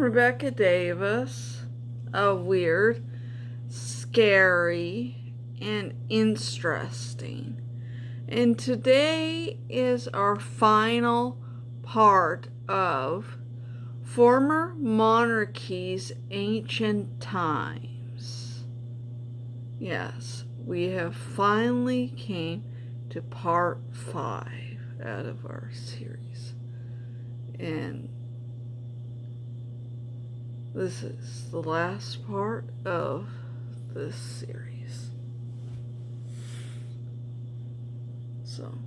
Rebecca Davis, a weird, scary, and interesting. And today is our final part of Former Monarchies, Ancient Times. Yes, we have finally came to part 5 out of our series. And this is the last part of this series. So,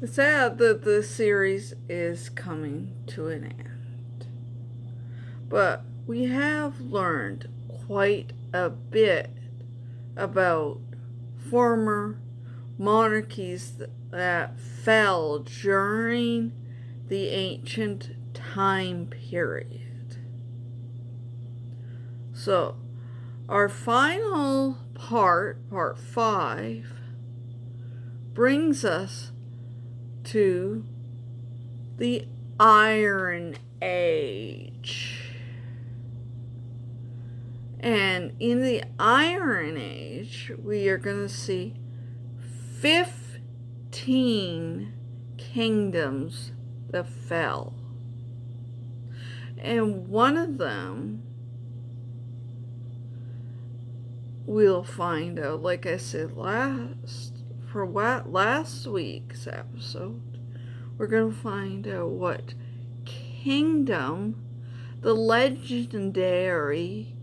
it's sad that this series is coming to an end. But we have learned quite a bit about former monarchies that fell during the ancient time period. So, our final part 5, brings us to the Iron Age. And in the Iron Age, we are going to see 15 kingdoms that fell. And one of them, we'll find out, like I said last week's episode, we're going to find out what kingdom the legendary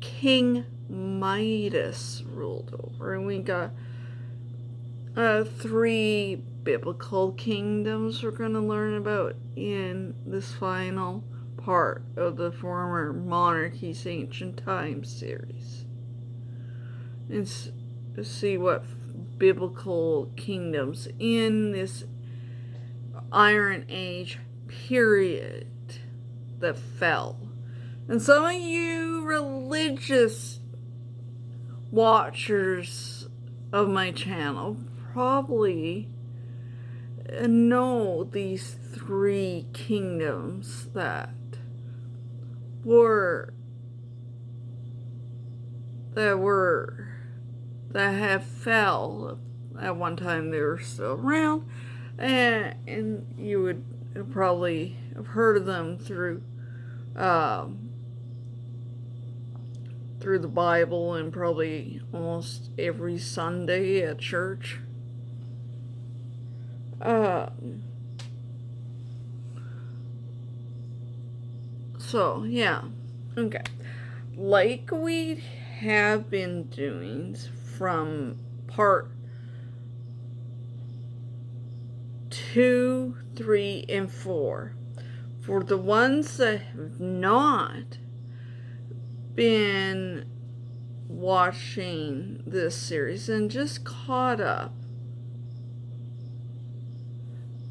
King Midas ruled over. And we got 3 biblical kingdoms we're going to learn about in this final part of the Former Monarchies Ancient Times series. And see what biblical kingdoms in this Iron Age period that fell. And some of you religious watchers of my channel probably know these 3 kingdoms that have fell. At one time they were still around, and you would probably have heard of them through the Bible and probably almost every Sunday at church. So, yeah. Okay. Like we have been doing from part 2, 3, and 4. For the ones that have not been watching this series and just caught up,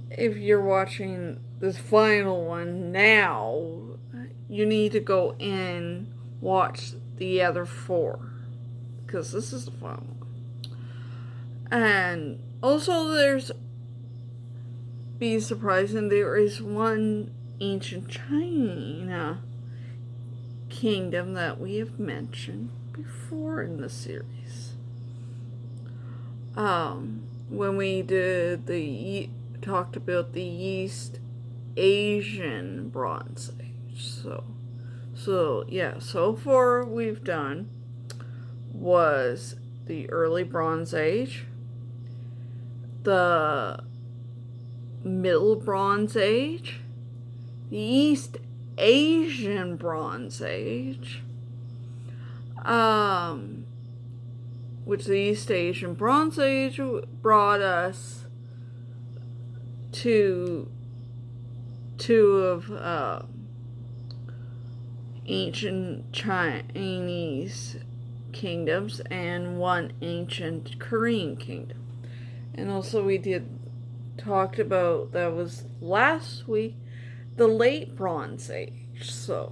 if you're watching this final one now, you need to go and watch the other 4, because this is the final one. And also be surprising, there is one ancient China kingdom that we have mentioned before in the series. When we talked about the East Asian Bronze Age. So yeah, so far we've done was the early Bronze Age, the Middle Bronze Age, the East Asian Bronze Age, which the East Asian Bronze Age brought us to 2 of ancient Chinese kingdoms and 1 ancient Korean kingdom. And also we talked about, that was last week, the late Bronze Age. So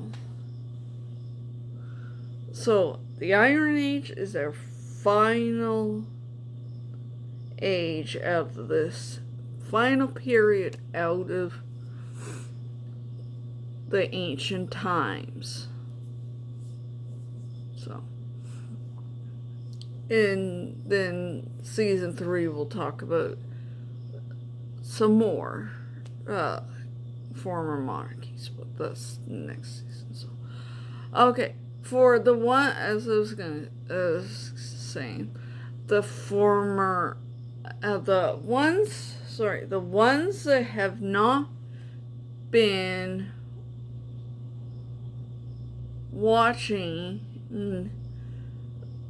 the Iron Age is our final age of this final period out of the ancient times. So, and then season 3 we'll talk about some more former monarchies, but that's next season. So, okay, for the one, as I was saying, the former, the ones that have not been watching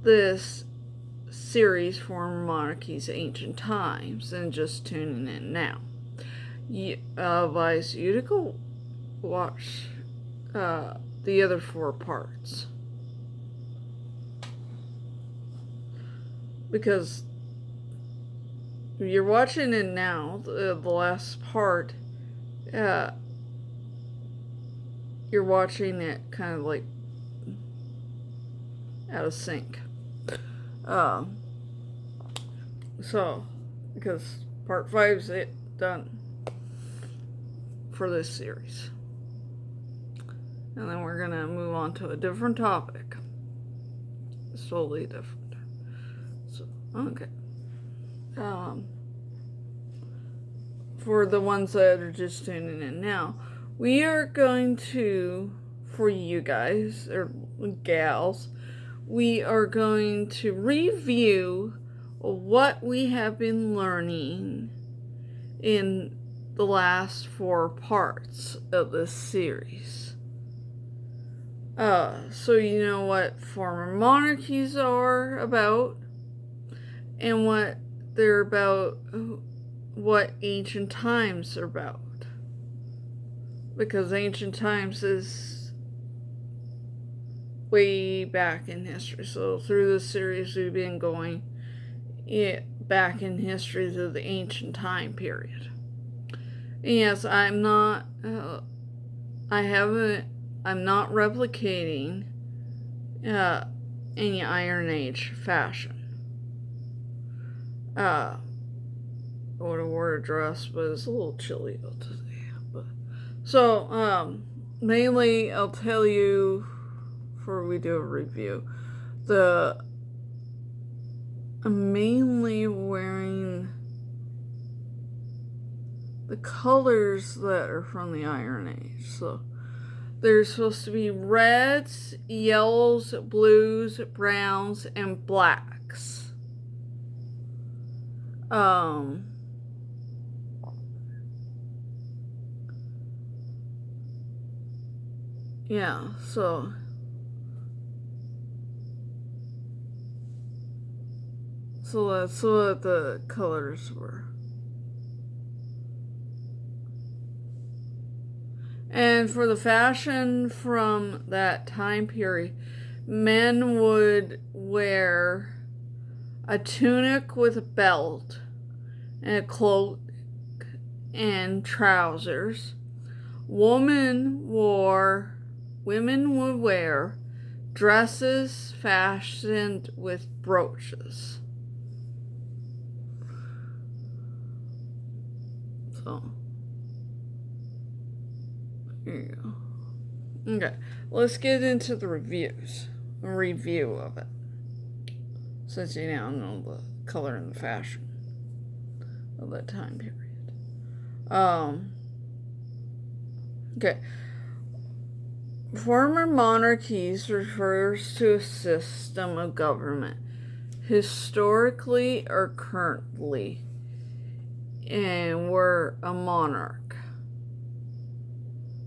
this series, Former Monarchies, Ancient Times, and just tuning in now, advise you to go watch the other 4 parts, because you're watching it now, the last part, you're watching it kind of like out of sync. So, because part 5's it done for this series. And then we're gonna move on to a different topic. Totally different. So, okay. For the ones that are just tuning in now, we are going to, for you guys, or gals, we are going to review what we have been learning in the last 4 parts of this series. So you know what former monarchies are about, and what they're about, what ancient times are about. Because ancient times is way back in history. So through this series we've been going back in history to the ancient time period. And yes, I'm not replicating any Iron Age fashion. I would have wore a dress, but it's a little chilly out today. So, mainly I'll tell you, before we do a review, I'm mainly wearing the colors that are from the Iron Age. So, there's supposed to be reds, yellows, blues, browns, and blacks. Yeah, so that's what the colors were. And for the fashion from that time period, men would wear a tunic with a belt and a cloak and trousers. Women would wear dresses fashioned with brooches. So, here you go. Okay, let's get into the review of it, since you now know the color and the fashion of that time period. Okay. Former monarchies refers to a system of government, historically or currently, and were a monarch,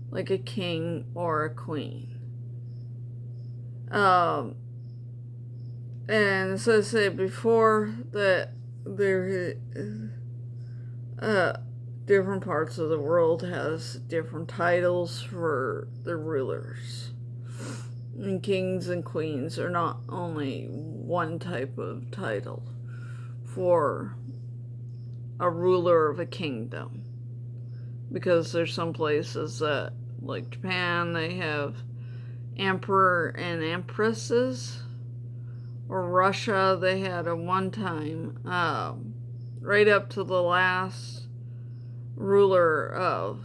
like a king or a queen. And as I said before, that there different parts of the world has different titles for the rulers. And kings and queens are not only one type of title for a ruler of a kingdom. Because there's some places that, like Japan, they have emperor and empresses. Or Russia, they had a one time, right up to the last ruler of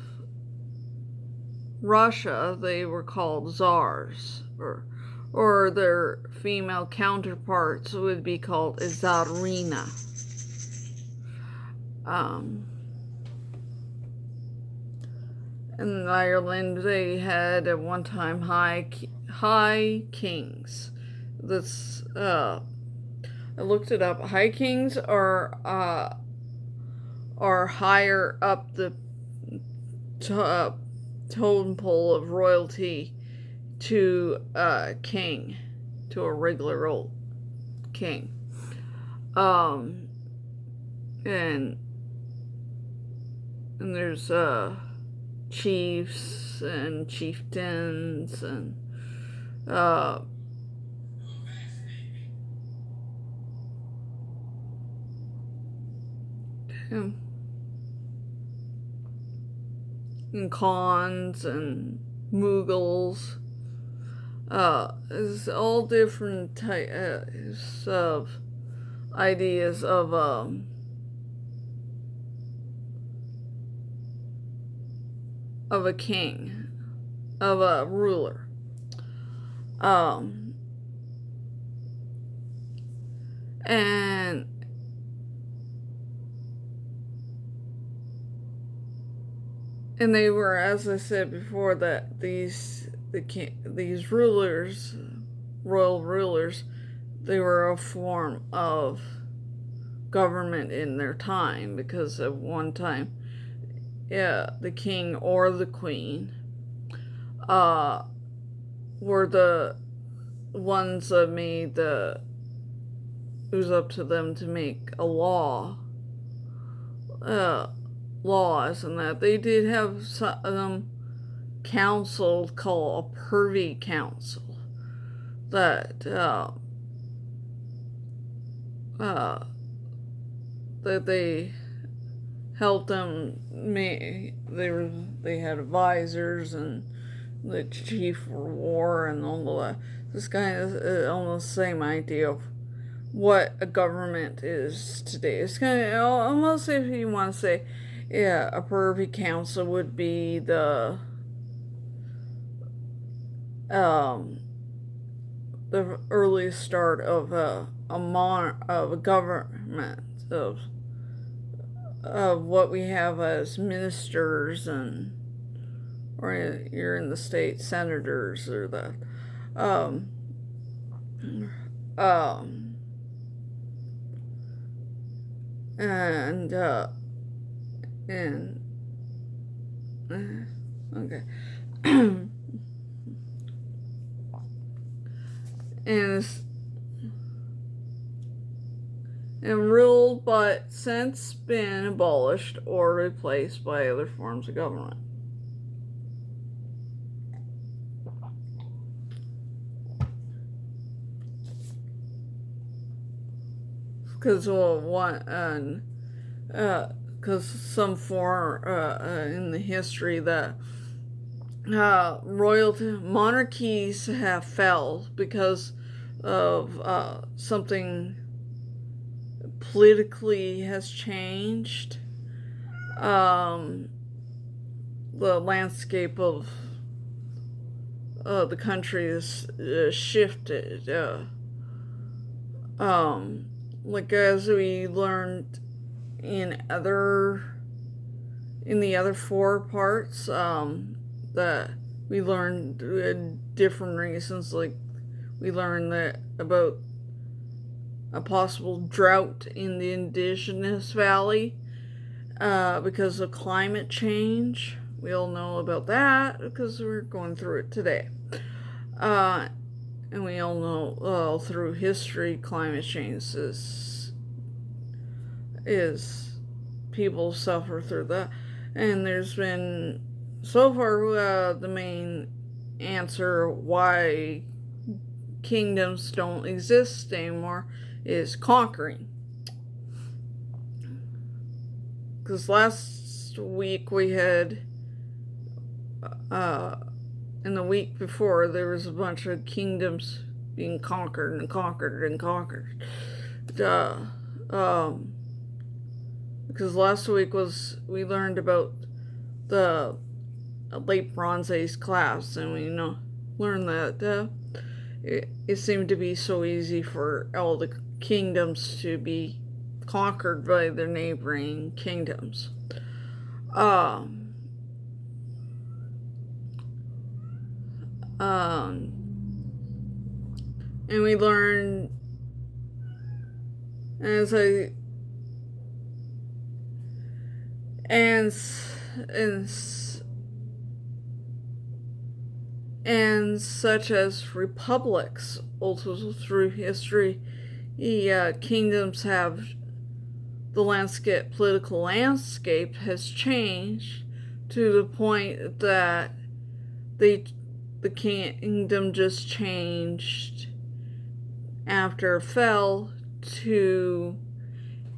Russia, they were called czars, or their female counterparts would be called a czarina. In Ireland, they had at one time high kings. This I looked it up. High kings are higher up the totem pole of royalty to a king, to a regular old king. And there's chiefs and chieftains and khans and mughals. It's all different types of ideas of a king, of a ruler. And they were, as I said before, that these rulers, royal rulers, they were a form of government in their time, because at one time, the king or the queen were the ones that made it was up to them to make a laws, and that they did have some council called a privy council that they helped them they had advisors and the chief for war and all that. This kind of almost the same idea of what a government is today. It's kind of almost, if you want to say, a privy council would be the earliest start of a government of what we have as ministers, or you're in the state, senators, or the okay. and ruled, but since been abolished or replaced by other forms of government. Because some form in the history that monarchies have fell because of something politically has changed. The landscape of the country has shifted. Like as we learned in the other four parts, that we learned different reasons. Like we learned that about a possible drought in the indigenous valley because of climate change. We all know about that because we're going through it today. And we all know through history, climate change is people suffer through that. And there's been, so far, the main answer why kingdoms don't exist anymore is conquering. Because last week we had, in the week before, there was a bunch of kingdoms being conquered and conquered and conquered. because last week we learned about the late Bronze Age collapse, and we learned that it seemed to be so easy for all the kingdoms to be conquered by their neighboring kingdoms. Um, um, and we learned, as I and such as republics, also through history, kingdoms have political landscape has changed to the point that the kingdom just changed after it fell to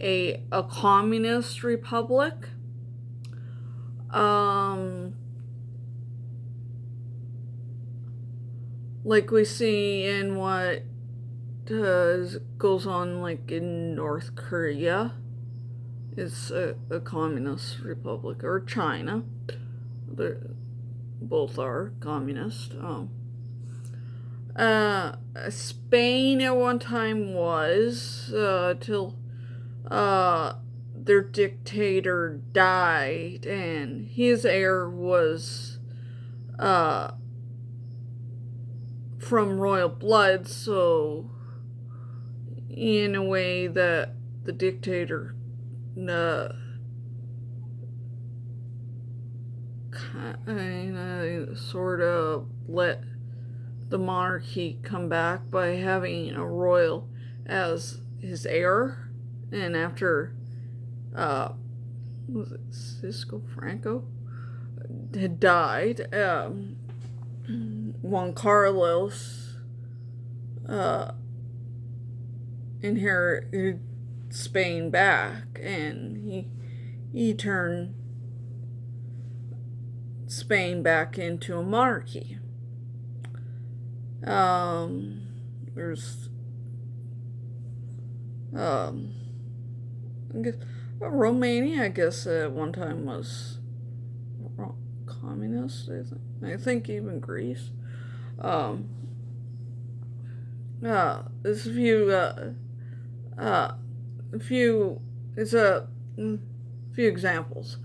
a communist republic. Like we see in what goes on, like in North Korea. It's a communist republic, or China. Both are communist. Spain at one time was, till their dictator died, and his heir was from royal blood, so in a way that the dictator sort of let the monarchy come back by having a royal as his heir. And after was it Cisco Franco had died, Juan Carlos inherited Spain back, and he turned Spain back into a monarchy. There's I guess Romania, I guess, at one time was communist. I think even Greece. There's a few examples.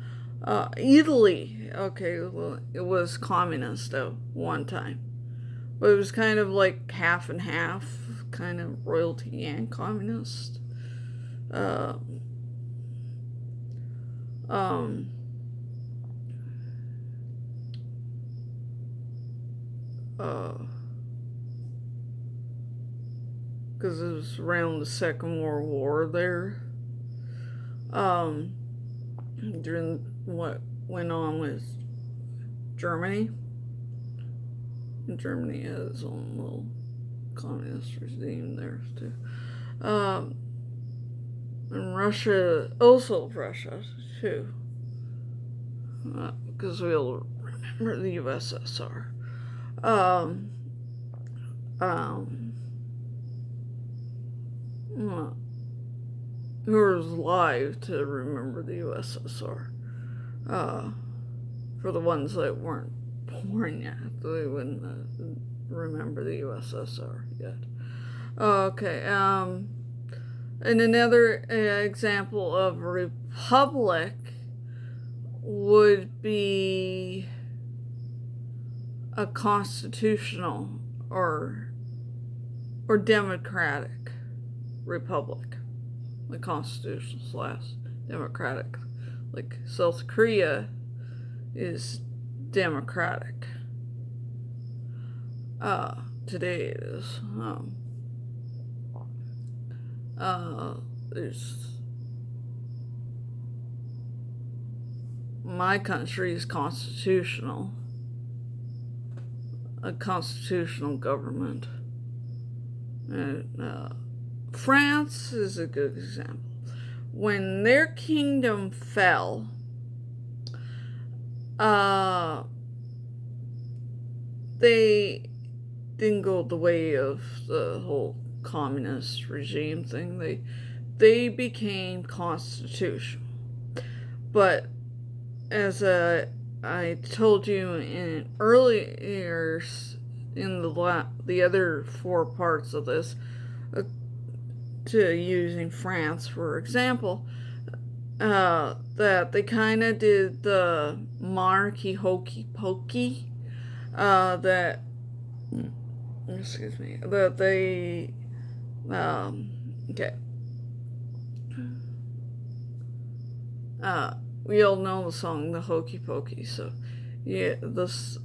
Italy, okay, well, it was communist at one time, but it was kind of like half and half, kind of royalty and communist. Because it was around the Second World War there. During what went on with Germany. And Germany has its own little communist regime there too. And Russia too. Because we'll remember the USSR. Who was alive to remember the USSR? For the ones that weren't born yet, they wouldn't remember the USSR yet. Okay. And another example of a republic would be a constitutional or democratic republic, like constitutional / democratic. Like South Korea is democratic. Today it is. There's my country is constitutional, a constitutional government. And France is a good example. When their kingdom fell, they didn't go the way of the whole communist regime thing. They became constitutional. But as I told you in earlier in the other four parts of this, to using France for example, that they kind of did the monarchy hokey pokey, that excuse me, that they okay, we all know the song the hokey pokey, so yeah, this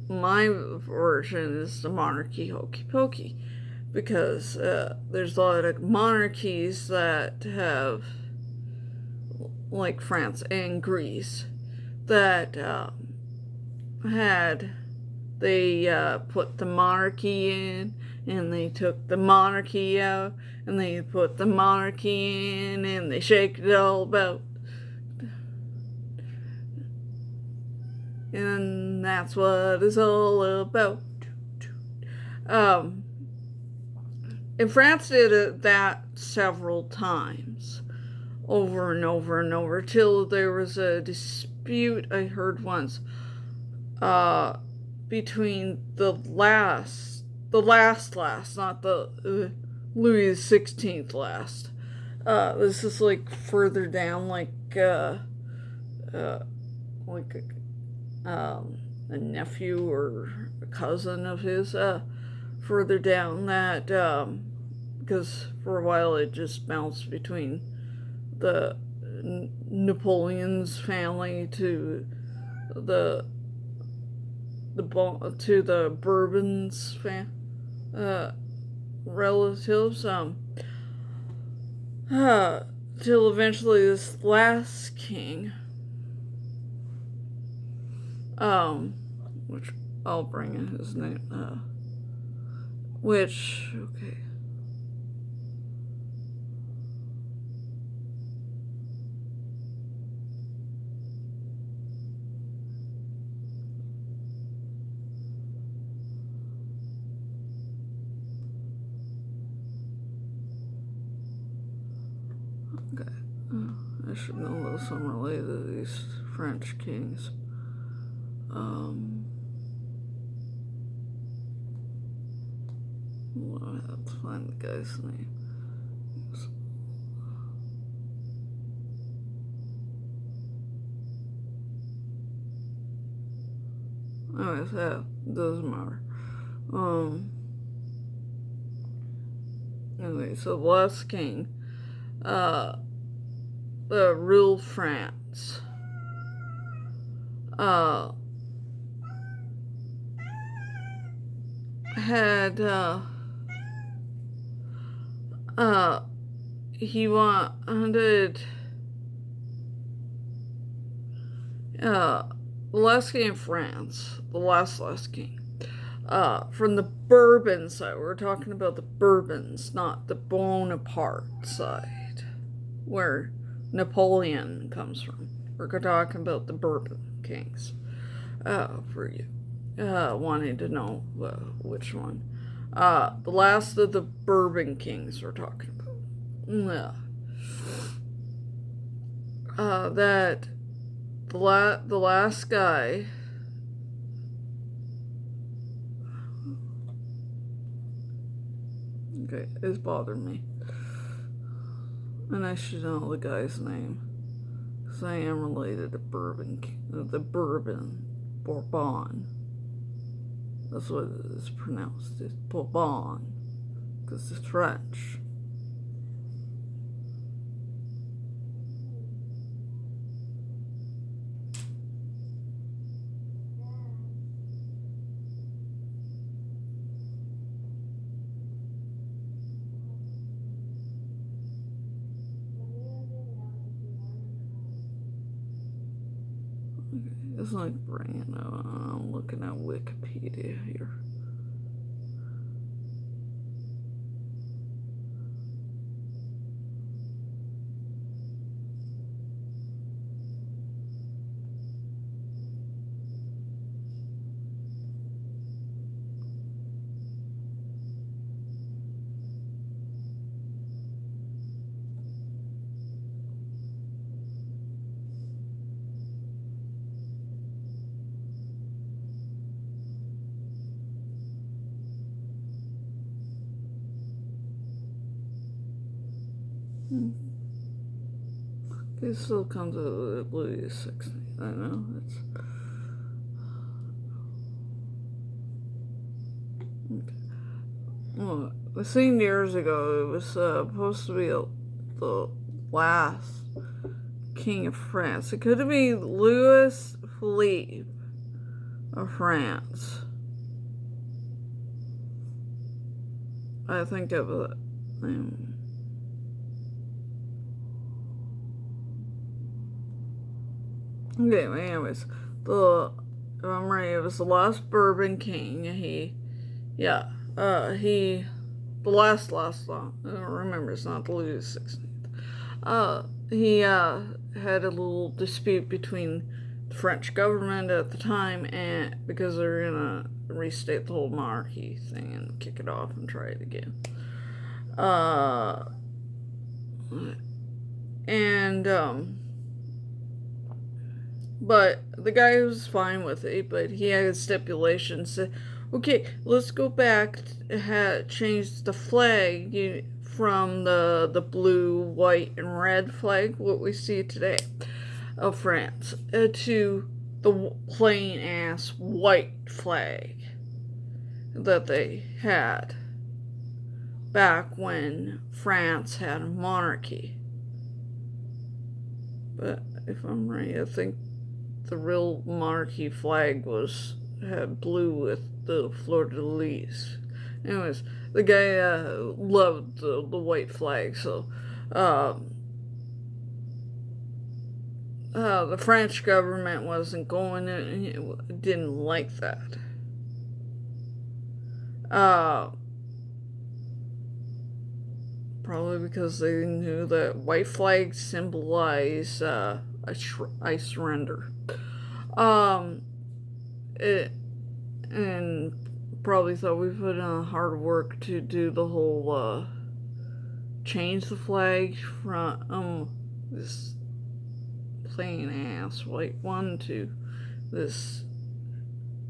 my version is the monarchy hokey pokey, because there's a lot of monarchies that have, like France and Greece, that had they put the monarchy in, and they took the monarchy out, and they put the monarchy in, and they shake it all about. And that's what it's all about. Um, and France did that several times, over and over and over, till there was a dispute I heard once, between the last, not the Louis XVI last. This is like further down, like like a nephew or a cousin of his, further down that, because for a while it just bounced between the Napoleon's family to the Bourbon's relatives, till eventually this last king, which I'll bring in his name, which, okay. Okay. I should know this. I'm related to these French kings. Well, I have to find the guy's name. Anyways, yeah, doesn't matter. Anyway, so the last king, ruled France. Had he wanted the last king of France, the last king, from the Bourbon side. We're talking about the Bourbons, not the Bonaparte side, where Napoleon comes from. We're talking about the Bourbon kings, for you wanting to know which one. The last of the Bourbon kings we're talking about. That the last guy, okay, it's bothering me, and I should know the guy's name, because I am related to the Bourbon. That's what it is pronounced. It's Bourbon, because it's French. It's like bringing I'm looking at Wikipedia here. It still comes out of the Louis XVI. I know. It's okay. Well, I seen years ago it was supposed to be the last king of France. It could be Louis Philippe of France. I think of it. Okay, anyways, if I'm right, it was the last Bourbon king. The last, I don't remember, it's not the Louis XVI. He had a little dispute between the French government at the time, and because they were gonna restate the whole monarchy thing and kick it off and try it again. But the guy was fine with it, but he had stipulations. Said, okay, let's go back, change the flag from the blue, white, and red flag, what we see today, of France, to the plain ass white flag that they had back when France had a monarchy. But if I'm right, I think the real monarchy flag had blue with the fleur-de-lis. Anyways, the guy loved the white flag, so the French government wasn't going and didn't like that. Probably because they knew that white flags symbolize I surrender. And probably thought we put in hard work to do the whole change the flag from this plain ass white one to this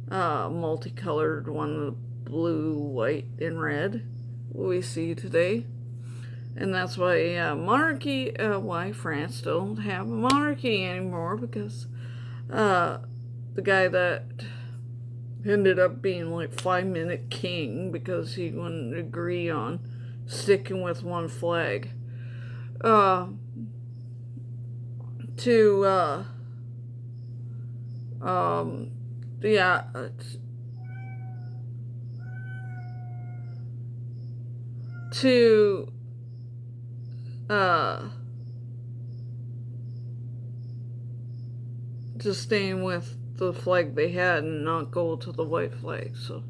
multicolored one, the blue, white, and red, what we see today. And that's why why France don't have a monarchy anymore, because the guy that ended up being like 5-minute king because he wouldn't agree on sticking with one flag. To staying with the flag they had and not go to the white flag, so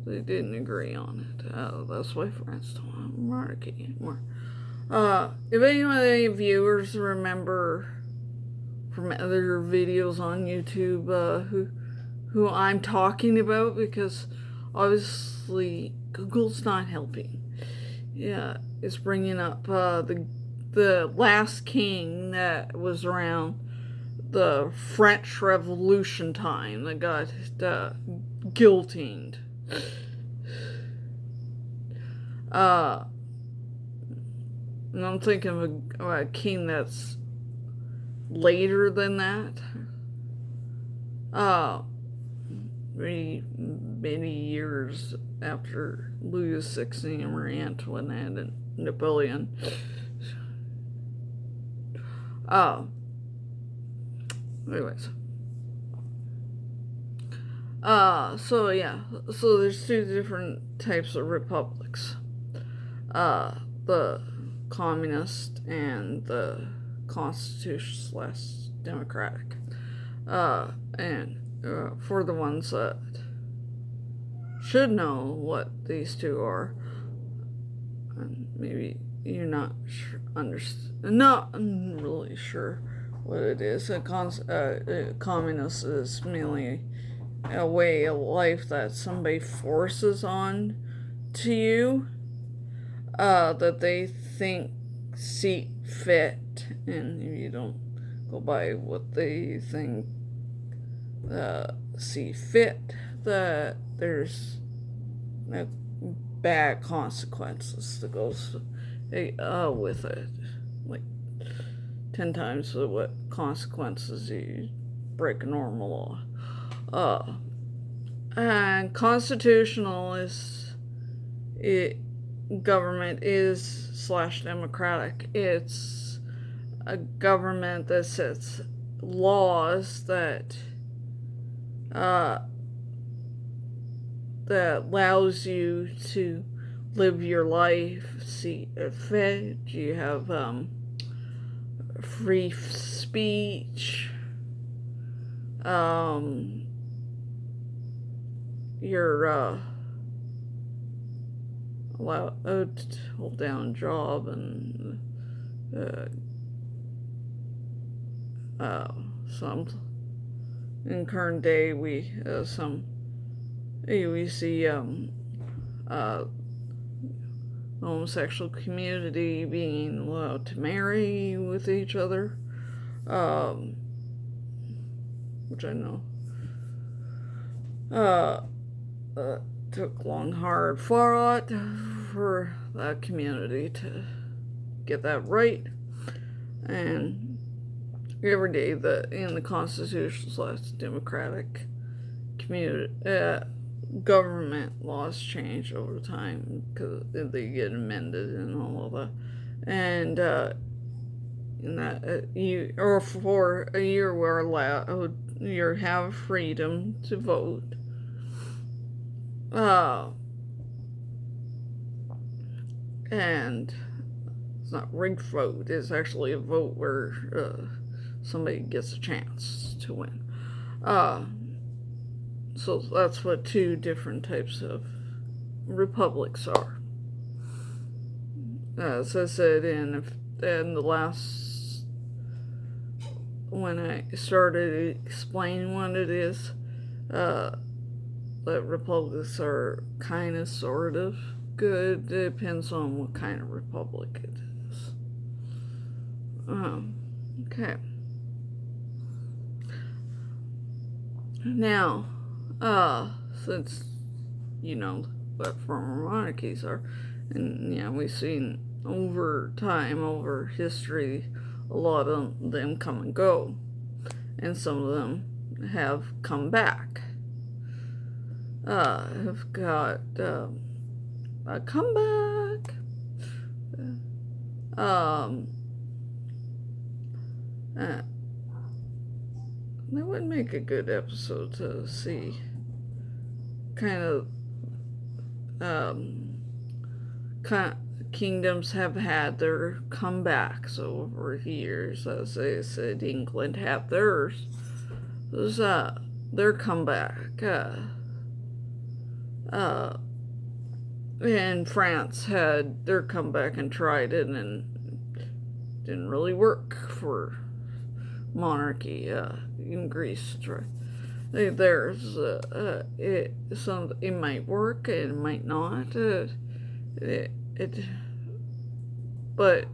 they didn't agree on it. That's why France don't have a monarchy anymore. If any viewers remember from other videos on YouTube who I'm talking about, because obviously Google's not helping. Yeah, it's bringing up the last king that was around the French Revolution time that got guillotined. And I'm thinking of a king that's later than that. Many years after Louis XVI, Marie Antoinette, and Napoleon. Anyways. So there's two different types of republics. The communist and the constitutionalist/democratic. And for the ones that should know what these two are, and maybe you're not really sure what it is. A communist is merely a way of life that somebody forces on to you, that they see fit, and if you don't go by what they think see fit, that there's bad consequences that goes with it. like 10 times what consequences you break a normal law. And constitutional government is / democratic. It's a government that sets laws that allows you to live your life, see fed. You have free speech. You're allowed to hold down a job, and some in current day we see homosexual community being allowed to marry with each other, which I know took long, hard fought for that community to get that right. And every day in the constitutional / democratic community, government laws change over time because they get amended and all of that. And in that for a year we're allowed, you have freedom to vote. And it's not rigged vote, it's actually a vote where somebody gets a chance to win. So that's what two different types of republics are. As I said in the last, when I started explaining what it is, that republics are kind of, sort of good. It depends on what kind of republic it is. Okay. Now, since you know what former monarchies are, and we've seen over time, over history, a lot of them come and go, and some of them have come back. Have got a comeback. That would make a good episode to see. Kind of kingdoms have had their comebacks over years. As I said, England had theirs. Their comeback. And France had their comeback and tried it, and didn't really work for monarchy. In Greece, there's it might work, it might not. But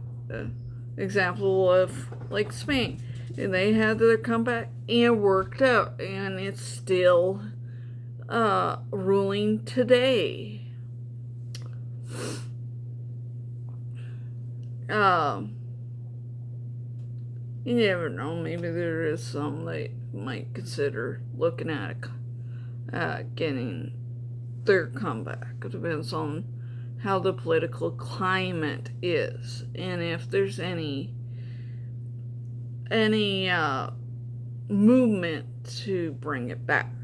example of like Spain, and they had their comeback and it worked out, and it's still ruling today. You never know, maybe there is some they might consider looking at getting their comeback. It depends on how the political climate is, and if there's any movement to bring it back.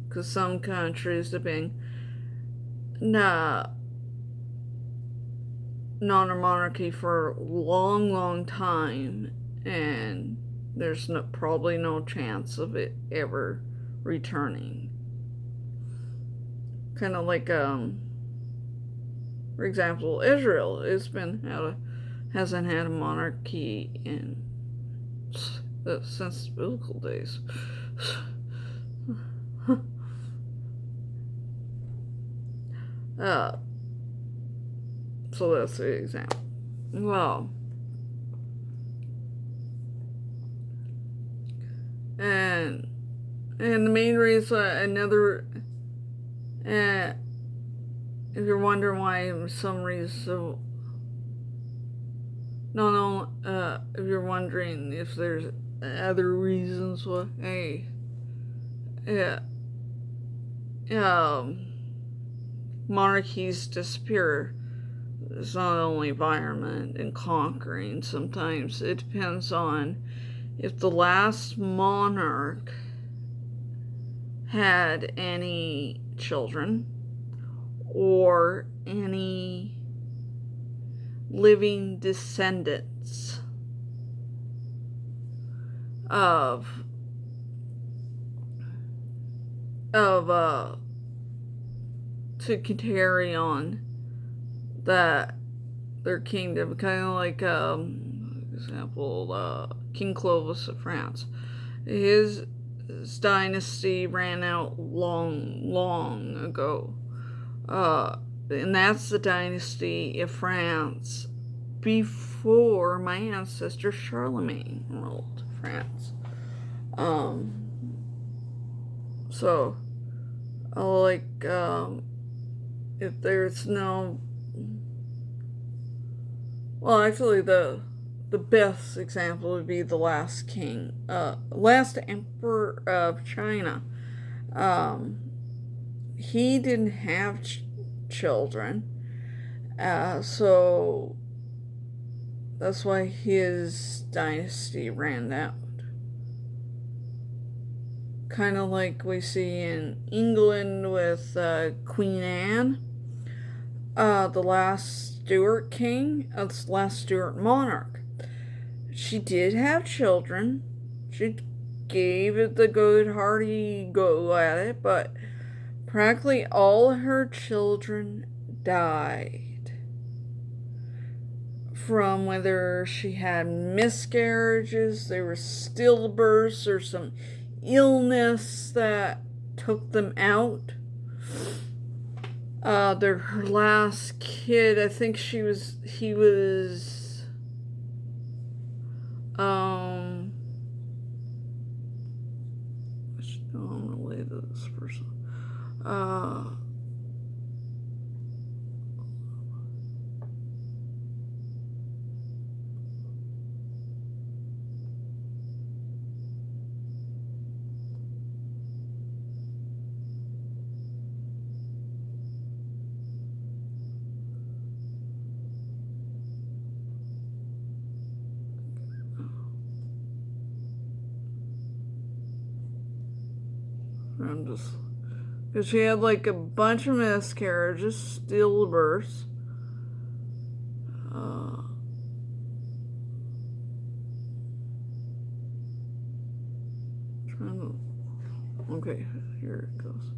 Because some countries have been non-monarchy for a long, long time, and there's probably no chance of it ever returning. Kind of like, for example, Israel hasn't had a monarchy since biblical days. So that's the example. Well, and the main reason, if you're wondering why some reason No, if you're wondering if there's other reasons why, yeah, um, monarchies disappear, it's not only environment and conquering. Sometimes it depends on if the last monarch had any children or any living descendants of to carry on that their kingdom, kind of like example, King Clovis of France. His dynasty ran out long ago, and that's the dynasty of France before my ancestor Charlemagne ruled France. So, like, if there's no, well, actually, the best example would be the last emperor of China. He didn't have children, so that's why his dynasty ran out. Kind of like we see in England with Queen Anne, the last Stuart king, the last Stuart monarch. She did have children. She gave it the good hearty go at it, but practically all her children died from whether she had miscarriages, there were stillbirths, or some illness that took them out. Her last kid, I think he was, I'm related to this person. I'm just, because she had like a bunch of miscarriages, stillbirths. Okay, here it goes.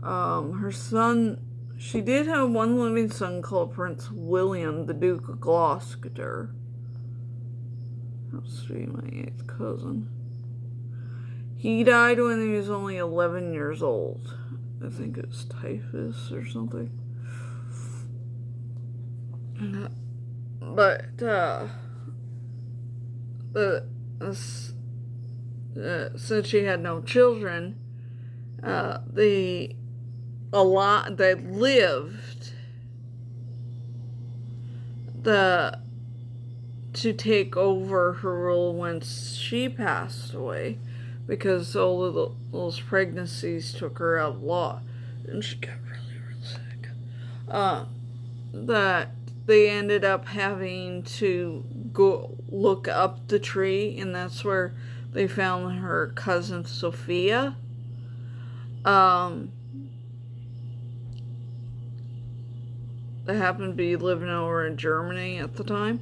Her son, she did have one living son called Prince William, the Duke of Gloucester. Let's see, my 8th cousin. He died when he was only 11 years old. I think it's typhus or something. But, since she had no children, a lot that lived to take over her rule once she passed away, because all of those pregnancies took her out of law, and she got really sick. That they ended up having to go look up the tree, and that's where they found her cousin Sophia. They happened to be living over in Germany at the time.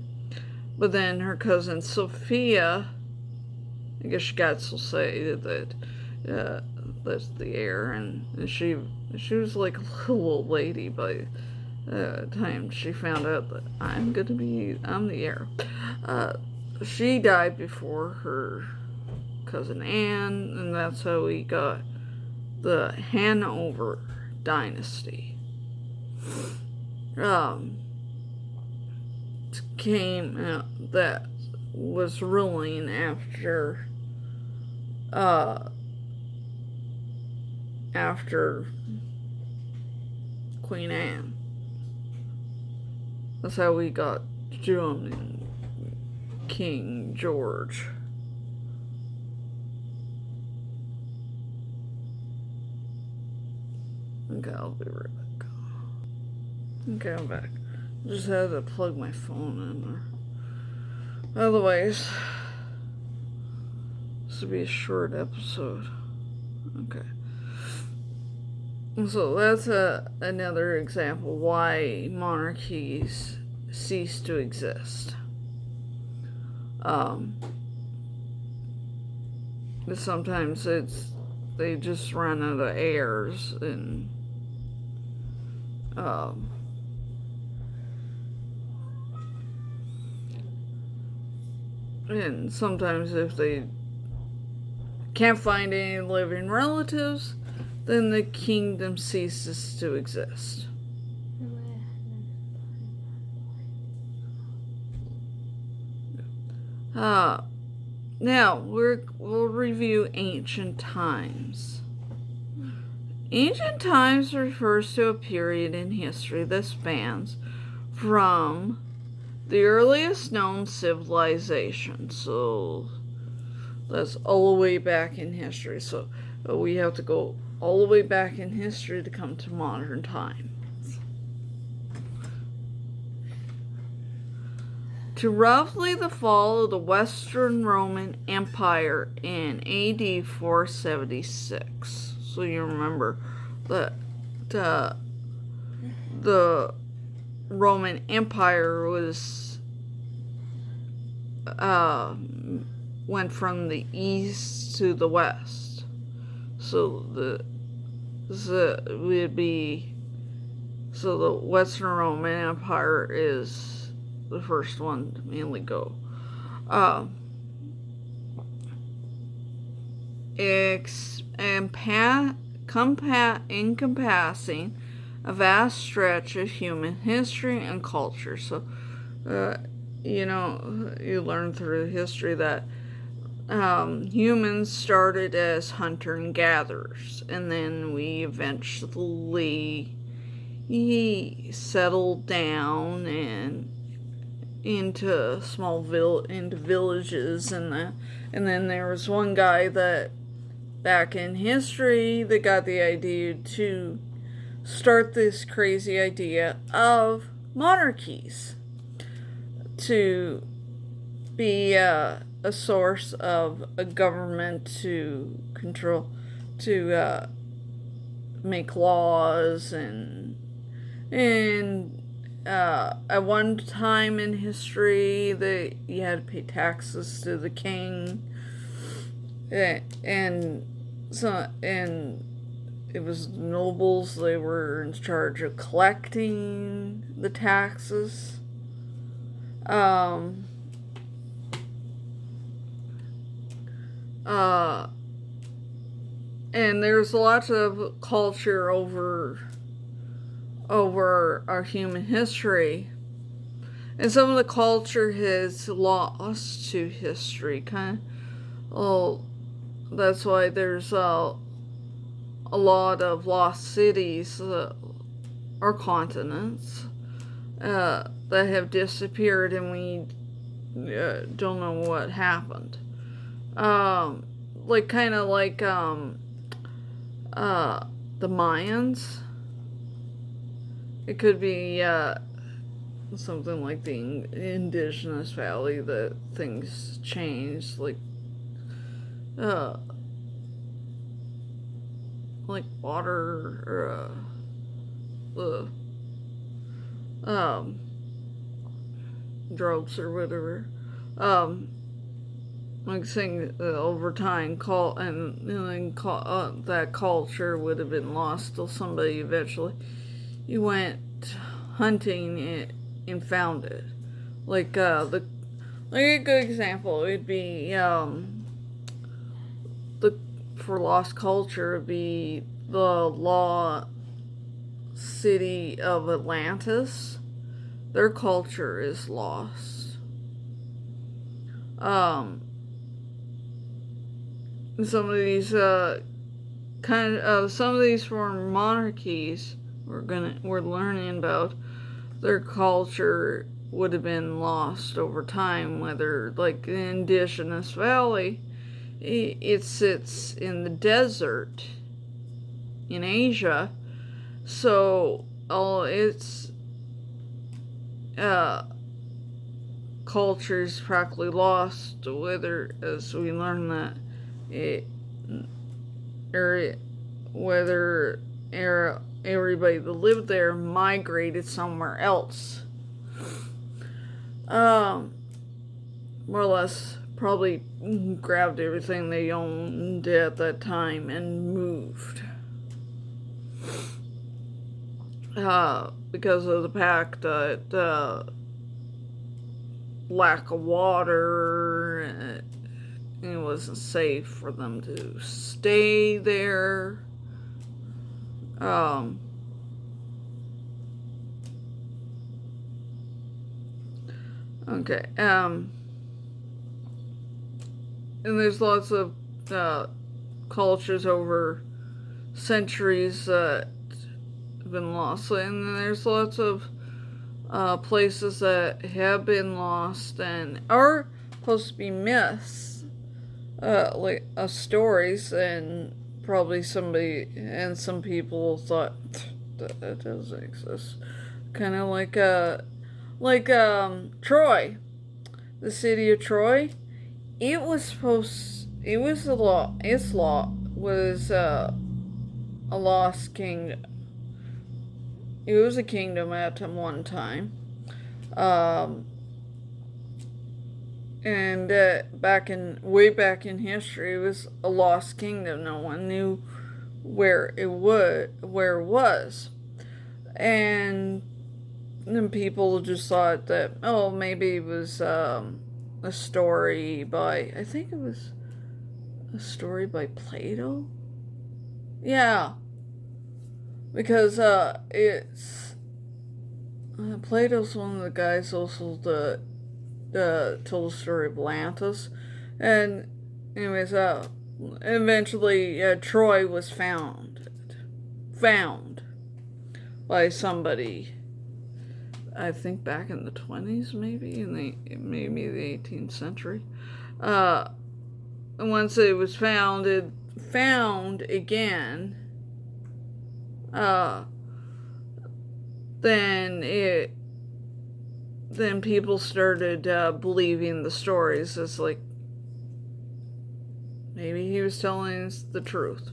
But then her cousin Sophia, I guess she got so excited that that's the heir, and she was like a little old lady by the time she found out that I'm the heir. She died before her cousin Anne, and that's how we got the Hanover dynasty. Came that was ruling after Queen Anne. That's how we got doing King George. Okay, I'll be right back. Okay, I'm back. Just had to plug my phone in there. Otherwise, this will be a short episode. Okay. So that's another example why monarchies cease to exist. Sometimes they just run out of heirs, and sometimes if they can't find any living relatives, then the kingdom ceases to exist. Now we'll review ancient times. Ancient times refers to a period in history that spans from the earliest known civilization. So that's all the way back in history. So we have to go all the way back in history to come to modern times. To roughly the fall of the Western Roman Empire in AD 476. So you remember that the Roman Empire was went from the east to the west. So the Western Roman Empire is the first one to mainly go. Encompassing a vast stretch of human history and culture. So, you learn through history that humans started as hunter and gatherers, and then we eventually settled down and into into villages, and then there was one guy that back in history that got the idea to start this crazy idea of monarchies to be a source of a government to control, to make laws and at one time in history, you had to pay taxes to the king, and it was nobles. They were in charge of collecting the taxes. And there's lots of culture over our human history, and some of the culture has lost to history. That's why there's a lot of lost cities or continents that have disappeared, and we don't know what happened. The Mayans. It could be something like the indigenous valley that things changed, like water, or droughts or whatever. Like saying over time, that culture would have been lost till somebody eventually went hunting it and found it. Like a good example would be for lost culture would be the lost city of Atlantis. Their culture is lost. Some of these some of these foreign monarchies we're learning about, their culture would have been lost over time, whether like the Indigenous Valley, it sits in the desert in Asia, so all its culture's practically lost, whether, as we learn that it, or whether everybody that lived there migrated somewhere else. More or less, probably grabbed everything they owned at that time and moved. Because of the fact that lack of water, it wasn't safe for them to stay there. Okay. And there's lots of cultures over centuries that have been lost, and there's lots of places that have been lost and are supposed to be myths, like stories, and probably some people thought that doesn't exist. Kind of like Troy, the city of Troy. Its law was a lost kingdom. It was a kingdom at one time. And way back in history, it was a lost kingdom. No one knew where it was. And then people just thought that, oh, maybe it was a story by, I think it was a story by Plato. Yeah, because Plato's one of the guys also that told the story of Atlantis, and anyways, eventually Troy was found by somebody. I think back in the 20s, maybe maybe the 18th century. And once it was found again, then people started believing the stories as like maybe he was telling us the truth.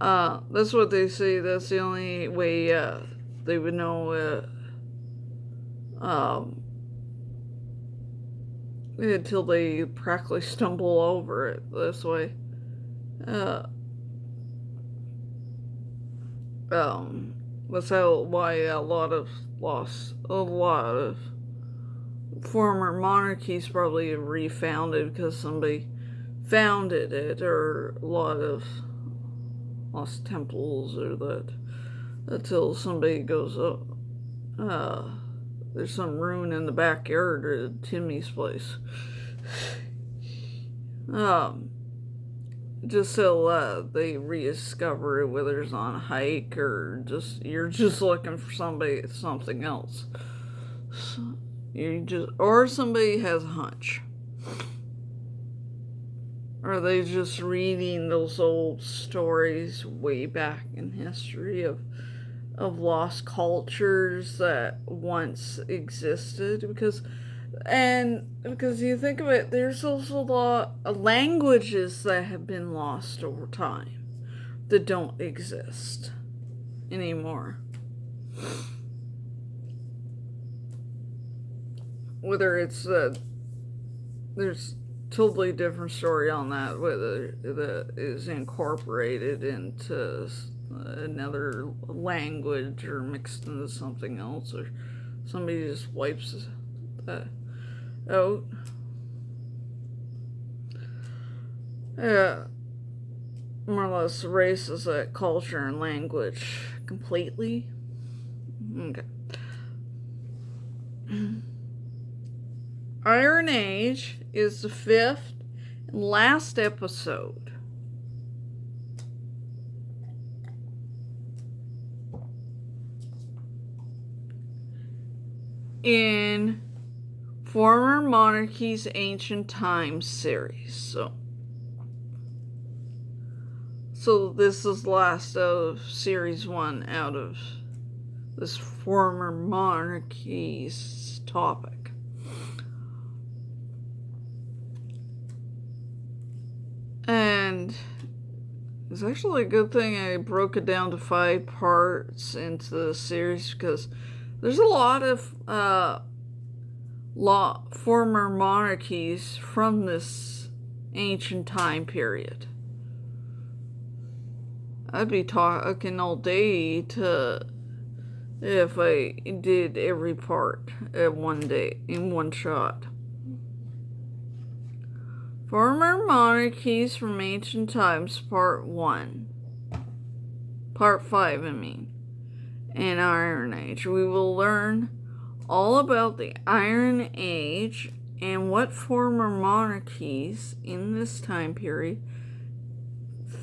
That's what they say. That's the only way they would know. Until they practically stumble over it this way. That's why a lot of former monarchies probably refounded because somebody founded it, or a lot of lost temples, or that until somebody goes up. There's some ruin in the backyard of Timmy's place. Just so they rediscover it, whether it's on a hike or you're just looking for something else. Or somebody has a hunch. Or they just reading those old stories way back in history of lost cultures that once existed, because you think of it, there's also a lot of languages that have been lost over time that don't exist anymore. Whether it's there's totally different story on that, whether that is incorporated into another language or mixed into something else, or somebody just wipes that out. More or less erases that culture and language completely. Okay. Iron Age is the 5th and last episode. in Former Monarchies Ancient Times series. So this is last of series 1 out of this Former Monarchies topic. And it's actually a good thing I broke it down to 5 parts into the series, because there's a lot of former monarchies from this ancient time period. I'd be talking all day if I did every part at one day in one shot. Former monarchies from ancient times, part 1. Part 5, in Iron Age. We will learn all about the Iron Age and what former monarchies in this time period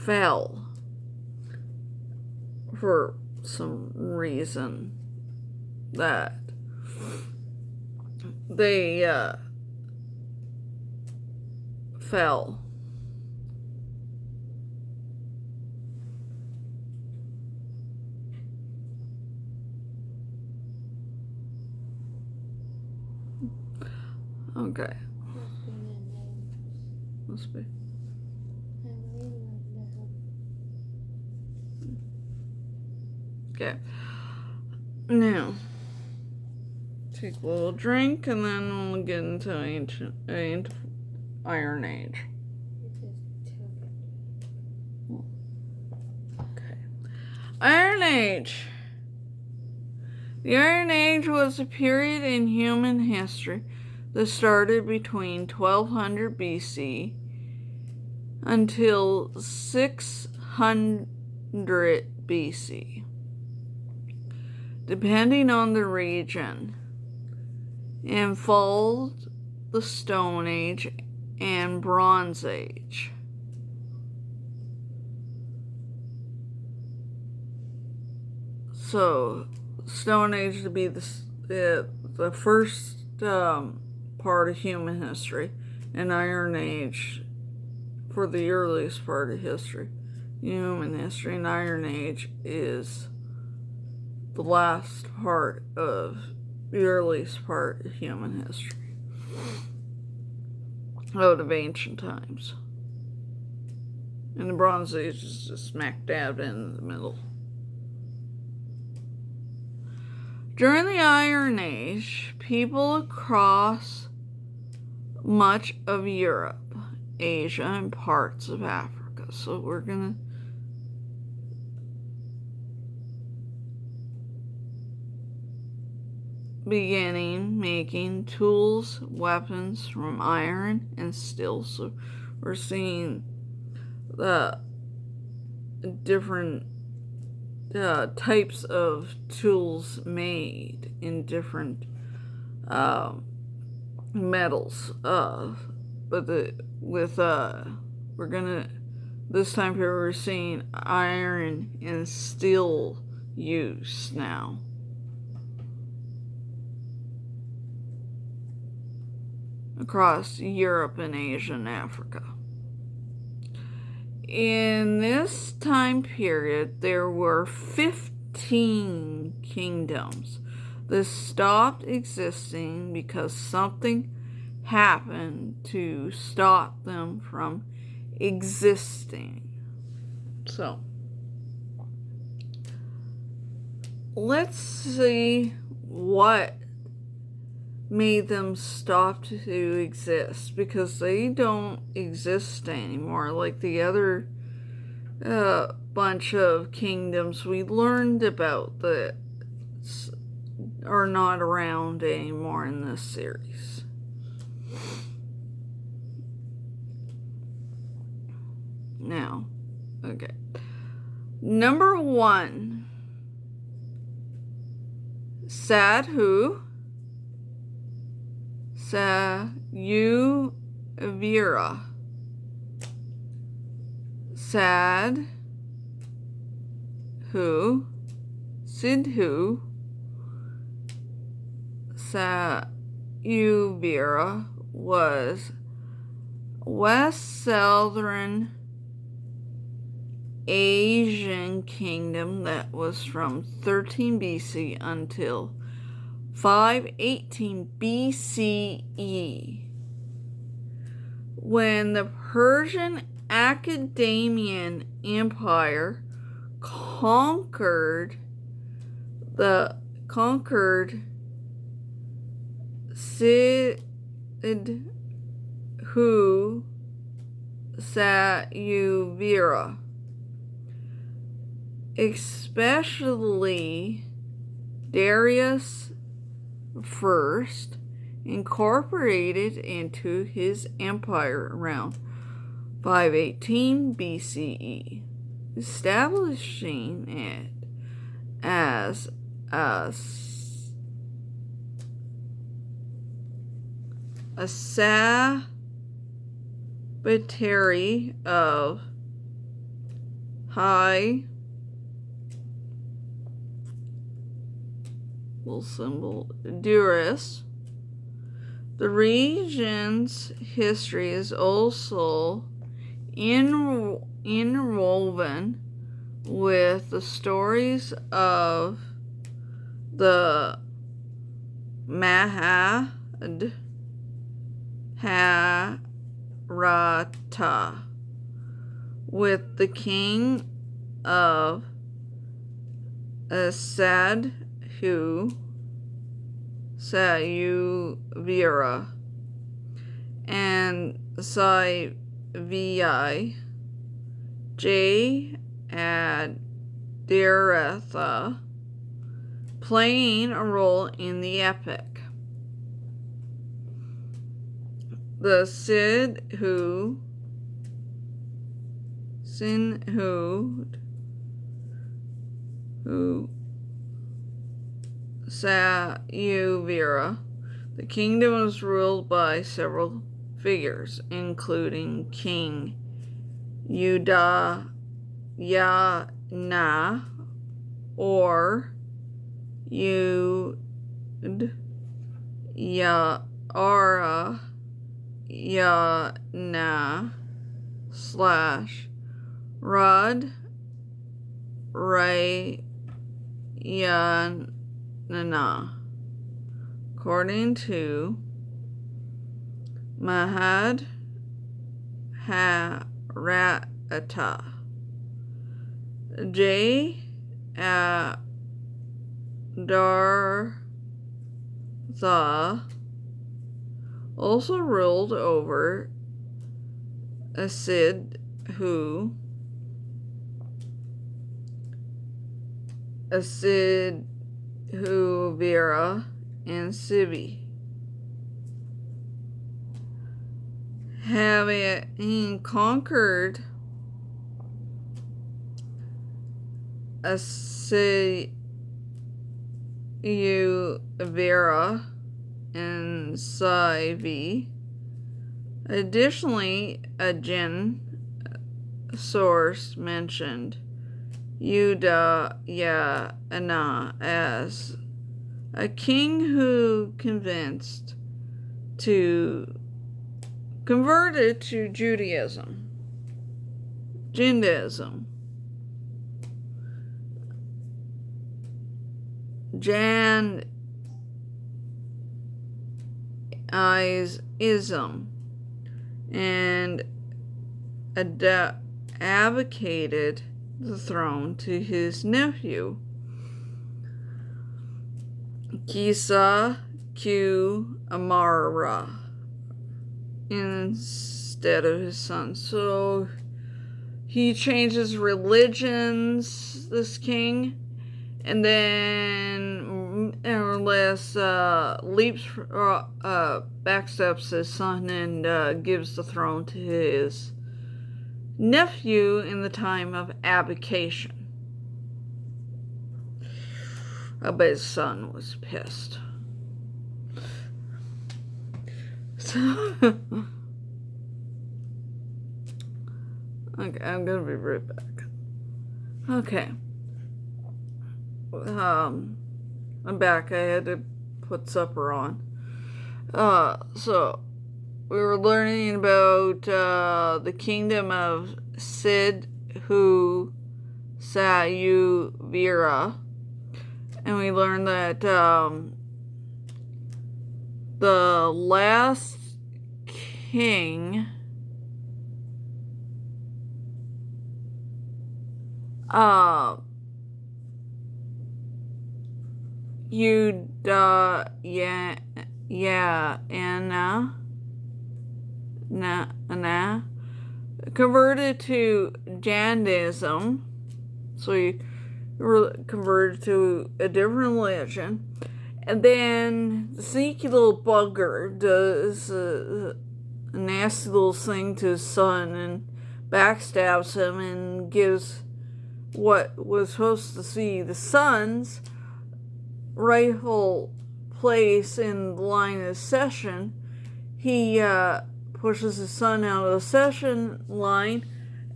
fell for some reason that they fell. Okay. Must be. Okay. Now, take a little drink, and then we'll get into ancient Iron Age. Okay. Iron Age. The Iron Age was a period in human history that started between 1200 BC until 600 BC, depending on the region, and followed the Stone Age and Bronze Age. So, Stone Age to be the first part of human history, and Iron Age for the earliest part of history. Human history, and Iron Age is the last part of the earliest part of human history out of ancient times. And the Bronze Age is just smack dab in the middle. During the Iron Age, people across much of Europe, Asia, and parts of Africa. So we're going to beginning making tools, weapons from iron and steel. So we're seeing the different types of tools made in different metals. This time period we're seeing iron and steel use now. Across Europe and Asia and Africa. In this time period, there were 15 kingdoms that stopped existing because something happened to stop them from existing. So, let's see what made them stop to exist, because they don't exist anymore like the other bunch of kingdoms we learned about that are not around anymore in this series. Now, okay. Number 1, Sadhu Sayuvira. Sidhu Sauvira was West Southern Asian kingdom that was from 13 BC until 518 BCE, when the Persian Academian Empire conquered Sidhu Sauvira, especially Darius I, incorporated into his empire around 518 BCE, establishing it as a sabbatary of high symbol Duris. The region's history is also interwoven with the stories of the Mahabharata, with the king of Sauvira and Saivii Jadaratha playing a role in the epic. The Sidhu Sauvira, the kingdom was ruled by several figures, including King Udayana or Udayana / Rud Rayana, according to Mahabharata. Jadaratha also ruled over Sidhu Sauvira and Sibi, having conquered Sauvira and Saivi. Additionally, a Jin source mentioned Udayana as a king who converted to Judaism, Jindism, Jainism, and abdicated the throne to his nephew, Kisa Q Amara, instead of his son. So he changes religions, this king, and then more or less backsteps his son and gives the throne to his nephew in the time of abdication. I bet his son was pissed. So, okay, I'm gonna be right back. Okay. I'm back. I had to put supper on. So we were learning about the kingdom of Sidhu Sayuvira, and we learned that the last king Anna converted to Jainism, so he converted to a different religion, and then the sneaky little bugger does a nasty little thing to his son and backstabs him and gives what was supposed to be the son's rightful place in the line of succession. He pushes his son out of the succession line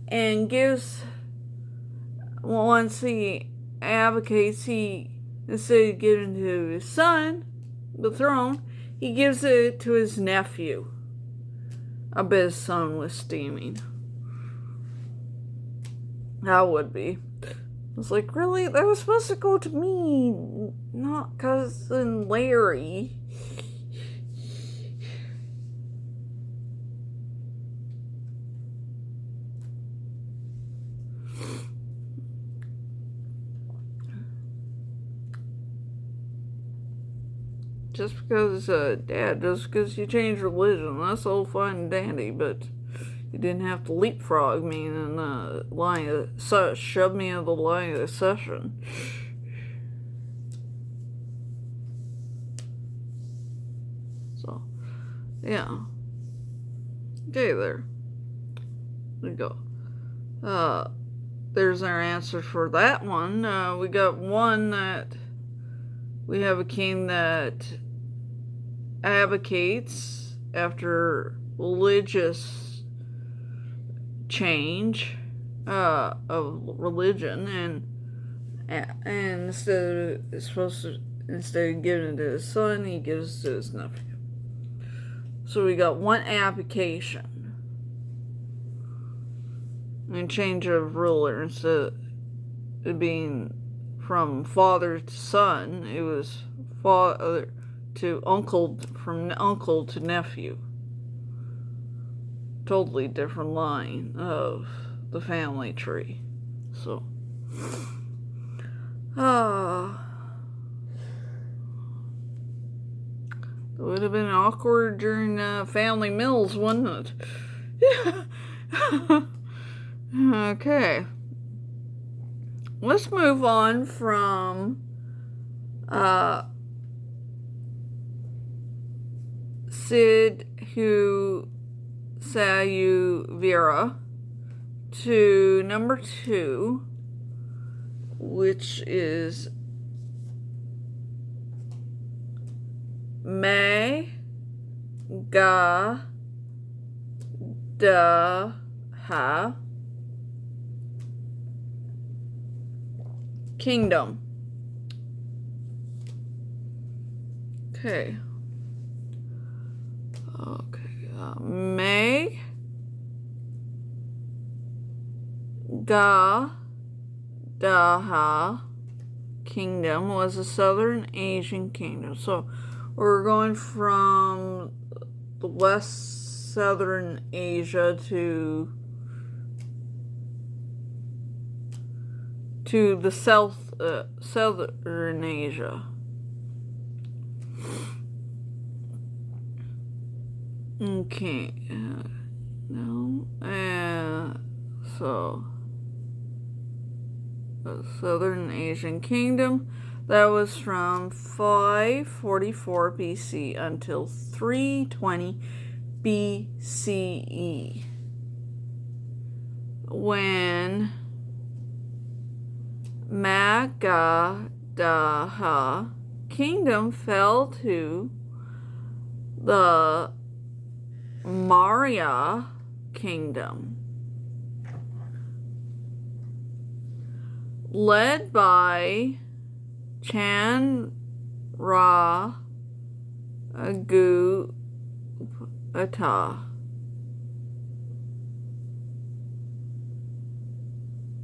and gives, once he advocates, instead of giving it to his son the throne, he gives it to his nephew. I bet his son was steaming. That would be. I was like, really? That was supposed to go to me, not cousin Larry. Just because, Dad, just because you change religion, that's all fine and dandy, but you didn't have to leapfrog me in the line of shove me in the line of succession. So, yeah. Okay, there we go. There's our answer for that one. We got one that we have a king that advocates after religious change of religion, and instead of giving it to his son, he gives it to his nephew. So we got one application and change of ruler. Instead of it being from father to son, it was father to uncle, from uncle to nephew. Totally different line of the family tree. So, it would have been awkward during family meals, wouldn't it? Okay. Let's move on from Sidhu Sayuvira to number 2, which is Magadha Kingdom. Okay. Magadha Kingdom was a southern Asian kingdom. So we're going from the west southern Asia to the southern Asia. Okay. So the Southern Asian Kingdom, that was from 544 BC until 320 BCE, when Magadha Kingdom fell to the Maurya Kingdom, led by Chandragupta Agu Ata.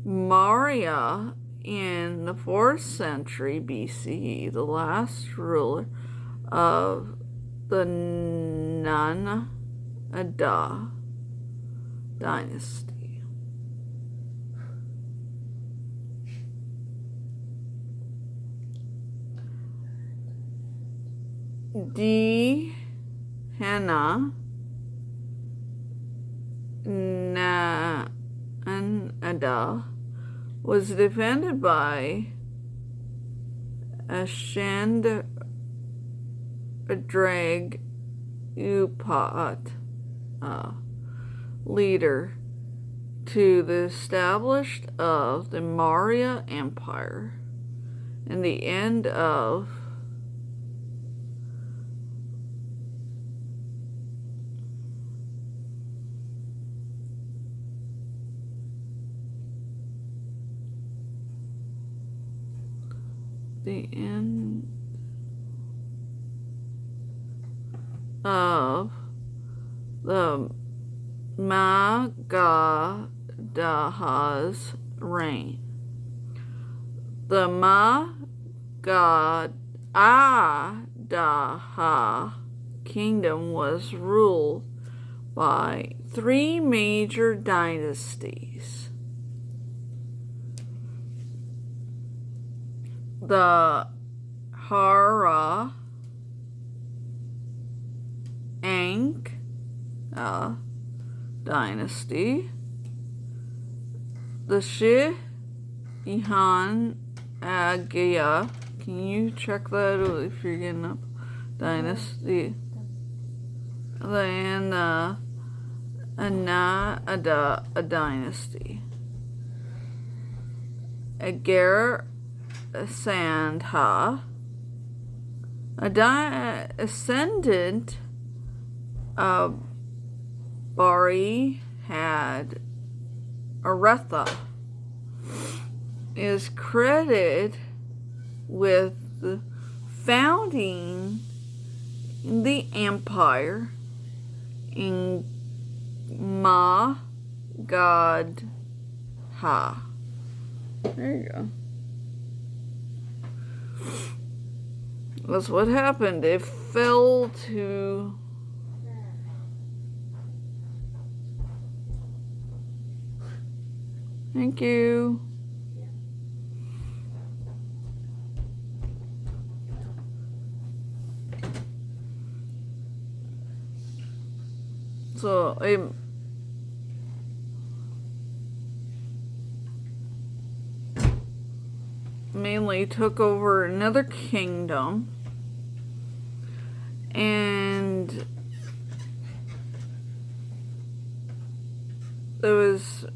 Maurya in the 4th century BCE, the last ruler of the Nanda dynasty. Nanda was defended by Ashandrag Upat, leader to the establishment of the Maurya Empire and the end of the Magadha's reign. The Magadha kingdom was ruled by 3 major dynasties: the Hara Ankh dynasty, the Shihan Agya, can you check that if you're getting up, dynasty, and Ananda dynasty, Agar Sandha, ascendant Bari had Aretha is credited with founding the empire in Magadha. There you go. That's what happened. It fell to thank you. So it mainly took over another kingdom, and there was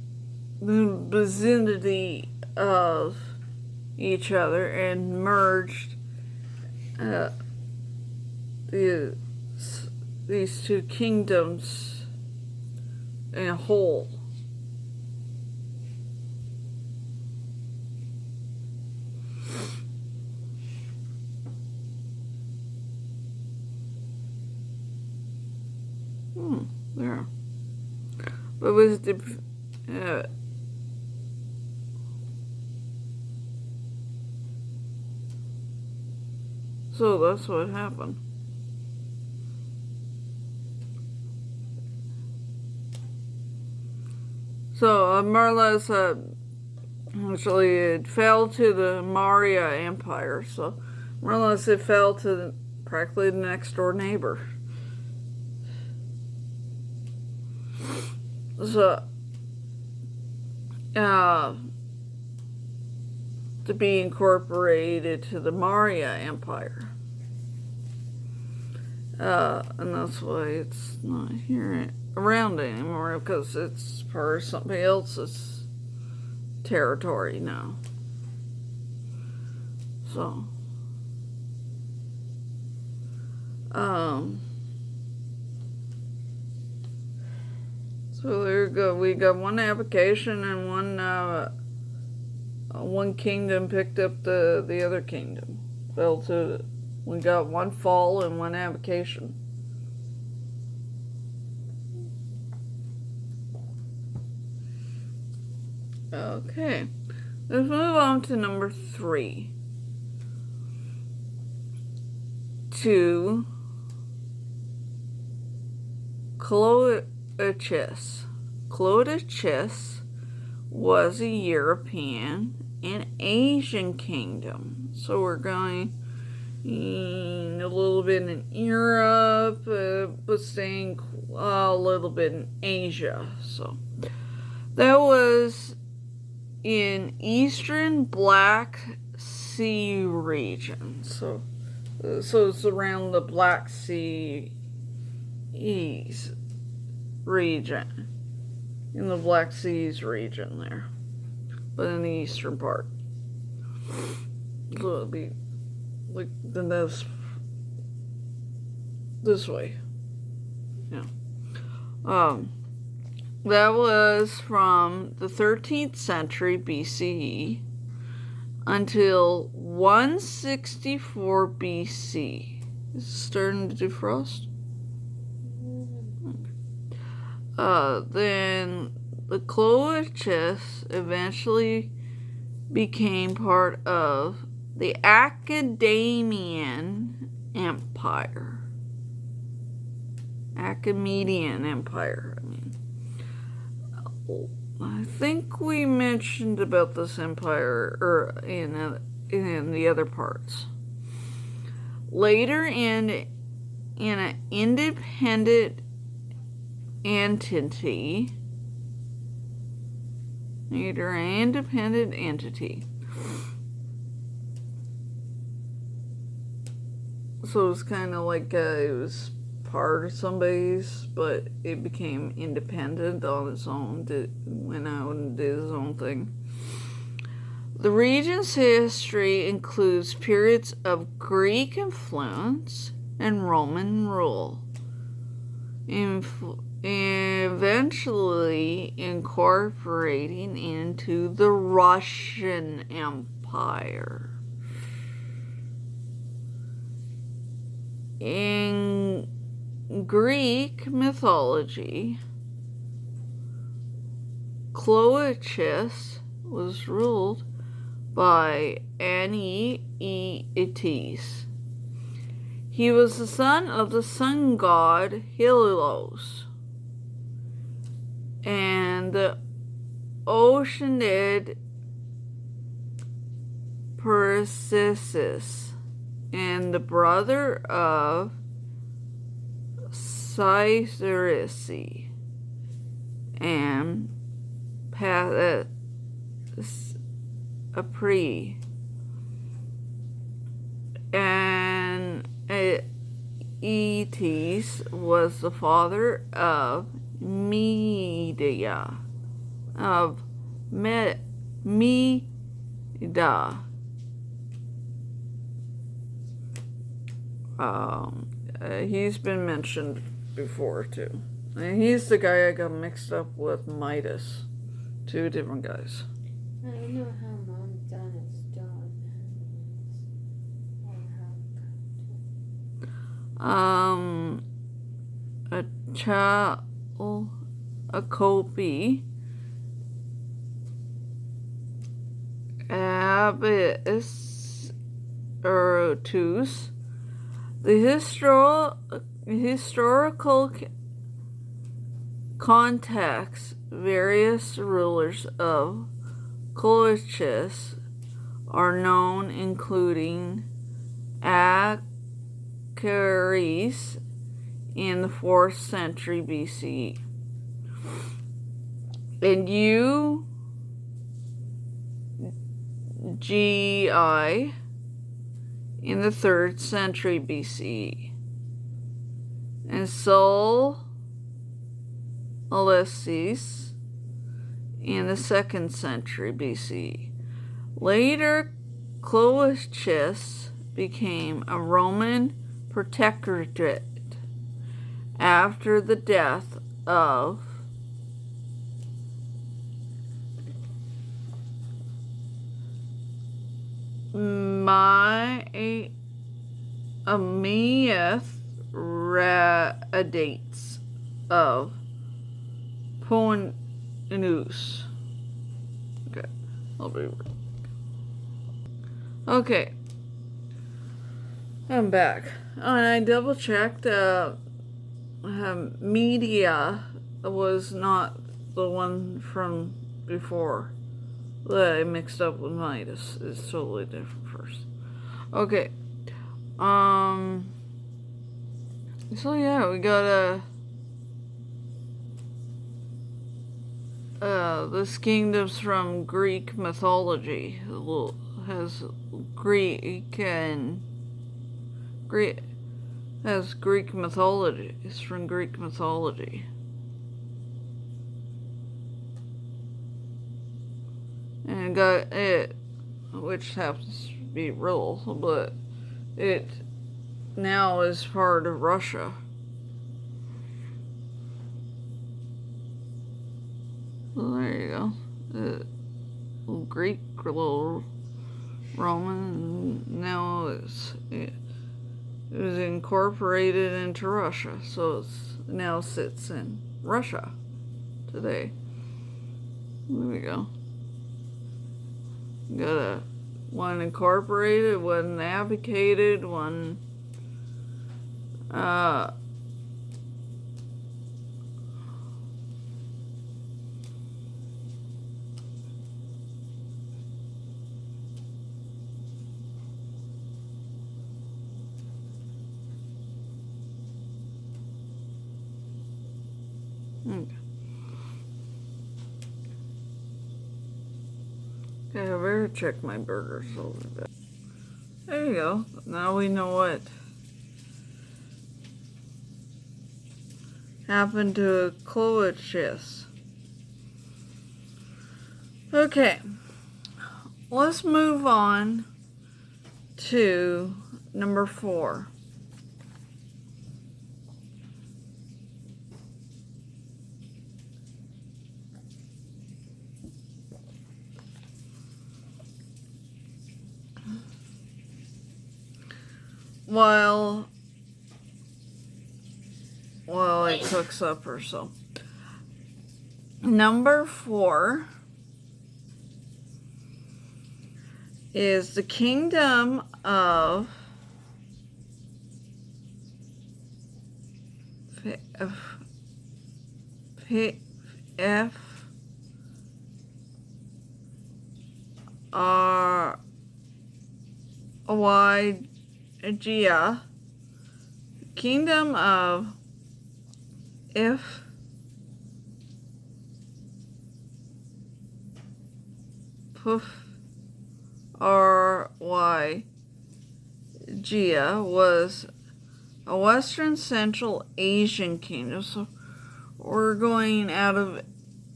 the vicinity of each other and merged these 2 kingdoms in a whole. There. But it was so that's what happened. So more or less, actually, it fell to the Maurya Empire. So more or less, it fell to practically the next door neighbor. So, to be incorporated to the Maurya Empire. And that's why it's not here around anymore, because it's part of somebody else's territory now. So, so there you go. We got one application, and one kingdom picked up the other kingdom. Fell to We got one fall and one avocation. Okay, let's move on to number 3. To Cloaches. Cloaches was a European and Asian kingdom. So we're going a little bit in Europe, but staying a little bit in Asia. So that was in eastern Black Sea region. So it's around the Black Sea region. In the Black Seas region there. But in the eastern part. So it'll be like this way. Yeah. That was from the 13th century BCE until 164 BC. Is it starting to defrost? Then the Cloaches eventually became part of the Academian Empire. Achaemenian Empire, I mean. I think we mentioned about this empire in the other parts. Later in an independent entity. So it's kind of like it was part of somebody's, but it became independent on its own, went out and did its own thing. The region's history includes periods of Greek influence and Roman rule, eventually incorporating into the Russian Empire. In Greek mythology, Cloaches was ruled by Aeetes. He was the son of the sun god Helios and the Oceanid Perseus, and the brother of Cytherea and Apri, and Aeetes was the father of Medea, He's been mentioned before too. And he's the guy I got mixed up with Midas. Two different guys. I don't know how Mom done is done. A child, a copy, Abyss, Erotus. The historical context, various rulers of Cloaches are known, including Achaeres in the 4th century BCE, and Ugi in the 3rd century BCE, and Sol Alessis in the 2nd century BCE. Later, Cloaches became a Roman protectorate after the death of radiates of Ponus. Okay, I'll be right. Okay, I'm back. And I double checked. Media was not the one from before that I mixed up with Midas. It's totally different first. Okay. So yeah, we got this kingdom's from Greek mythology. Has Greek mythology. It's from Greek mythology. And got it, which happens to be real, but it now is part of Russia. Well, there you go. Little Greek, little Roman, and now it was incorporated into Russia, so it's now sits in Russia today. There we go. Got one incorporated, one advocated, one Okay, I better check my burgers a little bit. There you go. Now we know what happened to Clovis. Okay, let's move on to number 4. While I cook supper, so number 4 is the kingdom of Phrygia, kingdom of Phrygia was a Western Central Asian kingdom. So we're going out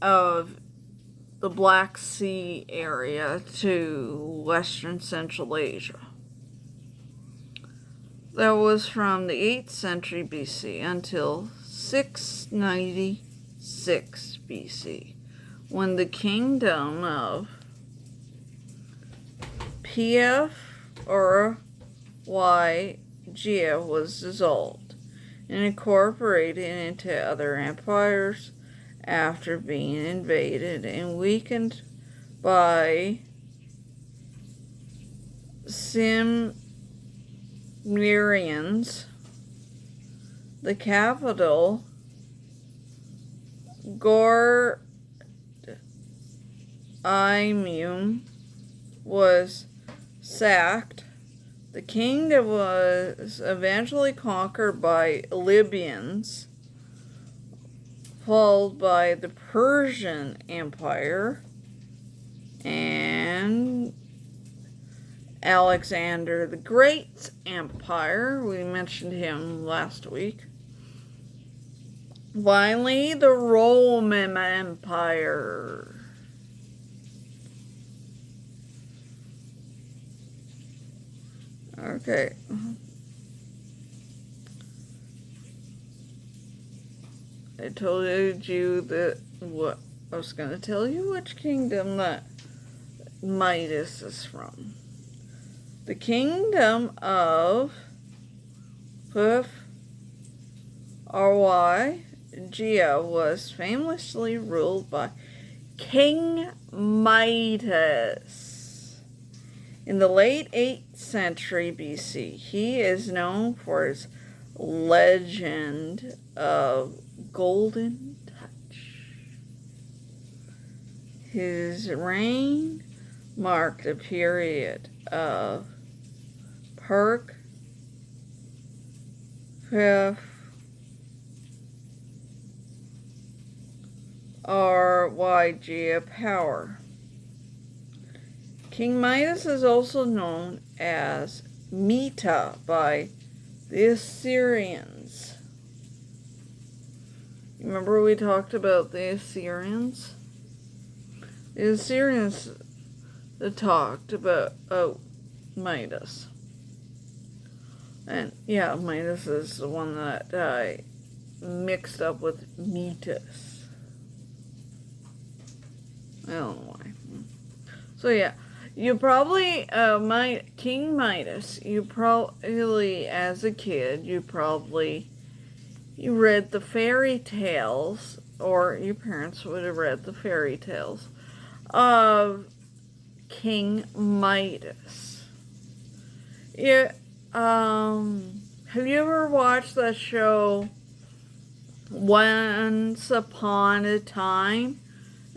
of the Black Sea area to Western Central Asia. That was from the 8th century BC until 696 BC, when the kingdom of Phrygia was dissolved and incorporated into other empires after being invaded and weakened by Cimmerians. The capital, Gordium, was sacked. The kingdom was eventually conquered by Libyans, followed by the Persian Empire and Alexander the Great's empire. We mentioned him last week. Finally, the Roman Empire. Okay. I told you that what I was going to tell you which kingdom that Midas is from. The kingdom of Poof Ry Gia was famously ruled by King Midas. In the late 8th century BC, he is known for his legend of Golden Touch. His reign marked a period of perk, Rygia power. King Midas is also known as Mita by the Assyrians. Remember we talked about the Assyrians? The Assyrians talked about Midas. And yeah, Midas is the one that I mixed up with Metis. I don't know why. So yeah, you probably, King Midas, you probably, as a kid, you read the fairy tales, or your parents would have read the fairy tales of King Midas. Yeah, have you ever watched that show Once Upon a Time?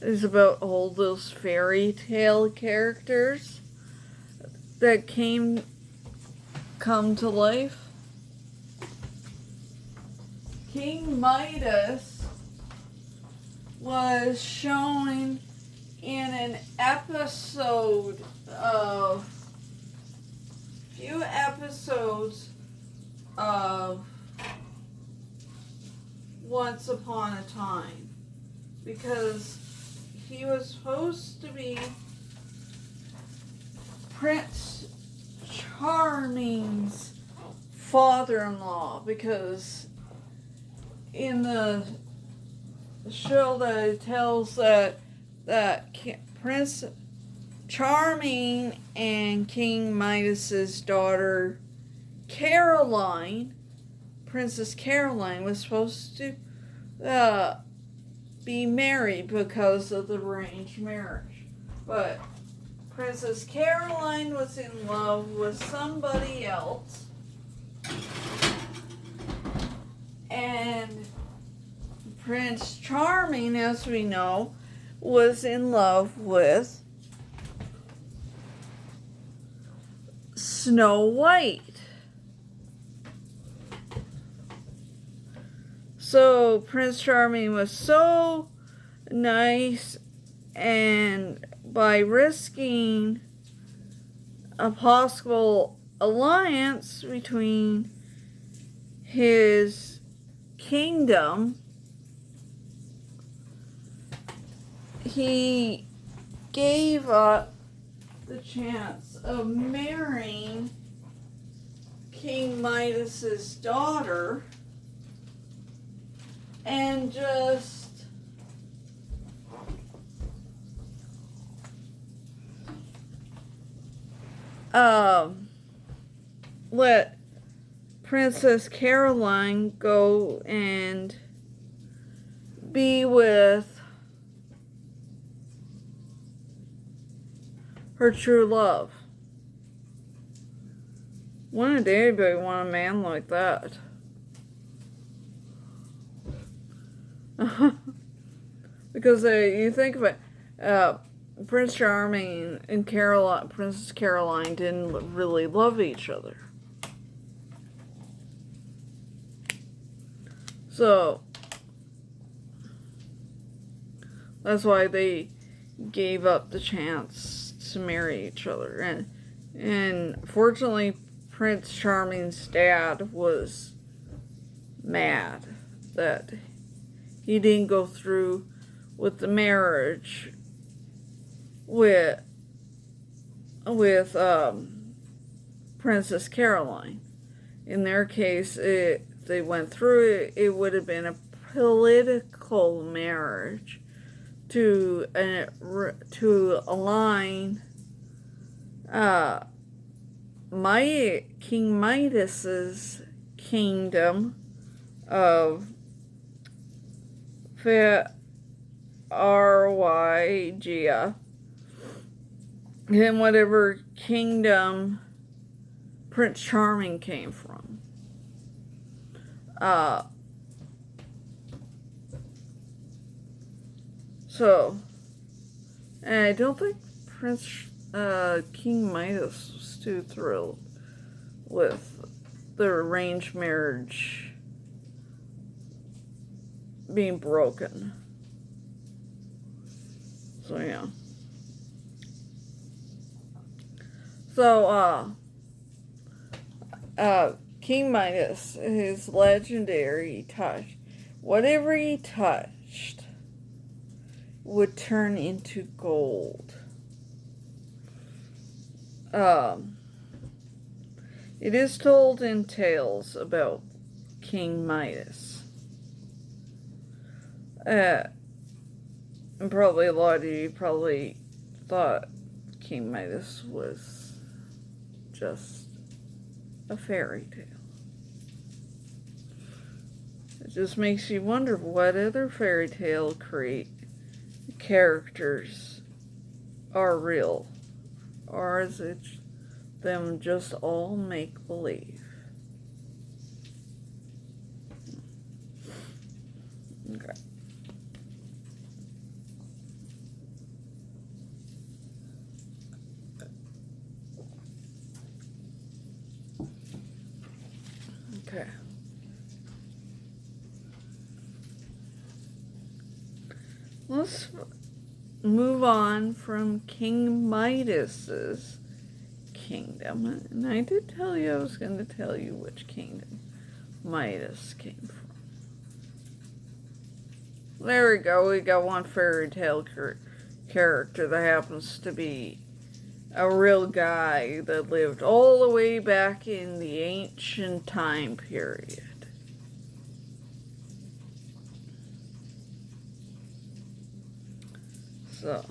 It's about all those fairy tale characters that come to life. King Midas was shown in an episode of few episodes of Once Upon a Time, because he was supposed to be Prince Charming's father-in-law, because in the show that it tells that Prince Charming and King Midas's daughter Caroline, Princess Caroline, was supposed to be married because of the arranged marriage. But Princess Caroline was in love with somebody else. And Prince Charming, as we know, was in love with Snow White. So Prince Charming was so nice, and by risking a possible alliance between his kingdom, he gave up the chance of marrying King Midas's daughter and just let Princess Caroline go and be with her true love. Wouldn't anybody want a man like that? Because you think of it, Prince Charming and Princess Caroline didn't really love each other. So that's why they gave up the chance to marry each other. And fortunately, Prince Charming's dad was mad that he didn't go through with the marriage with Princess Caroline. In their case, if they went through it, it would have been a political marriage to align King Midas's kingdom of Phrygia, and whatever kingdom Prince Charming came from. And I don't think King Midas was too thrilled with the arranged marriage being broken. So, yeah. So, King Midas, his legendary touch, whatever he touched would turn into gold. It is told in tales about King Midas. And probably a lot of you probably thought King Midas was just a fairy tale. It just makes you wonder what other fairy tale characters are real, or is it them just all make believe? Okay. Okay. Let's move on from King Midas's kingdom. And I did tell you I was going to tell you which kingdom Midas came from. There we go. We got one fairy tale character that happens to be a real guy that lived all the way back in the ancient time period. So,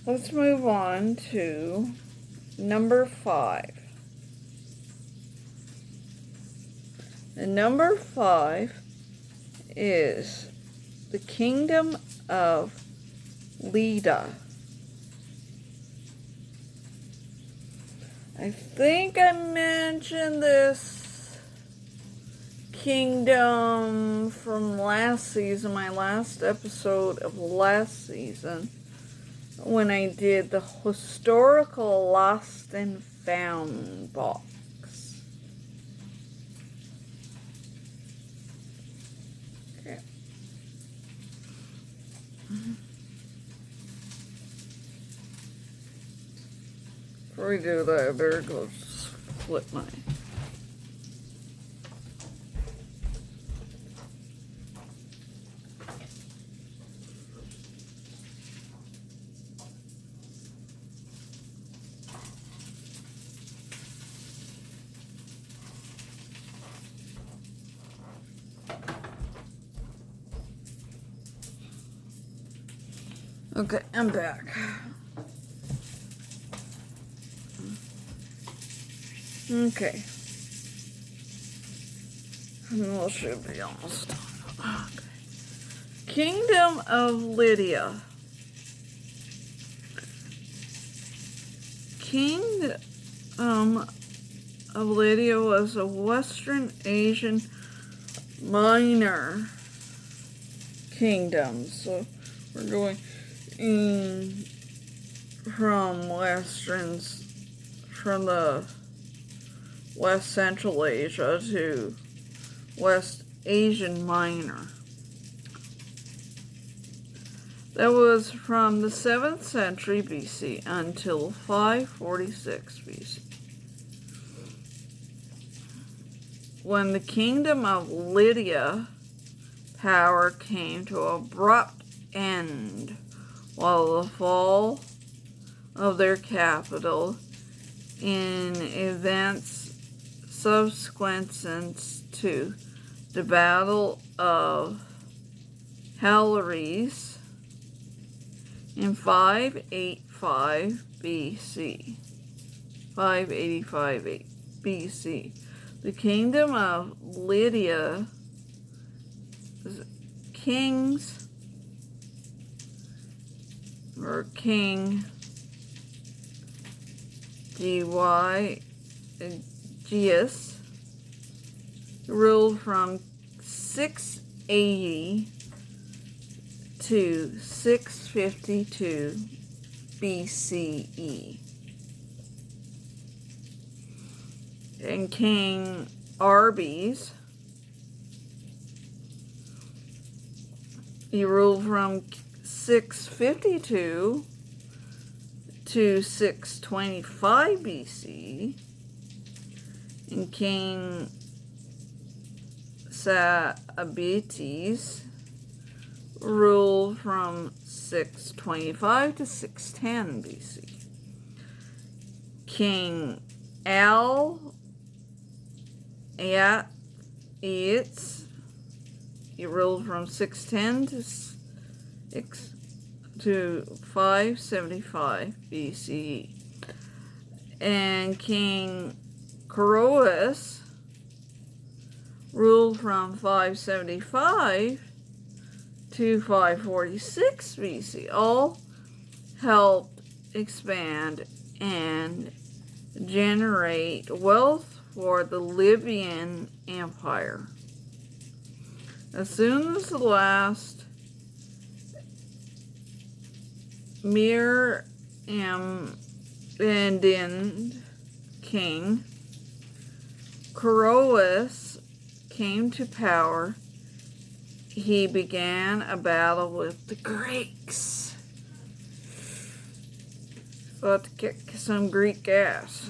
let's move on to number 5. And number 5 is the kingdom of Leda. I think I mentioned this kingdom from last season, my last episode of last season, when I did the historical lost and found box. Okay. Before we do that, I better go flip mine. Okay, I'm back. Okay. We should be almost done. Okay. Kingdom of Lydia. Kingdom of Lydia was a Western Asian minor kingdom. So we're going in from the West Central Asia to West Asian Minor. That was from the 7th century BC until 546 BC, when the kingdom of Lydia power came to an abrupt end, while the fall of their capital in events subsequent to the Battle of Halaries in 585 BC. 585 BC. The kingdom of Lydia, kings, or King Geus, ruled from 680 to 652 BCE. And King Arbies, he ruled from 652 to 625 BC. And King Sabates ruled from 625 to 610 BC. King Al-Ayats, he ruled from 610 to 575 BCE. And King Coroas ruled from 575 to 546 BC. All helped expand and generate wealth for the Libyan Empire. As soon as the last Merovingian king Coroas came to power, he began a battle with the Greeks. About to kick some Greek ass.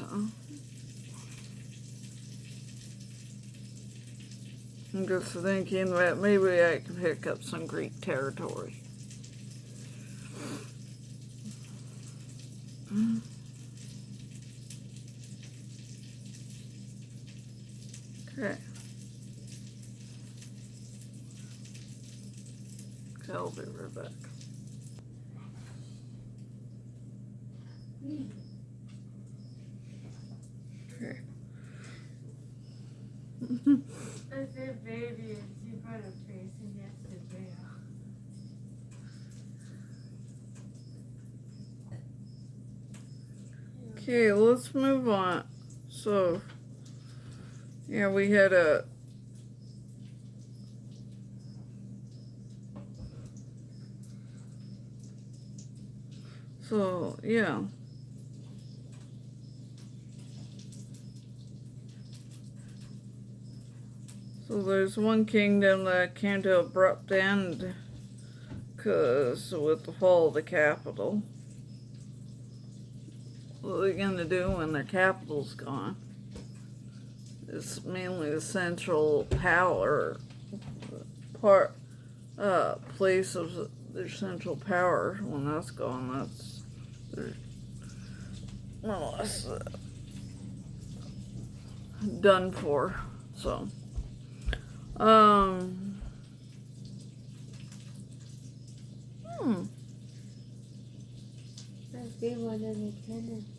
I'm just thinking that maybe I can pick up some Greek territory. Okay. I'll be right back. Okay. I said baby, and she put her face against the veil. Okay, let's move on. So, yeah, we had a yeah. So there's one kingdom that came to abrupt end because with the fall of the capital. What are they going to do when their capital's gone? It's mainly the central power place of their central power. When that's gone, that's more or less done for. So, Must be one of the tenants.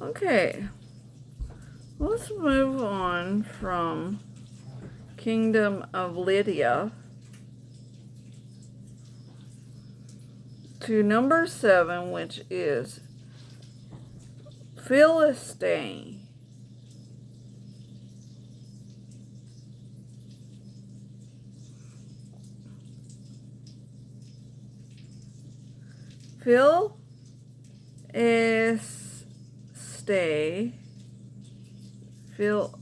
Okay, let's move on from Kingdom of Lydia to number 7, which is Philistine. Phil is stay. Phil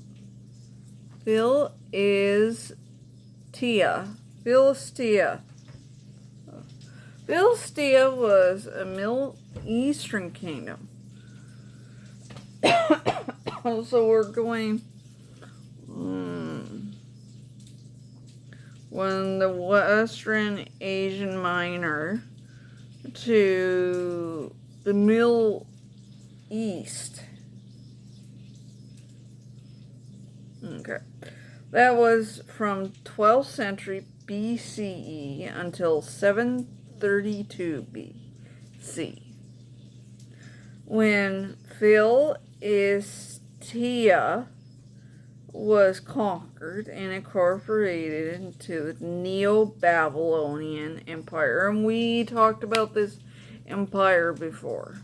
is Tia. Philistia. Philistia was a Middle Eastern kingdom. So we're going when the Western Asian Minor to the Middle East. Okay. That was from 12th century BCE until 732 BC, when Philistia was conquered and incorporated into the Neo-Babylonian Empire. And we talked about this empire before.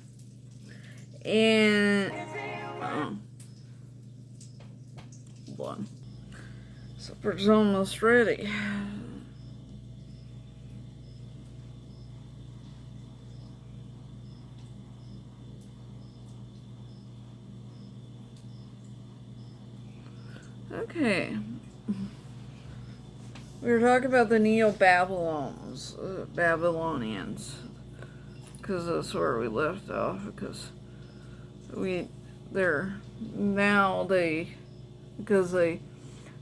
And one. Supper's almost ready. Okay. We were talking about the Babylonians, because that's where we left off. Because because they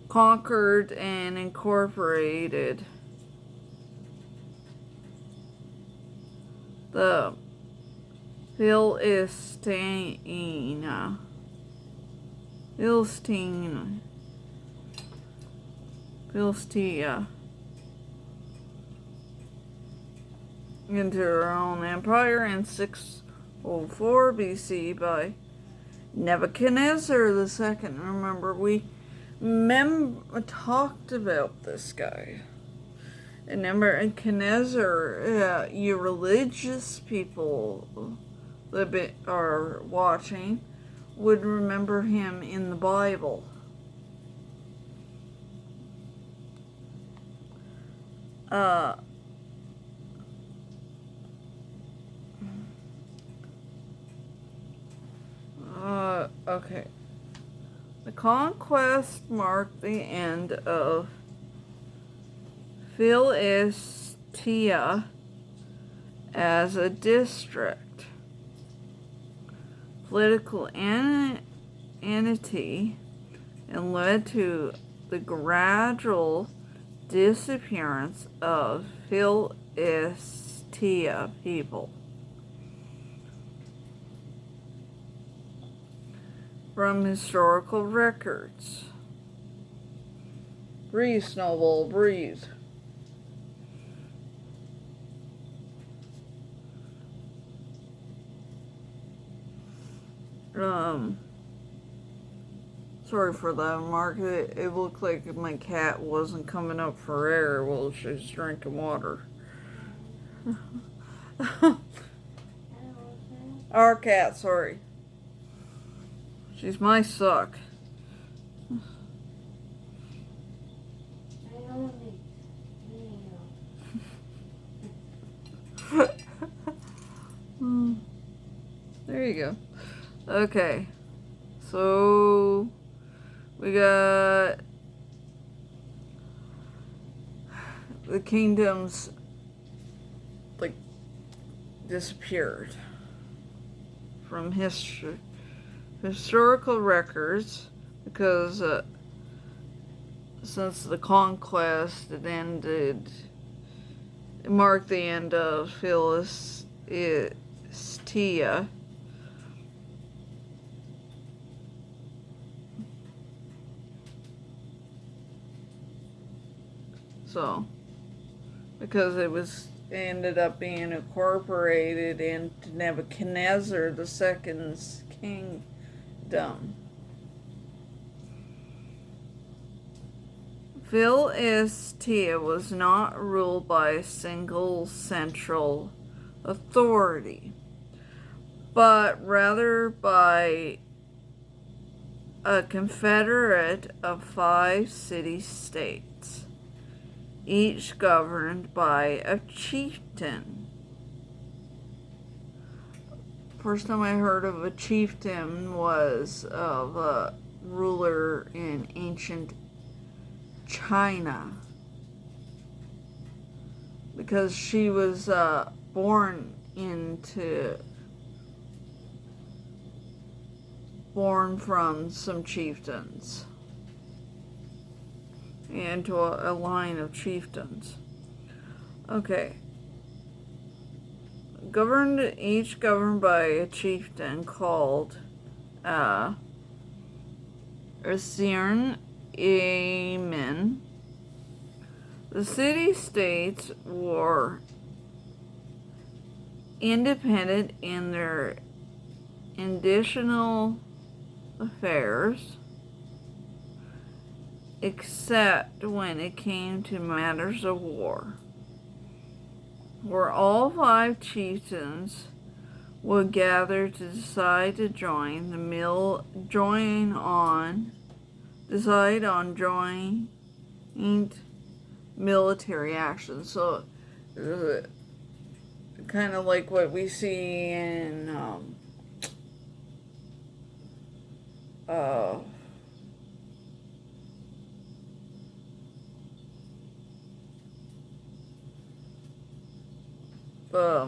conquered and incorporated the Philistia into her own empire in 604 BC by Nebuchadnezzar II. Remember, we talked about this guy. And Nebuchadnezzar, you religious people that are watching would remember him in the Bible. Okay. The conquest marked the end of Philistia as a district, political entity, and led to the gradual disappearance of Philistia people from historical records. Breathe, Snowball, breathe. Sorry for that, Mark. It looked like my cat wasn't coming up for air while she's drinking water. Our cat, sorry. She's my suck. There you go. Okay. So we got the kingdoms like disappeared from historical records because since the conquest it ended, it marked the end of Philistia. So, because ended up being incorporated into Nebuchadnezzar II's kingdom. Philistia was not ruled by a single central authority, but rather by a confederate of 5 city-states, each governed by a chieftain. First time I heard of a chieftain was of a ruler in ancient China, because she was born from some chieftains, into a line of chieftains. Okay. Each governed by a chieftain called Assyrian Amen. The city-states were independent in their internal affairs, except when it came to matters of war, where all 5 chieftains would gather to decide on joint military action. So kind of like what we see in uh,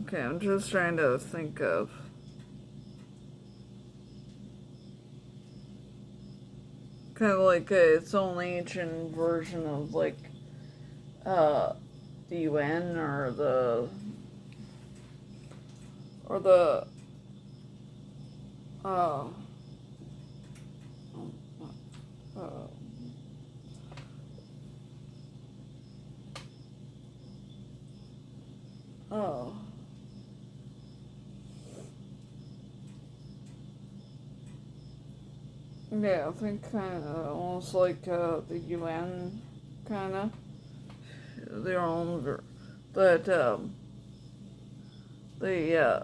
okay, I'm just trying to think of kind of like its own ancient version of like the UN or the uh, uh, oh. Yeah, I think kind of almost like the UN, kind of their own, but they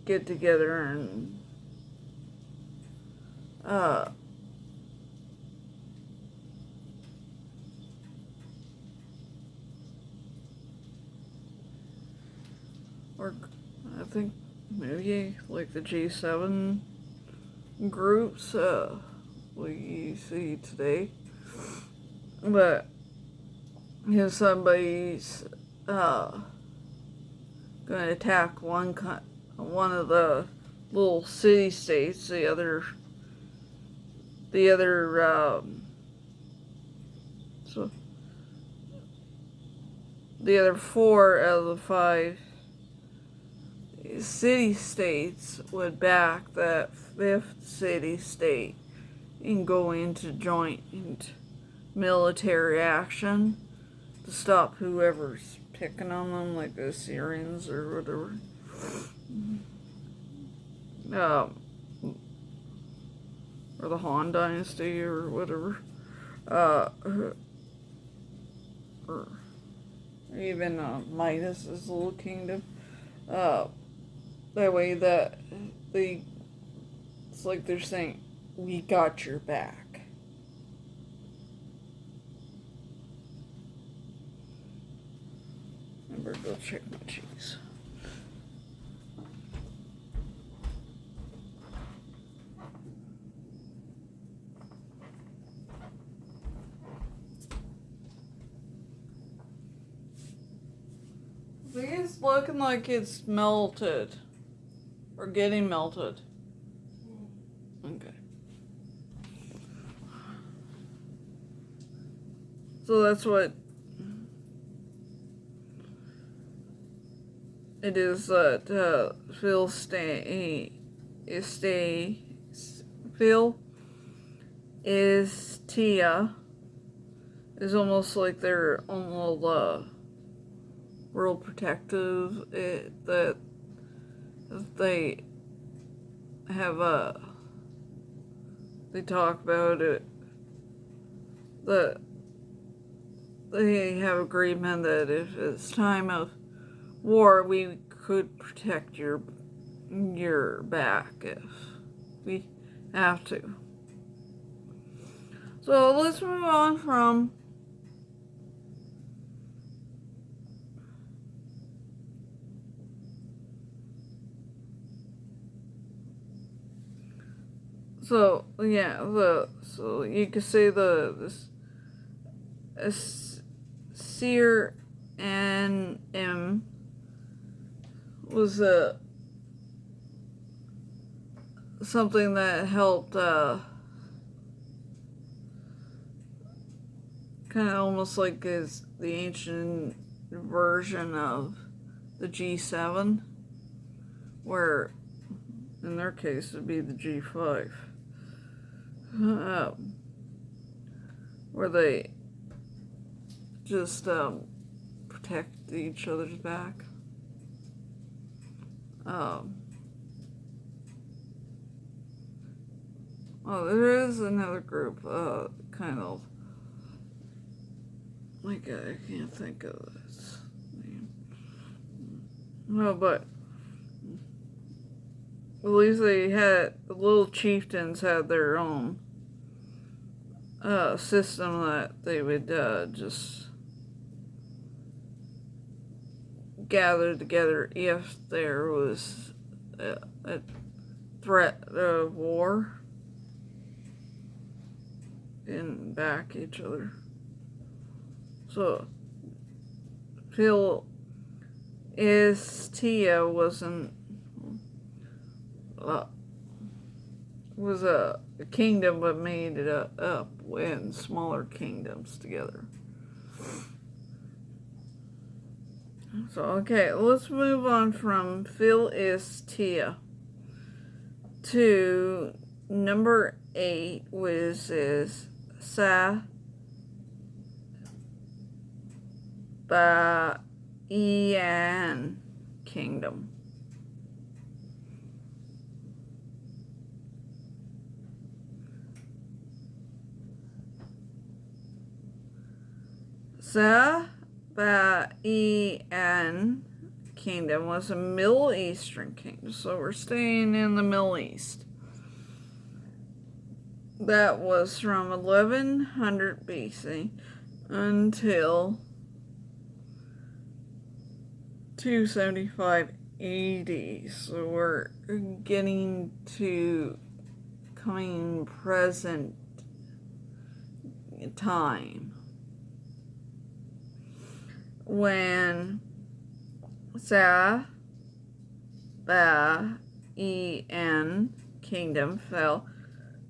get together and uh, or I think maybe like the G7 groups we see today, but if somebody's going to attack one of the little city states, the other so the other 4 out of the 5 city states would back that 5th city state and go into joint military action to stop whoever's picking on them, like the Syrians or whatever. Or the Han Dynasty or whatever. Or even Midas's little kingdom. That way that it's like they're saying, we got your back. I better go check my cheese. I think it's looking like it's melted. Or getting melted. Okay. So that's what it is that Phil is Tia is almost like their own little world protective. That they have they talk about it, that they have agreement that if it's time of war, we could protect your back if we have to. So let's move on from so you could say this Seer and M was something that helped kind of almost like is the ancient version of the G7, where in their case it would be the G5. where they just protect each other's back. There is another group, kind of, like, I can't think of its name. No, but at least the little chieftains had their own system that they would just gather together if there was a threat of war and back each other. So Philistia was a kingdom, but made it up in smaller kingdoms together. So, okay, let's move on from Philistia to number 8, which is Sabaean kingdom. Sabaean kingdom was a Middle Eastern kingdom, so we're staying in the Middle East. That was from 1100 BC until 275 AD. So we're getting to coming present time, when Sabaean kingdom fell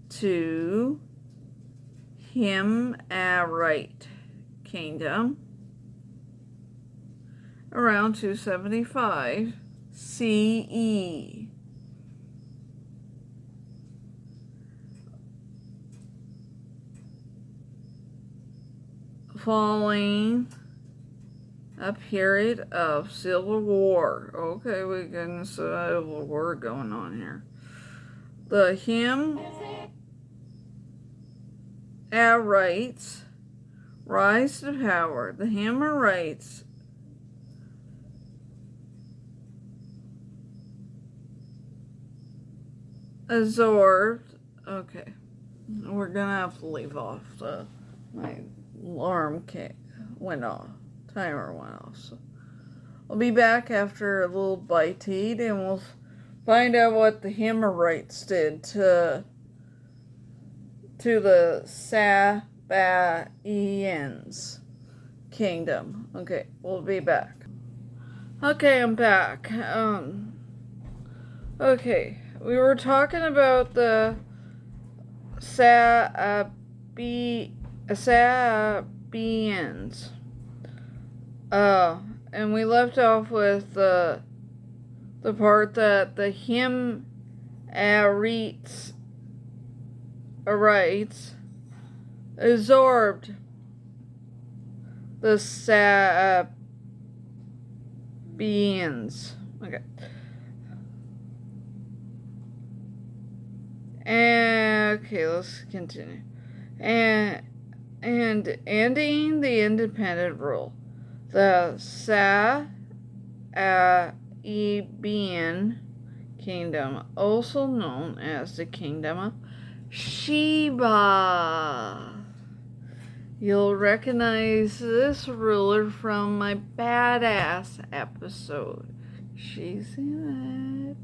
to Himyarite kingdom around 275 CE. Following a period of civil war. Okay, we got a civil war going on here. The Himyarites rise to power. The Himyarites absorbed. Okay, we're gonna have to leave off. My alarm went off. Timer went off. So I'll be back after a little bite to eat, and we'll find out what the Himyarites did to the Sabaeans kingdom. Okay, we'll be back. Okay, I'm back. Okay, we were talking about the Sabaeans. And we left off with the part that the Himyarites absorbed the Sabaeans. Okay. Okay, let's continue. And ending the independent rule, the Sabaean kingdom, also known as the Kingdom of Sheba. You'll recognize this ruler from my badass episode. She's in it.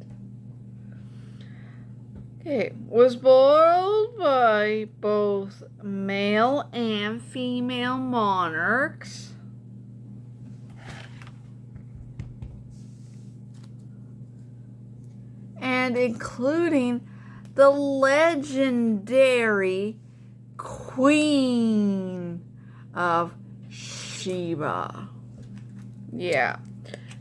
Okay, was ruled by both male and female monarchs. And including the legendary Queen of Sheba. Yeah.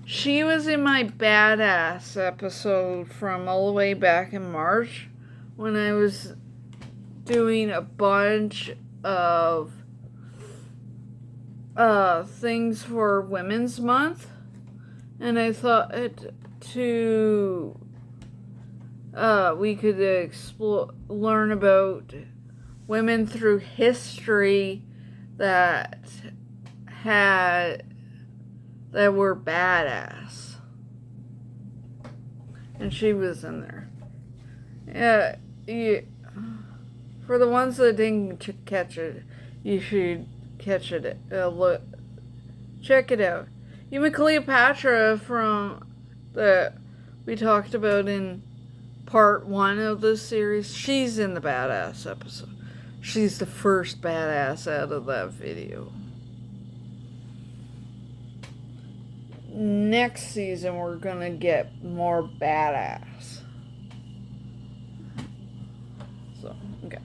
She was in my badass episode from all the way back in March when I was doing a bunch of things for Women's Month, and I thought we could learn about women through history that were badass, and she was in there. Yeah, for the ones that didn't catch it, you should catch it. Check it out. Even Cleopatra we talked about in part 1 of this series, she's in the badass episode. She's the first badass out of that video. Next season, we're gonna get more badass. So, okay.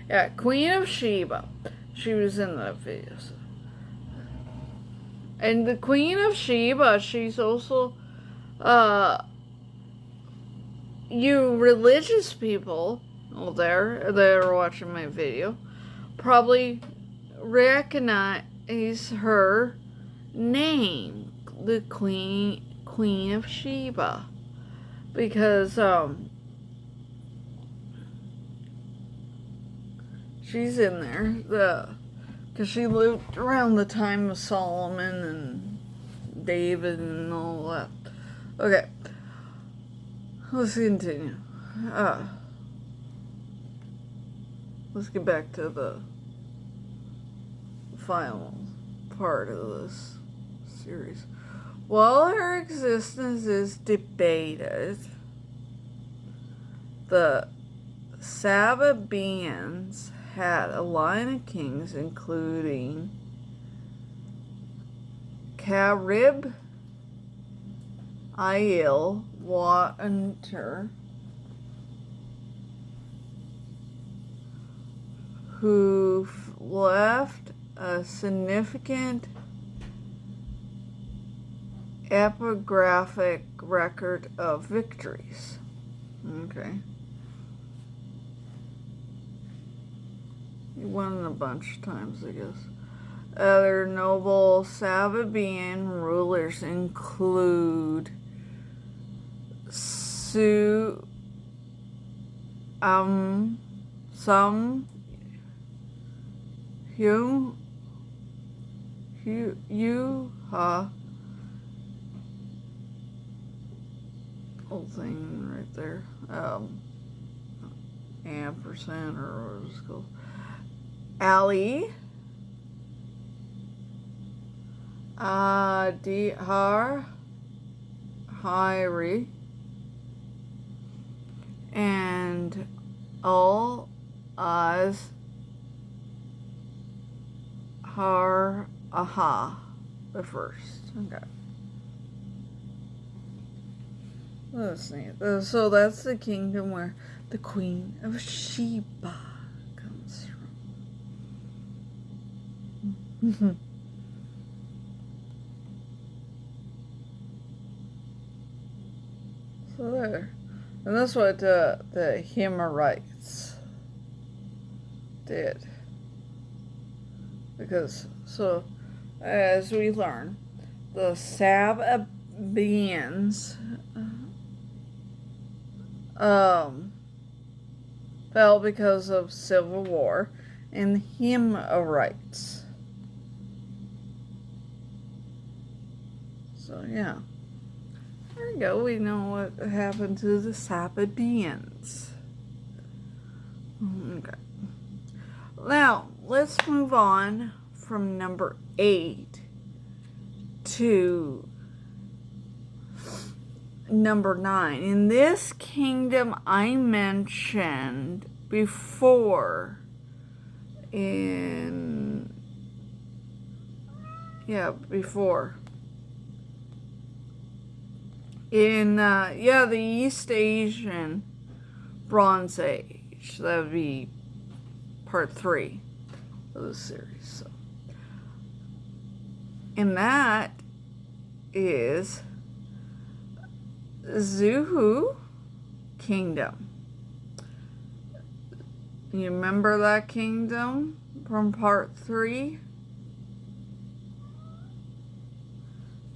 Yeah, Queen of Sheba. She was in that video. So. And the Queen of Sheba, she's also, you religious people out there that are watching my video probably recognize her name, the Queen of Sheba, because she's in there because she lived around the time of Solomon and David and all that. Okay, let's continue. Let's get back to the final part of this series. While her existence is debated, the Sabaeans had a line of kings including Carib, Aiel, Water, who left a significant epigraphic record of victories. Okay. He won a bunch of times, I guess. Other noble Sabaean rulers include whole thing right there. Ampersand or what it's called. Ali, Dihar, Hyri, and Al Az Har Aha, the first. Okay. That's neat. So that's the kingdom where the Queen of Sheba comes from. So there. And that's what the Himarites did. Because, so, as we learn, the Sabaeans fell because of civil war, and the Himarites. So, yeah. There we go. We know what happened to the Sabaeans. Okay. Now, let's move on from number 8 to number 9. In this kingdom I mentioned before before. In the East Asian Bronze Age. That would be part 3 of the series. So. And that is Zuhu Kingdom. You remember that kingdom from part 3?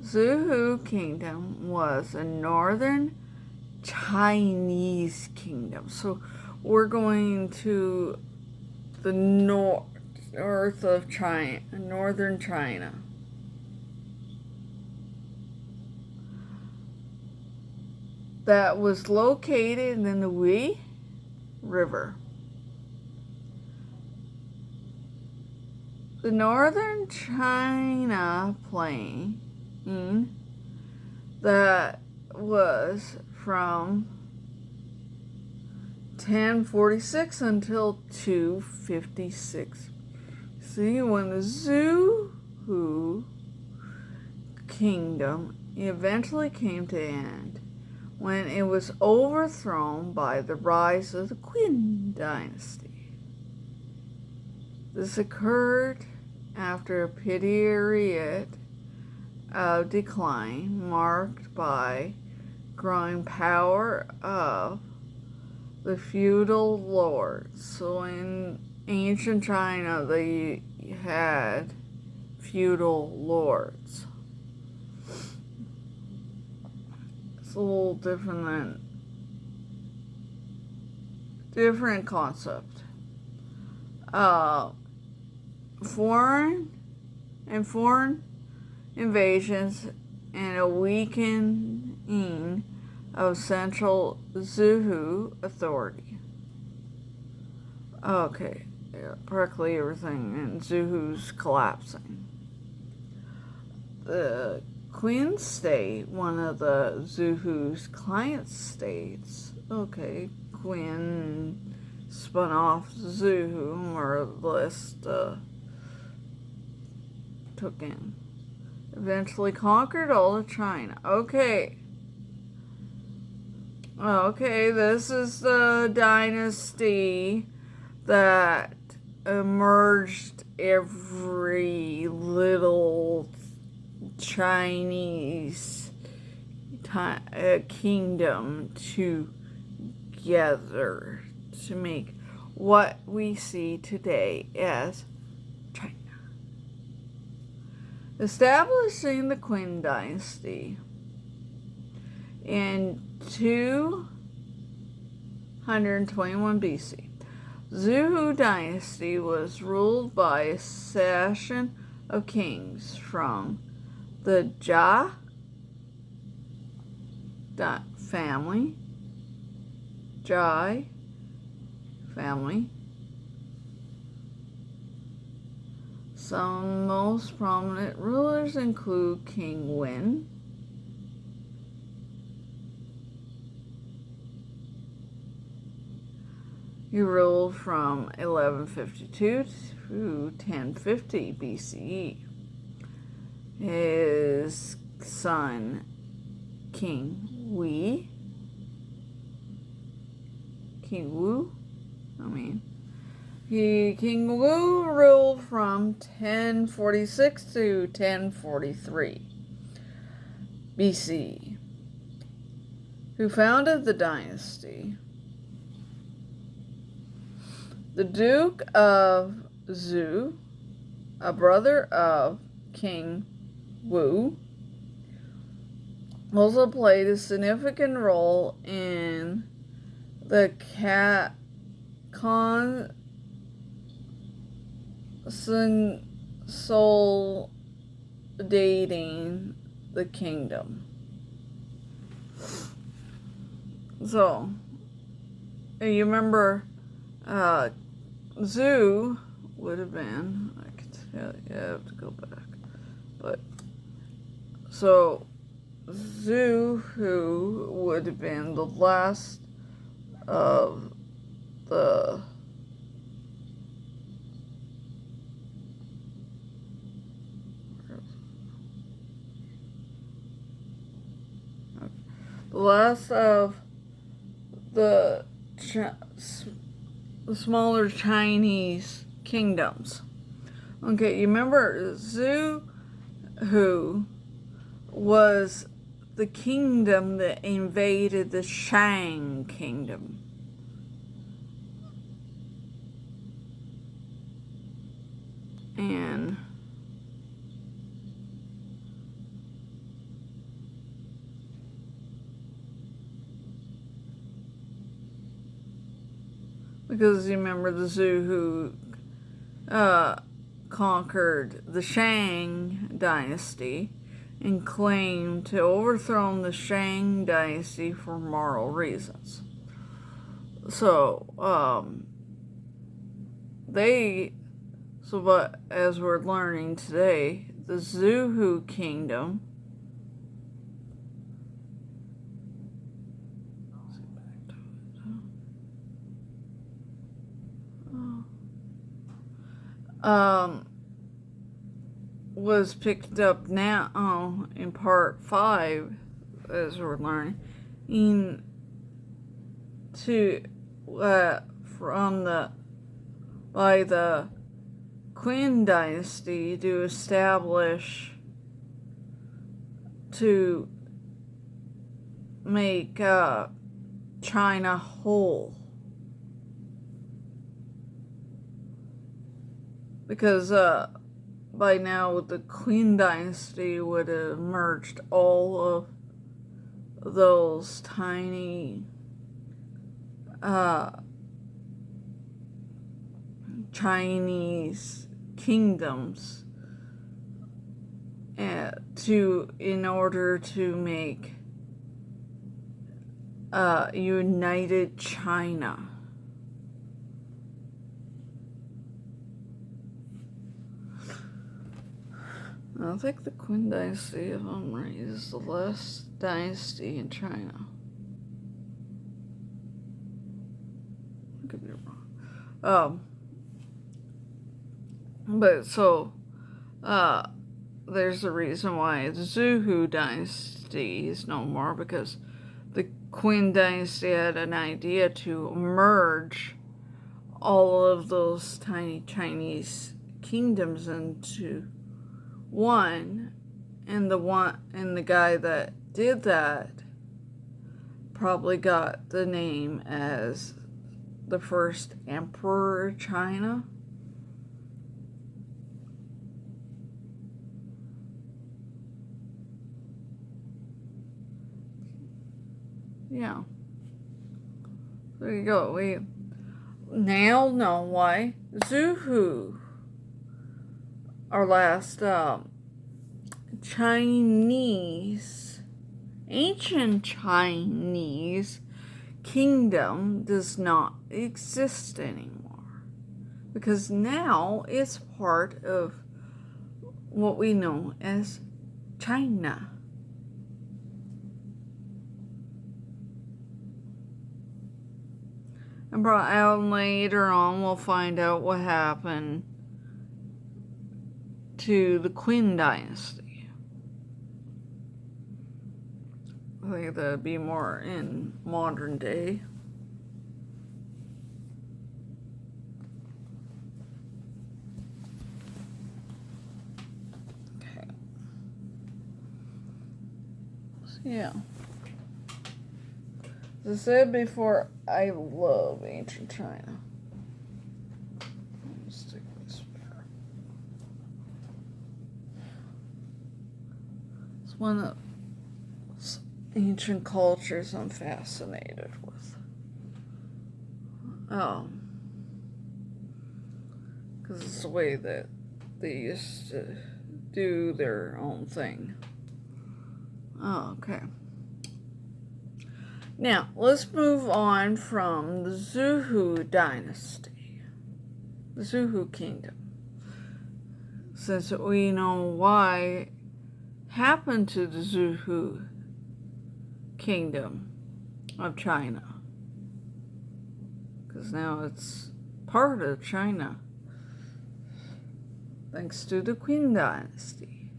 Zhou Kingdom was a northern Chinese kingdom. So we're going to the north of China, northern China. That was located in the Wei River. The northern China plain that was from 1046 until 256. See, when the Zhou kingdom eventually came to end, when it was overthrown by the rise of the Qin dynasty. This occurred after a period of decline marked by growing power of the feudal lords. So in ancient China, they had feudal lords. It's a little different concept. Foreign invasions and a weakening of central Zhou authority. Okay, yeah, practically everything in Zhou's collapsing. The Queen State, one of the Zhou's client states. Okay, Queen spun off Zhou, more or less took in. Eventually conquered all of China. Okay, this is the dynasty that emerged every little Chinese kingdom together to make what we see today as China. Establishing the Qin dynasty in 221 BC. Zhou dynasty was ruled by a succession of kings from the Jia family, Jai family. Some most prominent rulers include King Wen, he ruled from 1152 to 1050 BCE. His son, King Wu, King Wu ruled from 1046 to 1043 BC, who founded the dynasty. The Duke of Zhou, a brother of King Wu, also played a significant role in the consolidating the kingdom. So, you remember Zhou would have been, I could tell you, I have to go back, but so Zhou, who would have been the last of the the smaller Chinese kingdoms. Okay, you remember Zhou, who was the kingdom that invaded the Shang kingdom. And because you remember the Zhou who conquered the Shang dynasty and claimed to overthrow the Shang dynasty for moral reasons. So, but as we're learning today, the Zhou kingdom was picked up now in part 5, as we're learning, by the Qin dynasty to make China whole. Because by now the Qin dynasty would have merged all of those tiny Chinese kingdoms in order to make united China. I think the Qin dynasty, if I'm right, is the last dynasty in China. I could be wrong. But so, there's a reason why the Zhou dynasty is no more, because the Qin dynasty had an idea to merge all of those tiny Chinese kingdoms into one, and the guy that did that probably got the name as the first emperor of China. Yeah. There you go. We now know why Zhou, our last ancient Chinese kingdom, does not exist anymore. Because now it's part of what we know as China. And brought out later on, we'll find out what happened to the Qin dynasty. I think that'd be more in modern day. Okay. So, yeah. As I said before, I love ancient China. Let's stick this there. It's one of those ancient cultures I'm fascinated with. Because it's the way that they used to do their own thing. Oh, okay. Now, let's move on from the Zhou dynasty, the Zhou kingdom. Since we know why happened to the Zhou kingdom of China. Because now it's part of China, thanks to the Qin dynasty.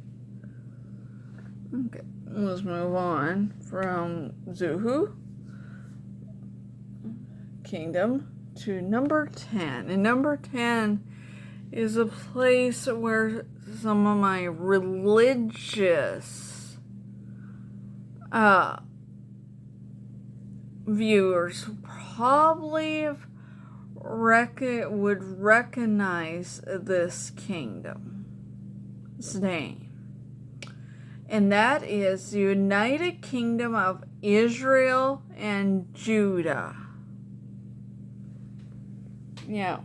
Okay, let's move on from Zhou kingdom to number 10. And number 10 is a place where some of my religious viewers probably have would recognize this kingdom's name. And that is the United Kingdom of Israel and Judah. Yeah.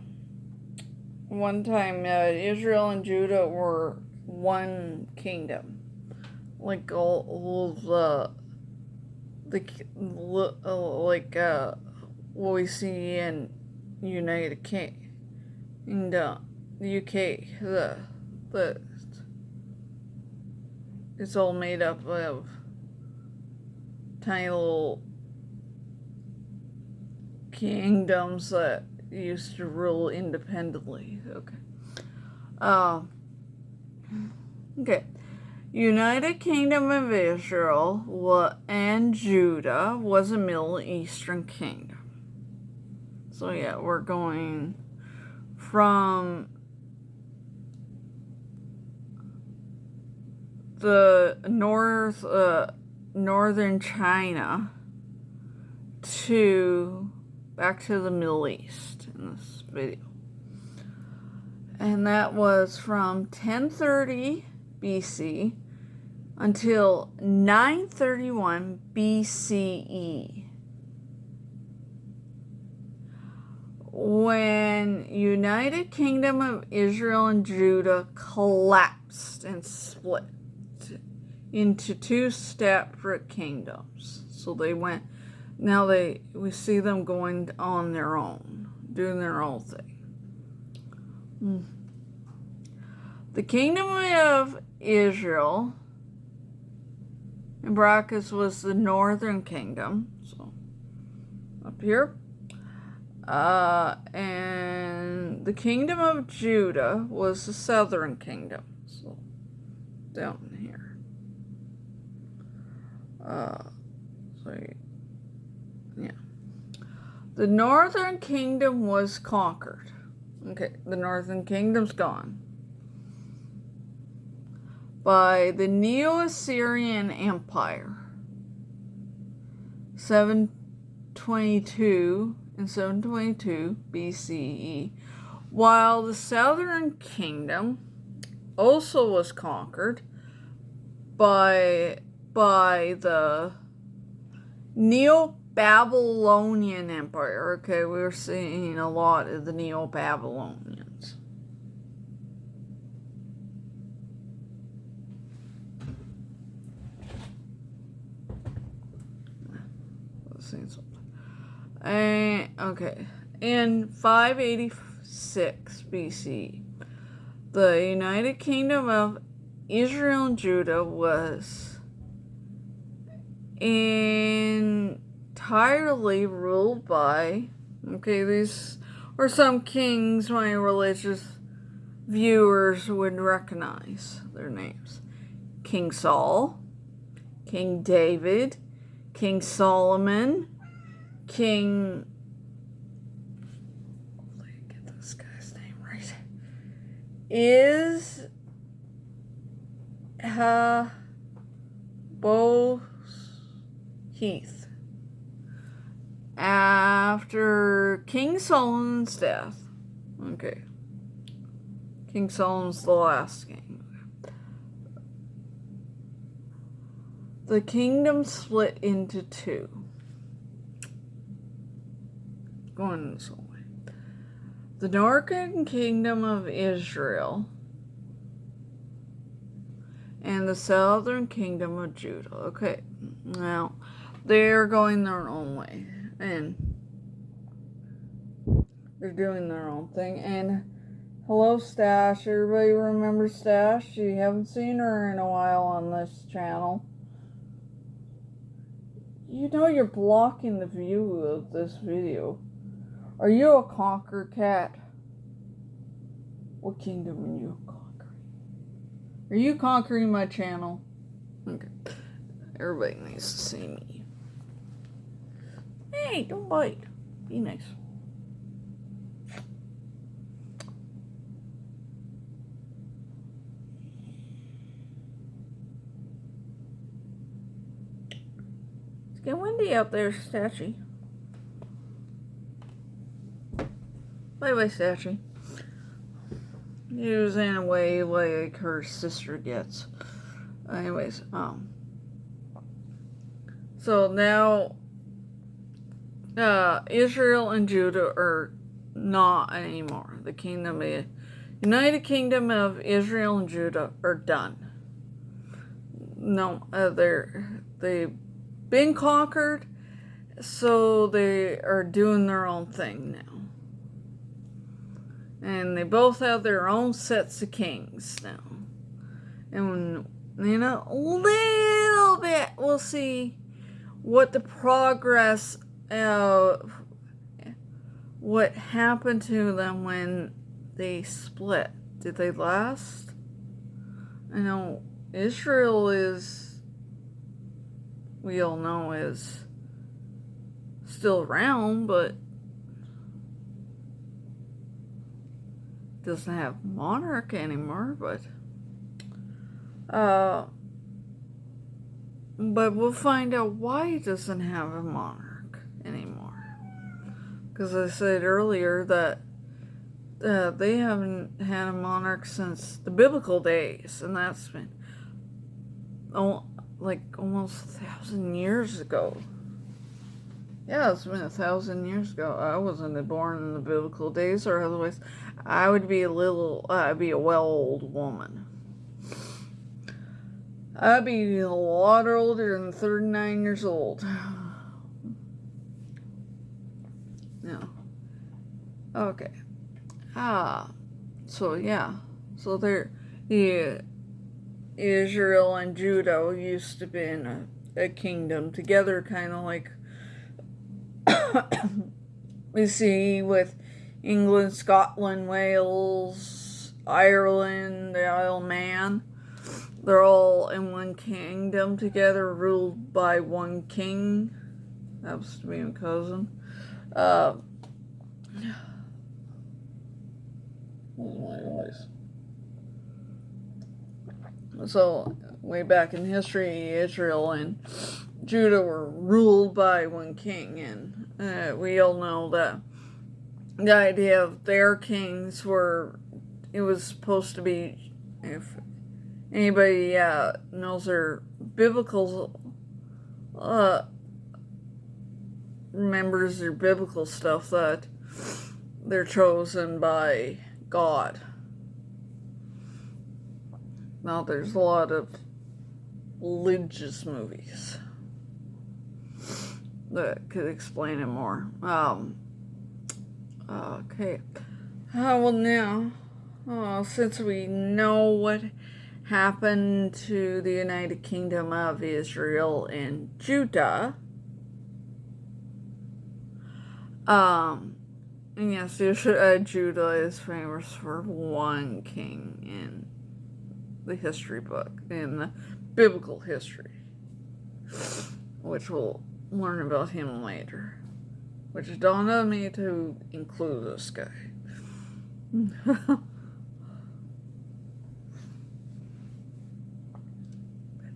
One time, Israel and Judah were one kingdom. Like all what we see in United Kingdom, the UK, it's all made up of tiny little kingdoms that used to rule independently. Okay. United Kingdom of Israel and Judah was a Middle Eastern kingdom. So yeah, we're going from the northern China back to the Middle East in this video. And that was from 1030 BC until 931 BCE. When United Kingdom of Israel and Judah collapsed and split into two separate kingdoms. So we see them going on their own, doing their own thing. The kingdom of Israel, in brackets, was the northern kingdom, so up here. And the kingdom of Judah was the southern kingdom, so down here. Yeah. The northern kingdom was conquered. Okay, the northern kingdom's gone. By the Neo-Assyrian Empire. 722 BCE. While the southern kingdom also was conquered by the Neo-Babylonian Empire. Okay, we're seeing a lot of the Neo-Babylonians. Let's see something. Okay, in 586 BC, the United Kingdom of Israel and Judah was entirely ruled by, these were some kings my religious viewers would recognize their names. King Saul, King David, King Solomon, King... Let me get this guy's name right. Heath. After King Solomon's death. Okay. King Solomon's the last king. The kingdom split into two. Going this way. The northern kingdom of Israel and the southern kingdom of Judah. Okay, now they're going their own way, and they're doing their own thing. And hello, Stash. Everybody remember Stash? You haven't seen her in a while on this channel. You know you're blocking the view of this video. Are you a conquer cat? What kingdom are you conquering? Are you conquering my channel? Okay. Everybody needs to see me. Hey, don't bite. Be nice. It's getting windy out there, Stashy. Bye-bye, statue. Use in a way like her sister gets. Anyways, so now Israel and Judah are not anymore. The United Kingdom of Israel and Judah are done. No, they've been conquered, so they are doing their own thing now. And they both have their own sets of kings now. And in a little bit, we'll see what the progress of what happened to them when they split. Did they last? I know Israel we all know, is still around, but doesn't have monarch anymore, but we'll find out why it doesn't have a monarch anymore. Because I said earlier that they haven't had a monarch since the biblical days, and that's been like almost 1,000 years ago. Yeah, it's been 1,000 years ago. I wasn't born in the biblical days, or otherwise I would be I'd be a well-old woman. I'd be a lot older than 39 years old. No. Okay. So yeah. So Israel and Judah used to be in a kingdom together, kind of like we see with England, Scotland, Wales, Ireland, the Isle of Man. They're all in one kingdom together, ruled by one king. Happens to be my cousin. My voice. So, way back in history, Israel and Judah were ruled by one king, and we all know that the idea of their kings it was supposed to be, if anybody knows their biblical, remembers their biblical stuff, that they're chosen by God. Now, there's a lot of religious movies that could explain it more. Okay. Well, now, since we know what happened to the United Kingdom of Israel and Judah, and yes, Judah is famous for one king in the history book, in the biblical history, which we'll learn about him later, which dawned on me to include this guy. But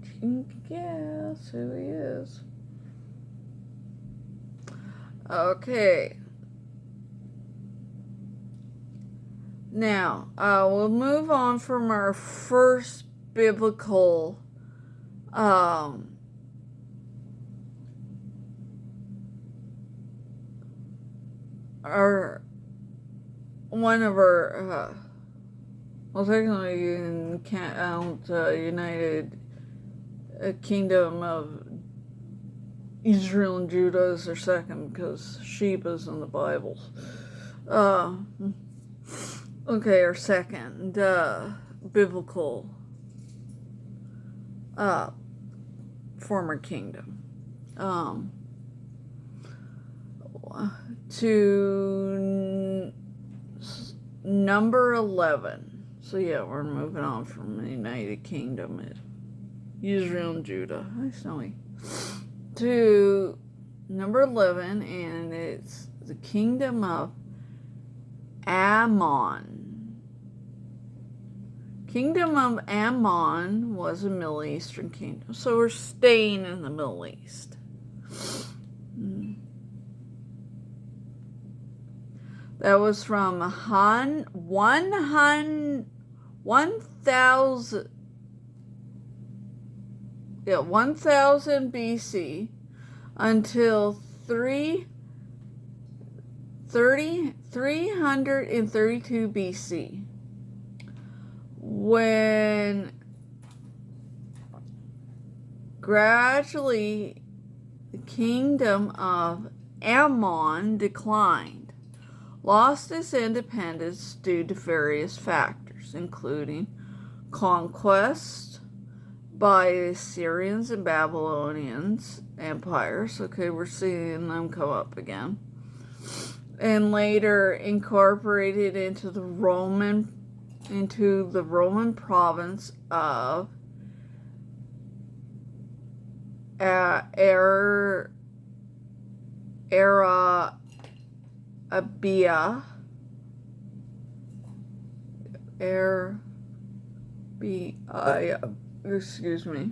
you can guess who he is. Okay. Now, we'll move on from our first biblical technically in United Kingdom of Israel and Judah is their second, because sheep is in the Bible. Okay, our second biblical former kingdom. To number 11. So yeah, we're moving on from the United Kingdom, Israel and Judah. Nice knowing. To number 11, and it's the kingdom of Ammon. Kingdom of Ammon was a Middle Eastern kingdom, so we're staying in the Middle East. That was from 1000 BC until 332 BC, when gradually the kingdom of Ammon declined, lost its independence due to various factors, including conquest by the Assyrians and Babylonians empires. Okay, we're seeing them come up again. And later incorporated into the Roman province of Arabia, excuse me,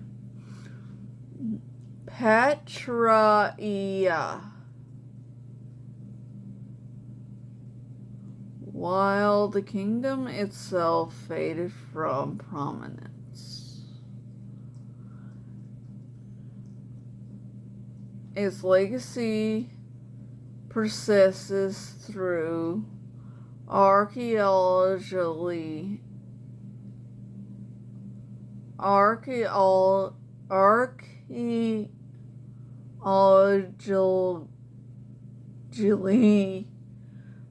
Petraea, while the kingdom itself faded from prominence. Its legacy persists through archaeological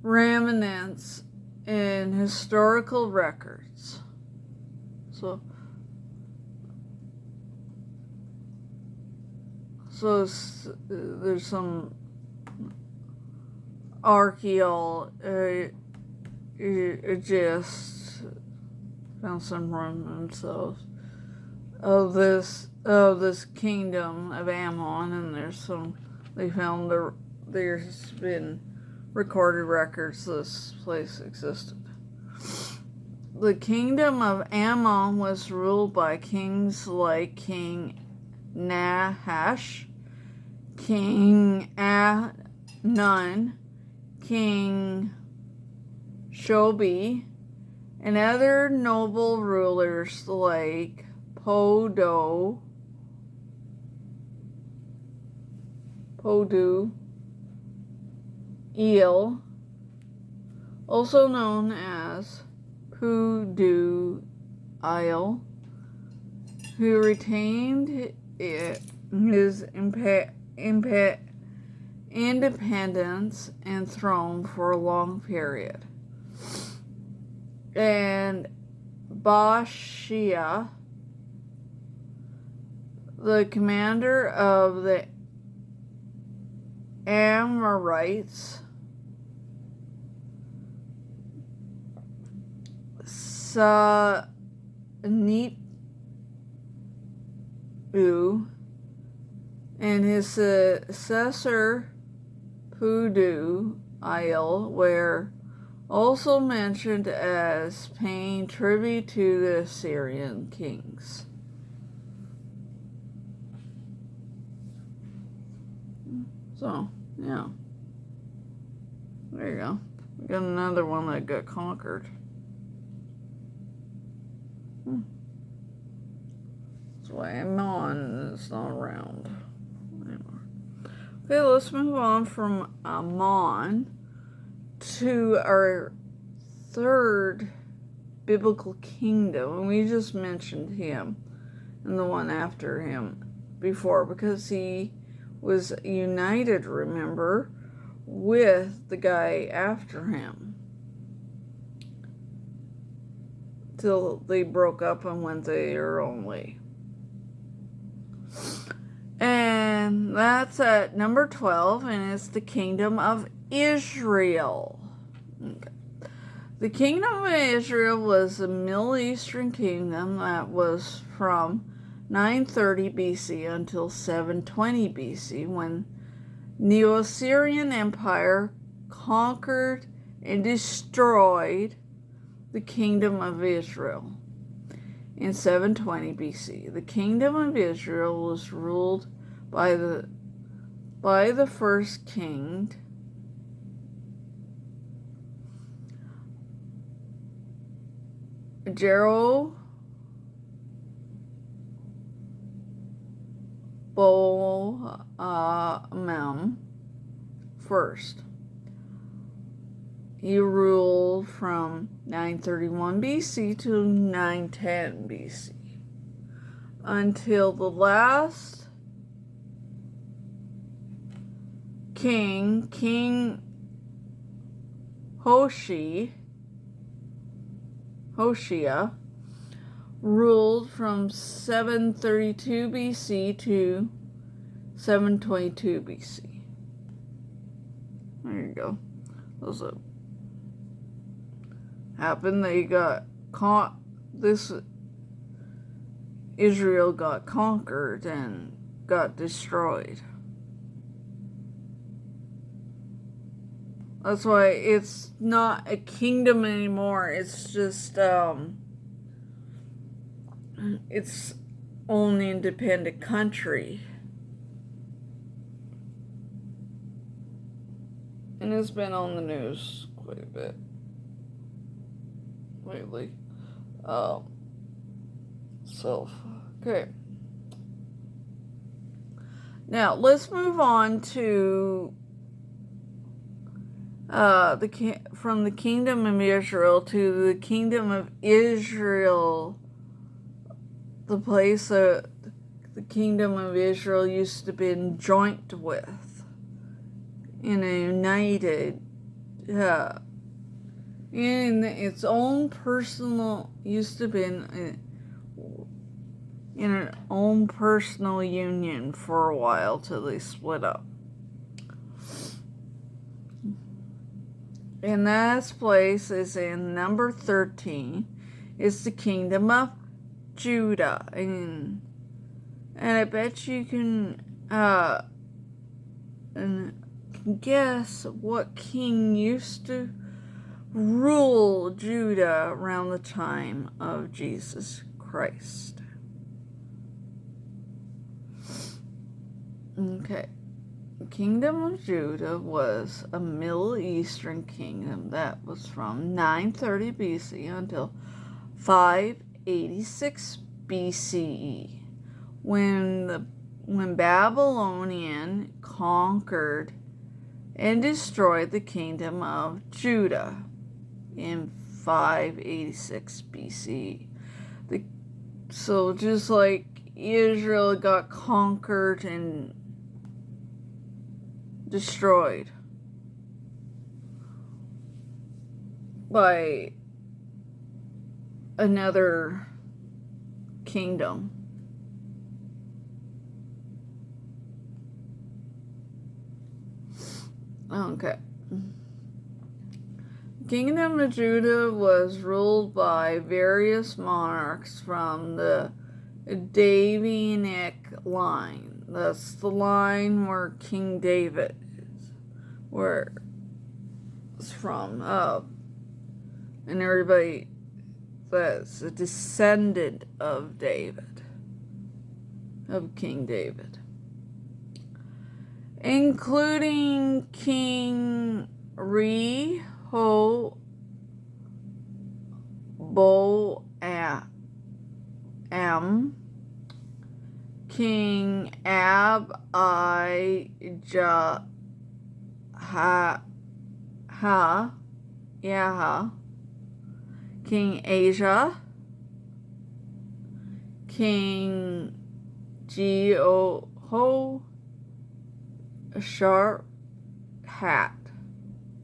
remnants in historical records. So there's some archaeologists found some remnants of this kingdom of Ammon, and they found there's been recorded records this place existed. The kingdom of Ammon was ruled by kings like King Nahash, King Nun, King Shobi, and other noble rulers like Podu, Il, also known as Pudu Il, who retained his independence and throne for a long period. And Bashia, the commander of the Amorites, Sanitu, and his successor Pudu Il were also mentioned as paying tribute to the Assyrian kings. So, yeah. There you go. We got another one that got conquered. That's why Ammon is not around anymore. Okay, let's move on from Ammon to our third biblical kingdom. And we just mentioned him and the one after him before because he was united, remember, with the guy after him till they broke up and went their own way. And that's at number 12, and it's the kingdom of Israel. Okay. The kingdom of Israel was a Middle Eastern kingdom that was from 930 BC until 720 BC, when Neo-Assyrian Empire conquered and destroyed the kingdom of Israel. In 720 BC, the kingdom of Israel was ruled by the first king, Jeroboam first. He ruled from 931 BC to 910 BC until the last king, King Hoshea, ruled from 732 BC to 722 BC. There you go. Those happened. They got Israel got conquered and got destroyed. That's why it's not a kingdom anymore. It's just it's only independent country. And it's been on the news quite a bit lately. Okay. Now let's move on to from the kingdom of Israel to the kingdom of Israel, the place that the kingdom of Israel used to be joint with, in a united, in its own personal, used to be in an own personal union for a while till they split up. And that place is in number 13. It's the kingdom of Judah. And I bet you can guess what king used to rule Judah around the time of Jesus Christ. Okay. The kingdom of Judah was a Middle Eastern kingdom that was from 930 BC until 586 BCE, when Babylonian conquered and destroyed the kingdom of Judah in 586 BC. So just like Israel got conquered and destroyed by another kingdom. Okay. The kingdom of Judah was ruled by various monarchs from the Davidic line. That's the line where King David is, where it's from. And everybody that's a descendant of David, of King David, including King Rehoboam, King Abijah, King Asa, King Jehoshaphat,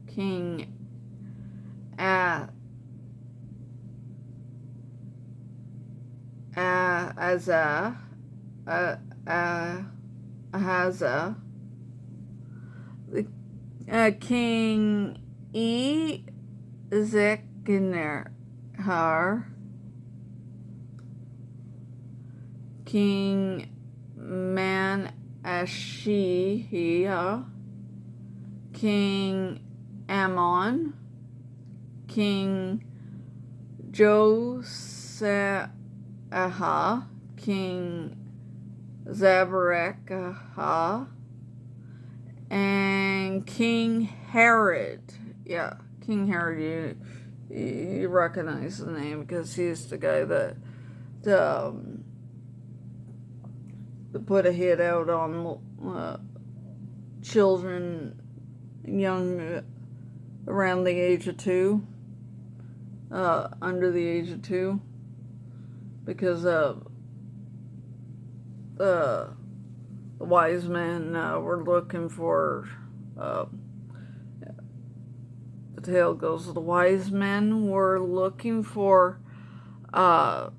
King Ahazah, King Ezekiel, King Manasseh, King Ammon, King Josiah, King Zedekiah, and King Herod. Yeah, King Herod. You recognize the name because he's the guy that put a hit out on children young around the age of 2, under the age of 2, because the wise men were looking for. The tale goes, the wise men were looking for the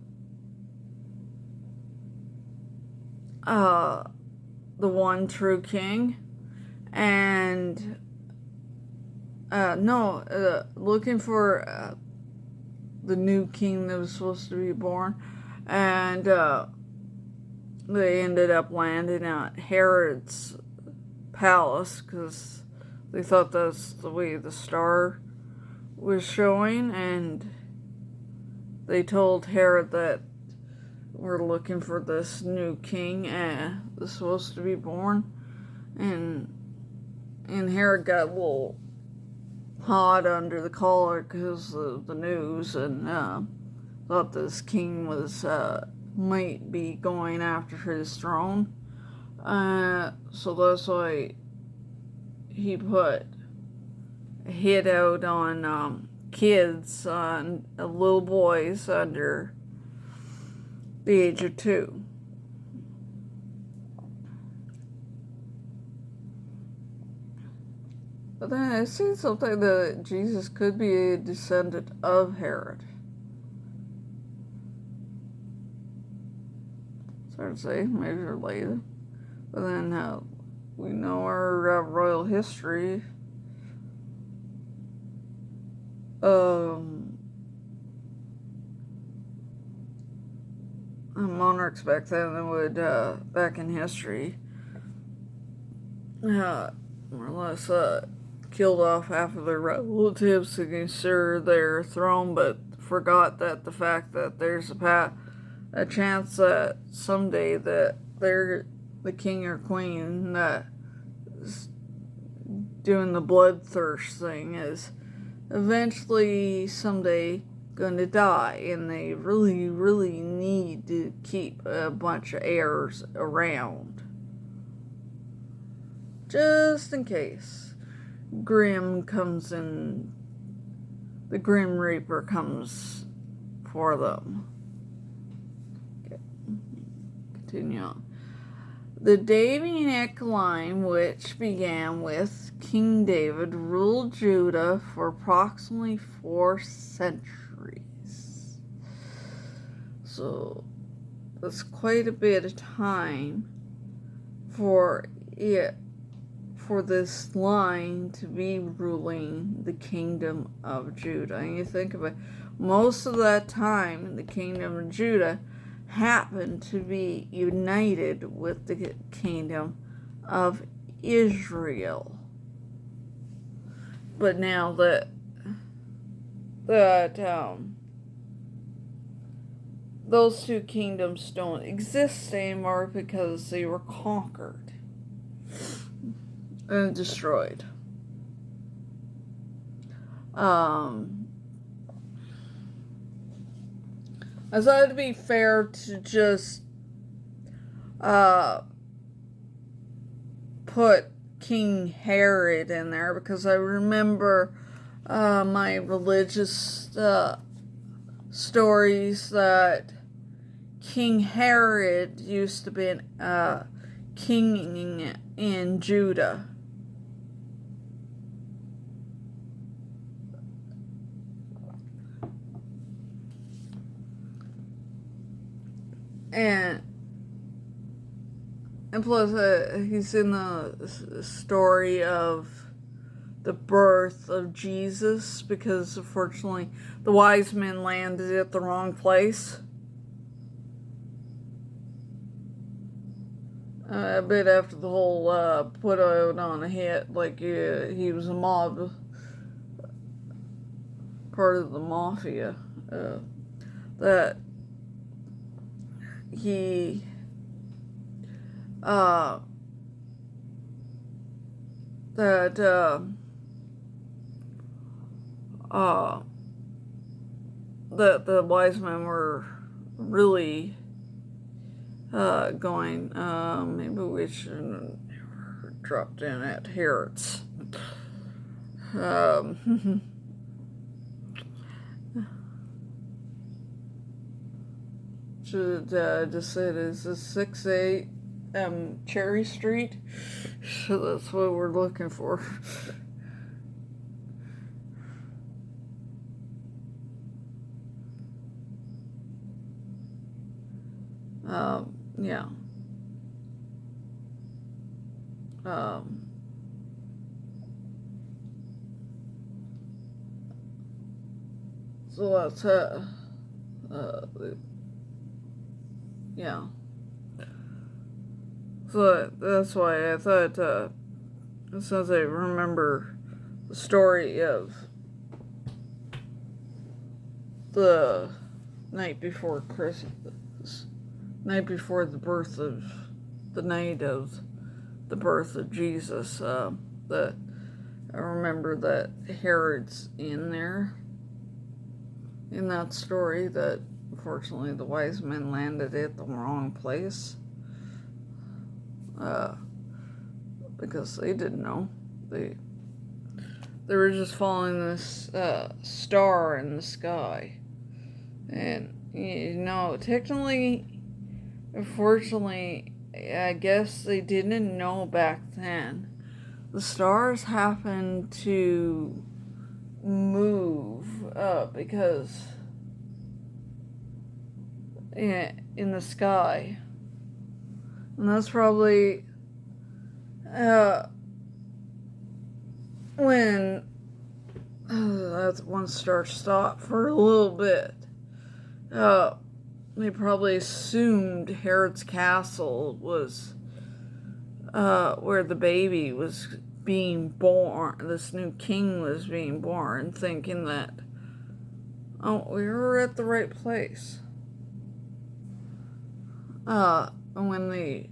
one true king, and looking for the new king that was supposed to be born, and they ended up landing at Herod's palace because they thought that's the way the star was showing, and they told Herod that we're looking for this new king that's supposed to be born, and Herod got a little hot under the collar because of the news, and thought this king was might be going after his throne. So that's why he put a hit out on kids, on little boys under the age of 2. But then I see something that Jesus could be a descendant of Herod. It's hard to say, maybe related. But then we know our royal history. Monarchs back then would, back in history, more or less killed off half of their relatives to ensure their throne, but forgot that the fact that there's a chance that someday that they're the king or queen that is doing the bloodthirst thing is eventually someday going to die, and they really, really need to keep a bunch of heirs around just in case Grim comes in, the Grim Reaper comes for them. Okay. Continue on. The Davidic line, which began with King David, ruled Judah for approximately 4 centuries. So that's quite a bit of time for this line to be ruling the kingdom of Judah. And you think of it, most of that time, the kingdom of Judah happened to be united with the kingdom of Israel. But now that those two kingdoms don't exist anymore because they were conquered and destroyed. I thought it'd be fair to just put King Herod in there, because I remember my religious stories that King Herod used to be king in Judah. And plus, he's in the story of the birth of Jesus, because unfortunately the wise men landed at the wrong place. A bit after the whole put out on a hit, like he was a mob, part of the mafia, that he that the wise men were really going, maybe we should have dropped in at Herod's. Should just say it is a 6-8 Cherry Street. So that's what we're looking for. Yeah. So that's yeah. So that's why I thought, since I remember the story of the night before Christmas, night before the birth of the night of the birth of Jesus, that I remember that Herod's in there in that story, that unfortunately the wise men landed at the wrong place, because they didn't know. They were just following this star in the sky. And, technically, unfortunately, I guess they didn't know back then. The stars happened to move because in the sky. And that's probably when that one star stopped for a little bit. They probably assumed Herod's castle was where the baby was being born, this new king was being born, thinking that, oh, we were at the right place. And when they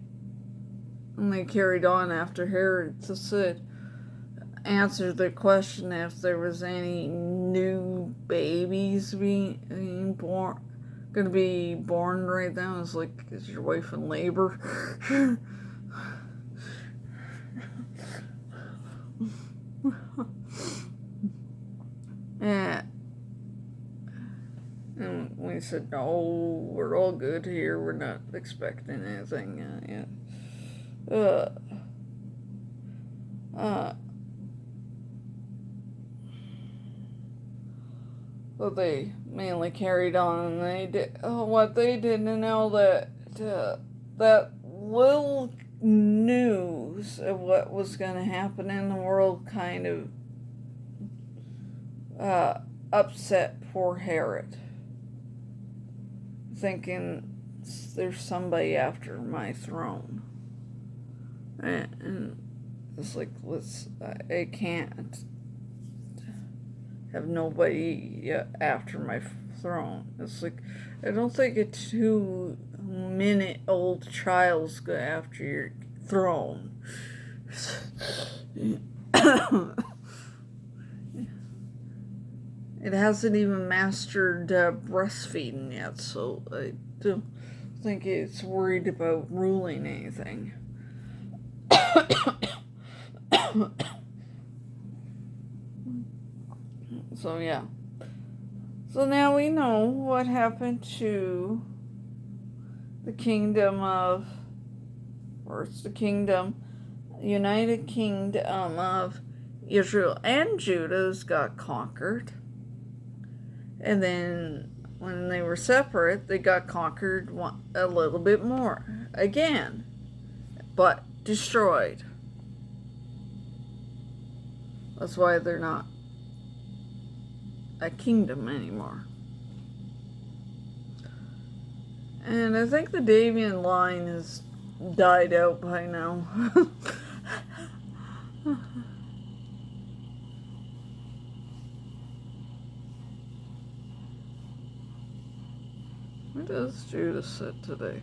carried on after Herod said, answered the question if there was any new babies being born, going to be born right now. It's like, is your wife in labor? And we said, no, we're all good here. We're not expecting anything yet. But they mainly carried on, and they did what they didn't know, that that little news of what was going to happen in the world kind of upset poor Herod, thinking there's somebody after my throne, and it's like, I can't have nobody after my throne. It's like, I don't think a 2-minute-old child's go after your throne. It hasn't even mastered breastfeeding yet, so I don't think it's worried about ruling anything. So yeah. So now we know what happened to the kingdom of, or it's the kingdom, United Kingdom of Israel and Judah's got conquered. And then when they were separate, they got conquered a little bit more again, but destroyed. That's why they're not a kingdom anymore. And I think the Davian line has died out by now. Where does Judah sit today?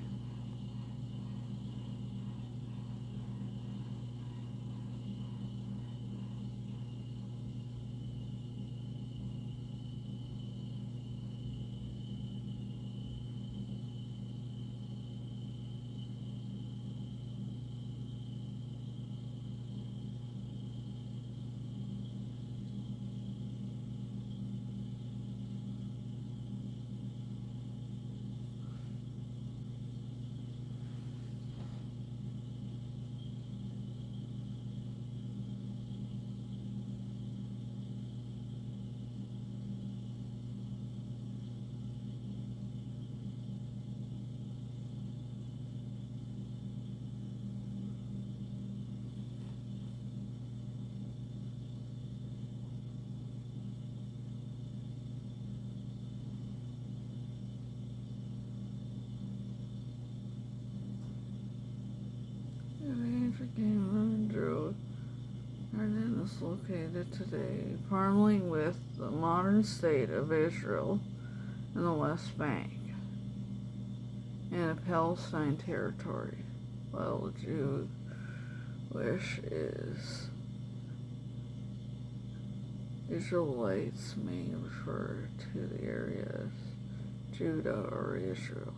is located today, primarily with the modern state of Israel and the West Bank, and a Palestine territory, while Jewish is Israelites may refer to the area as Judah or Israel,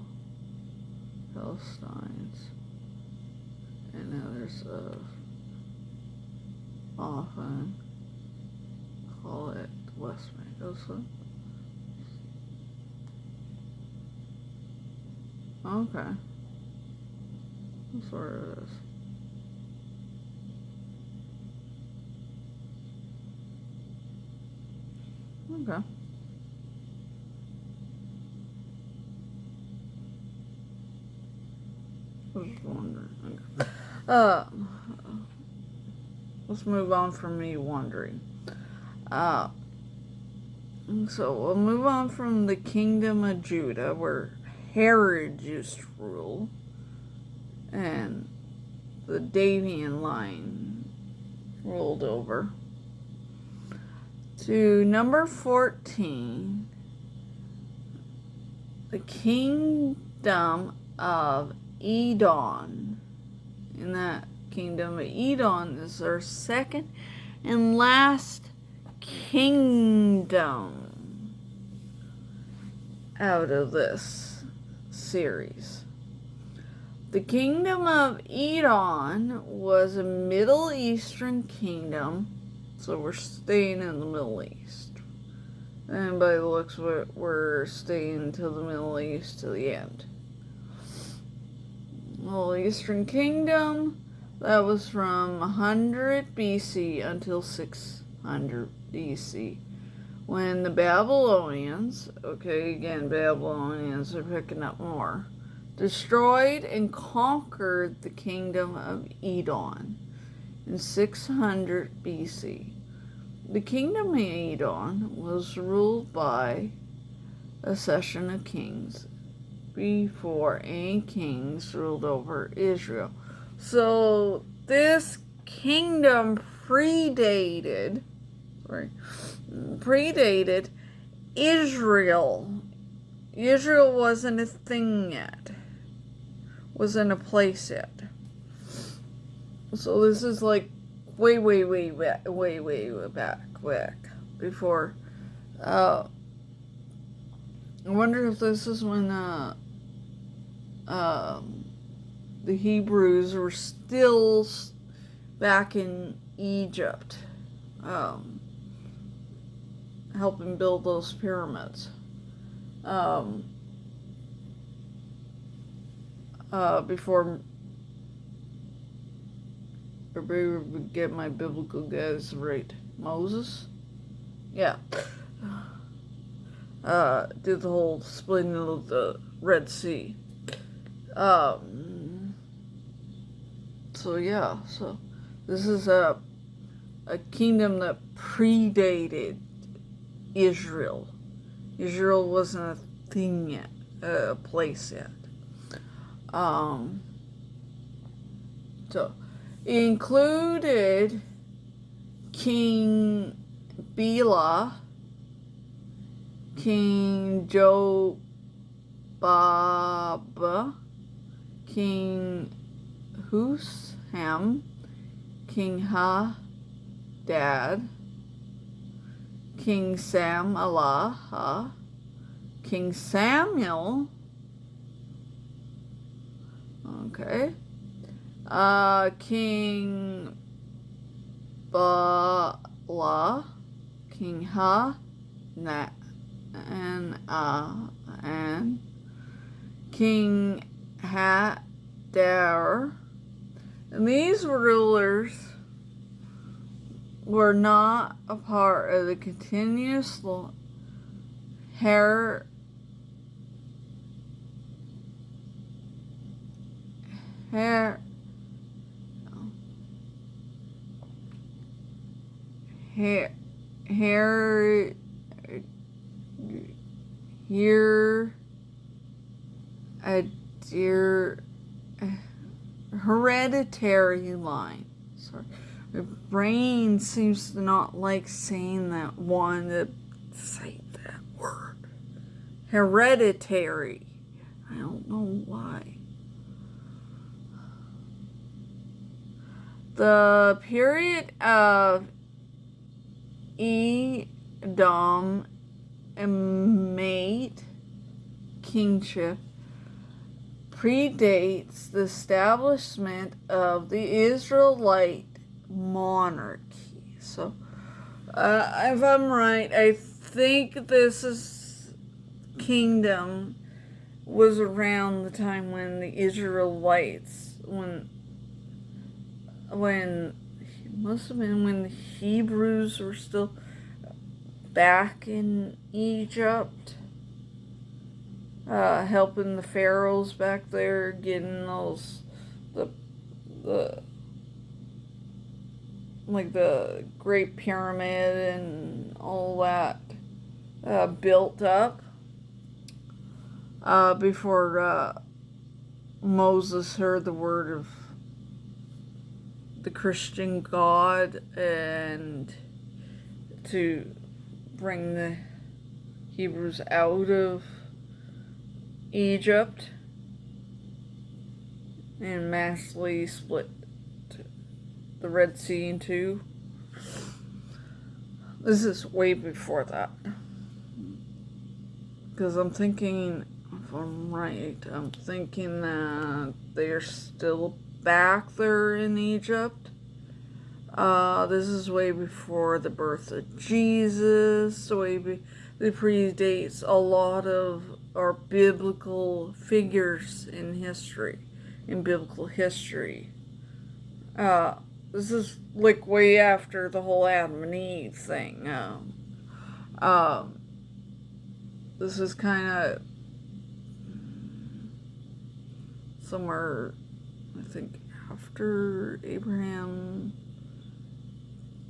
Palestinians, and others often call it West Bank. Also, okay, that's where it is. Okay. I was just wondering. Okay. Let's move on from me wondering. So we'll move on from the kingdom of Judah, where Herod used to rule, and the Davidian line ruled over, to number 14, the kingdom of Edom. In that kingdom of Edom is our second and last kingdom out of this series. The kingdom of Edom was a Middle Eastern kingdom, so we're staying in the Middle East. And by the looks of it, we're staying to the Middle East to the end. Middle Eastern Kingdom, that was from 100 BC until 600 BC, when the Babylonians, Babylonians are picking up more, destroyed and conquered the kingdom of Edom in 600 BC. The kingdom of Edom was ruled by a succession of kings before any kings ruled over Israel. So this kingdom predated Israel. Israel wasn't a thing yet. Wasn't a place yet. So this is like way back before. I wonder if this is when the Hebrews were still back in Egypt, helping build those pyramids. Before everybody would get my biblical guys right. Moses? Yeah. Did the whole splitting of the Red Sea. So this is a kingdom that predated Israel. Israel wasn't a thing yet, a place yet. So it included King Bela, King Jobab, King Husham, King Hadad, King Samalah, King Samuel, King Bala, King and King Hadar. And these rulers were not a part of the continuous hereditary line. My brain seems to not like saying that one, to say that word. Hereditary. I don't know why. The period of Edom Emate kingship predates the establishment of the Israelite monarchy. So, if I'm right, I think this kingdom was around the time when the Israelites, when it must have been when the Hebrews were still back in Egypt, helping the pharaohs back there, getting those the like the Great Pyramid and all that built up before Moses heard the word of the Christian God and to bring the Hebrews out of Egypt and massively split the Red Sea in two. This is way before that. Because I'm thinking, if I'm right, I'm thinking that they're still back there in Egypt. This is way before the birth of Jesus. It predates a lot of our biblical figures in history, in biblical history. This is like way after the whole Adam and Eve thing. This is kind of somewhere, I think, after Abraham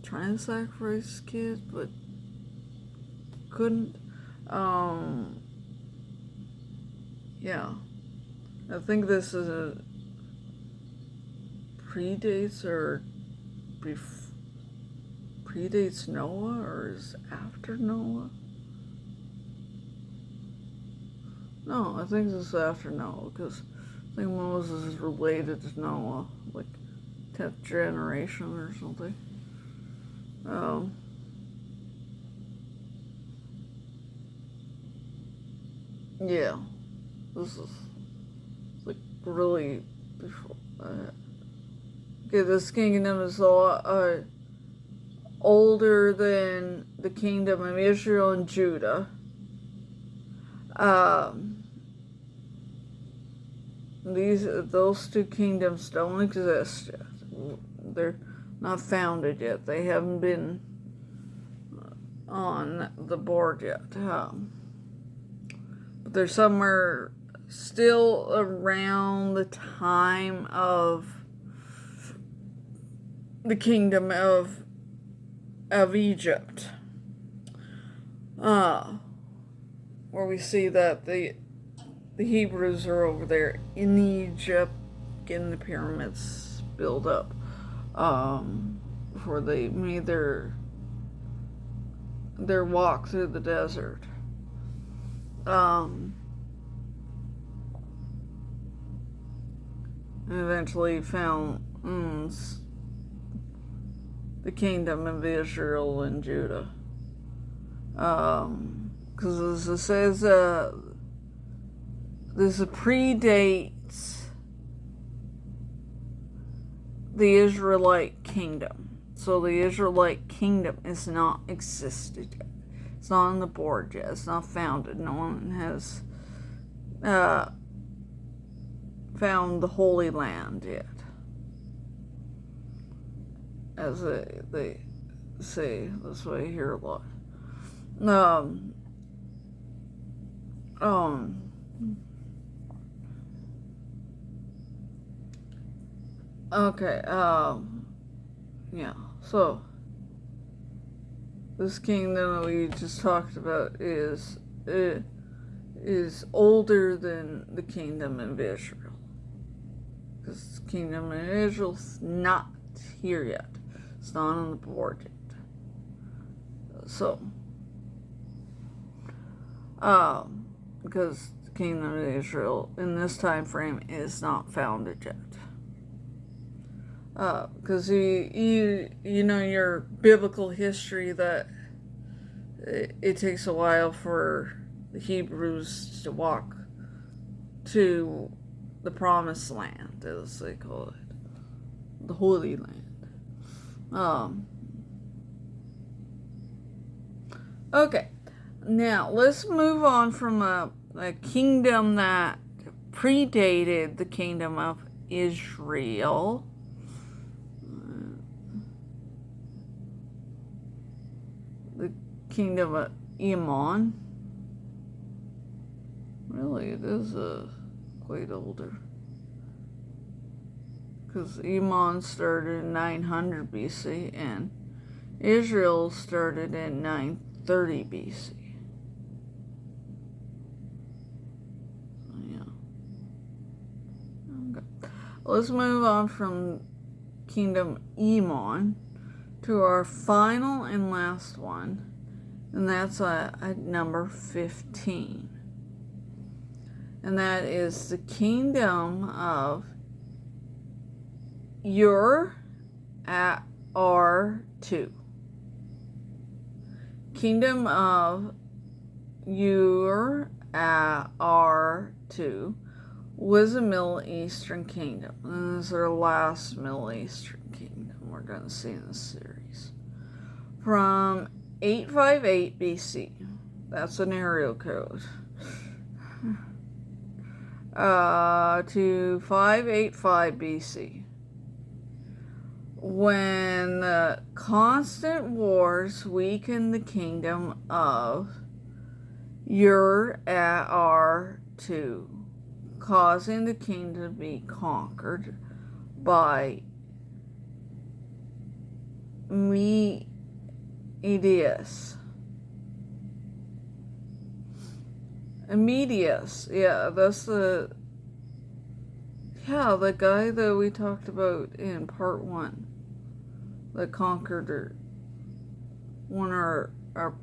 trying to sacrifice his kid, but couldn't. Yeah. I think this is predates Noah, or is after Noah? No, I think this is after Noah, because I think Moses is related to Noah, like 10th generation or something. Yeah, this is like really before. Okay, this kingdom is a lot older than the kingdom of Israel and Judah. Those two kingdoms don't exist yet. They're not founded yet. They haven't been on the board yet. But they're somewhere still around the time of the kingdom of Egypt, where we see that the Hebrews are over there in Egypt getting the pyramids built up before they made their walk through the desert. And eventually found the kingdom of Israel and Judah. Because as it says, this predates the Israelite kingdom. So the Israelite kingdom is not existed yet. It's not on the board yet. It's not founded. No one has found the Holy Land yet. As they say, that's what I hear a lot. Okay, yeah, so this kingdom that we just talked about is older than the kingdom of Israel. Because the kingdom of Israel's not here yet. It's not on the board yet. So, because the kingdom of Israel in this time frame is not founded yet. Because you know your biblical history that it takes a while for the Hebrews to walk to the promised land, as they call it, the Holy Land. Okay, now let's move on from a kingdom that predated the kingdom of Israel. The kingdom of Iman. Really, it is quite older. Because Iman started in 900 BC and Israel started in 930 BC. Yeah. Okay. Let's move on from Kingdom Iman to our final and last one, and that's at number 15. And that is the kingdom of Ur-2. Kingdom of Ur-2 was a Middle Eastern kingdom. And this is our last Middle Eastern kingdom we're going to see in this series. From 858 BC, that's an area code, to 585 BC, when the constant wars weakened the kingdom of Ur-2, causing the kingdom to be conquered by Medius, yeah, that's the guy that we talked about in part 1 that conquered one of our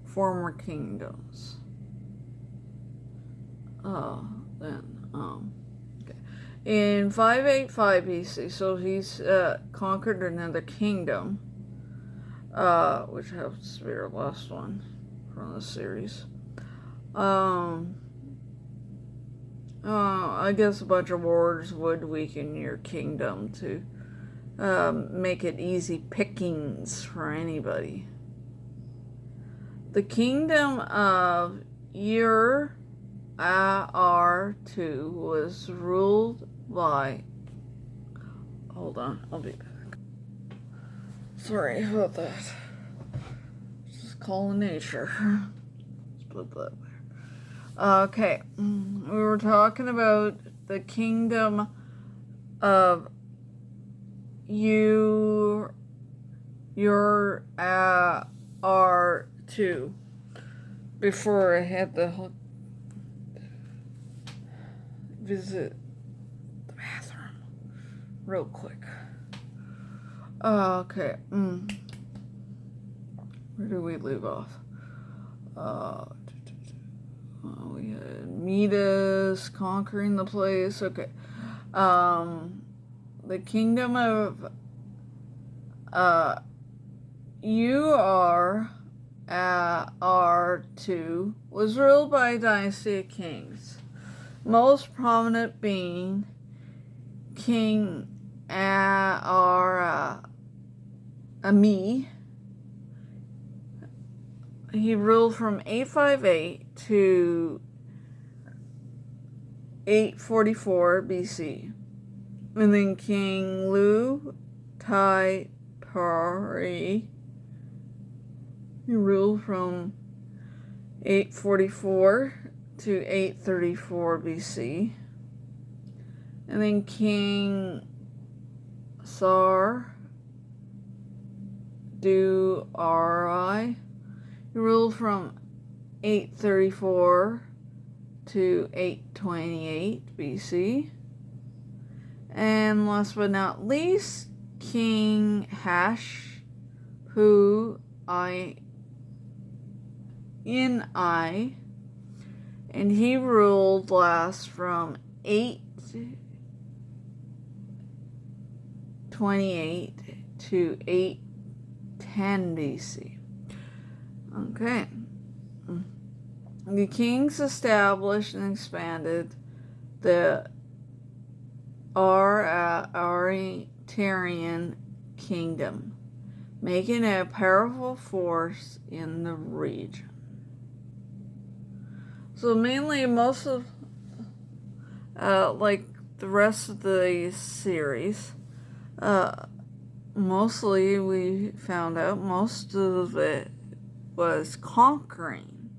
former kingdoms. Okay. In 585 BC, so he's conquered another kingdom, which happens to be our last one from the series. I guess a bunch of wars would weaken your kingdom to make it easy pickings for anybody. The kingdom of Ur-2 was ruled by... Hold on, I'll be back. Sorry about that. Just calling nature. Let's put that there. Okay, we were talking about the kingdom of Ur-2 before I had to visit the bathroom real quick. Okay, where do we leave off? We had Midas conquering the place. Okay. The kingdom of Ur-2 was ruled by a dynasty of kings, most prominent being King Ami. He ruled from 858 to 844 BC. And then King Lu Tai Pari, he ruled from 844 to 834 BC. And then King Sar Du Ri, he ruled from 834 to 828 BC. And last but not least, King who and he ruled last from 828 to 810 BC. Okay. The kings established and expanded the Arytarian kingdom, making it a powerful force in the region. So mainly most of, like the rest of the series, mostly we found out most of it was conquering.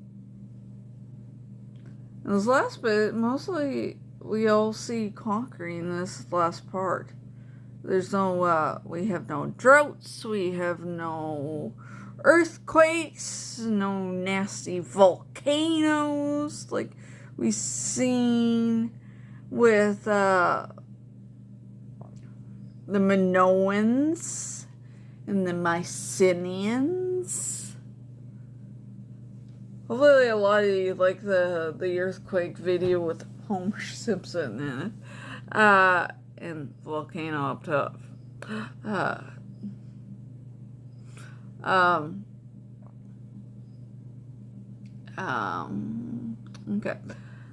And this last bit, mostly we all see conquering in this last part. There's no, we have no droughts, we have no earthquakes, no nasty volcanoes like we've seen with the Minoans and the Mycenaeans. Hopefully a lot of you like the earthquake video with Homer Simpson in it. And volcano up top. Okay.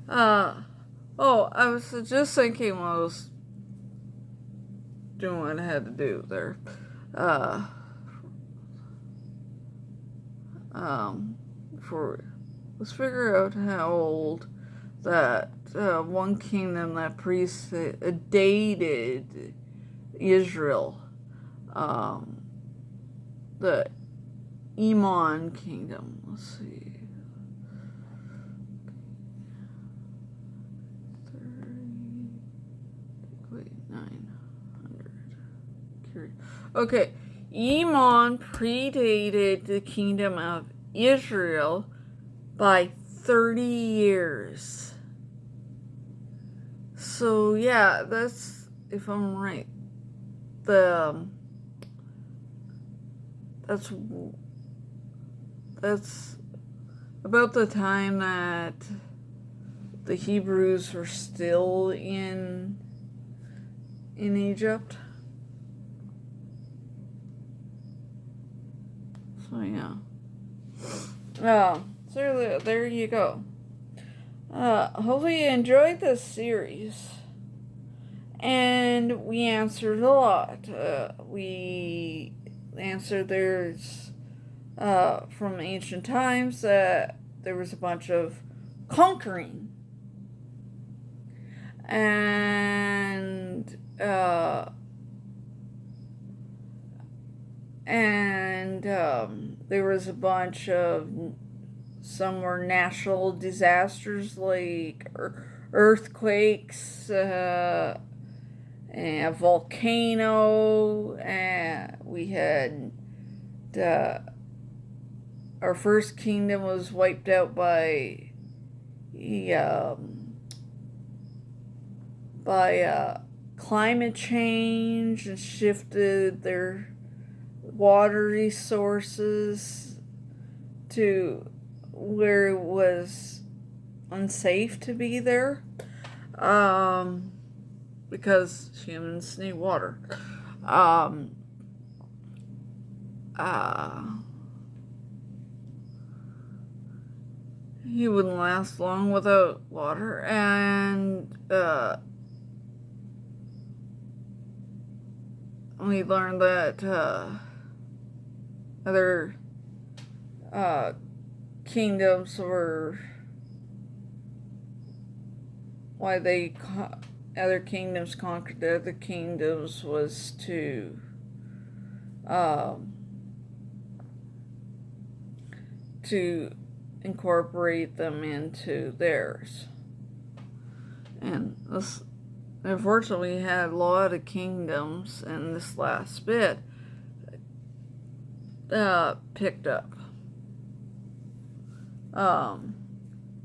I was just thinking when I was doing what I had to do there. Let's figure out how old that one kingdom that dated Israel, the Iman kingdom. Let's see. 900. Okay, Iman predated the kingdom of Israel by 30 years. So yeah, that's, if I'm right, that's about the time that the Hebrews were still in Egypt. So yeah. So there you go. Hopefully you enjoyed this series. And we answered a lot. We answered there's from ancient times that there was a bunch of conquering. And there was a bunch of, some were natural disasters like earthquakes, and a volcano, and we had our first kingdom was wiped out by climate change and shifted their water resources to where it was unsafe to be there, because humans need water. He wouldn't last long without water, and we learned that other kingdoms were, why other kingdoms conquered other kingdoms was to incorporate them into theirs. And this, unfortunately, we had a lot of kingdoms in this last bit picked up.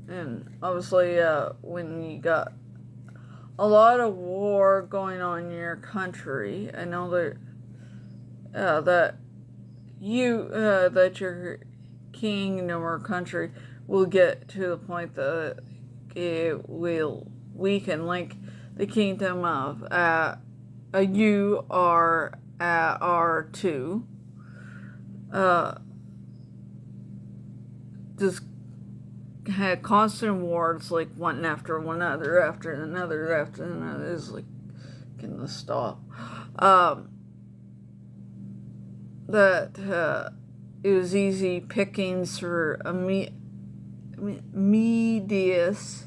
And obviously, when you got a lot of war going on in your country, I know that that that your kingdom or country will get to the point that it will weaken, like the kingdom of URR2, just had constant wars, like one after one another, after another, after another. It's like, can this stop? That it was easy pickings for medius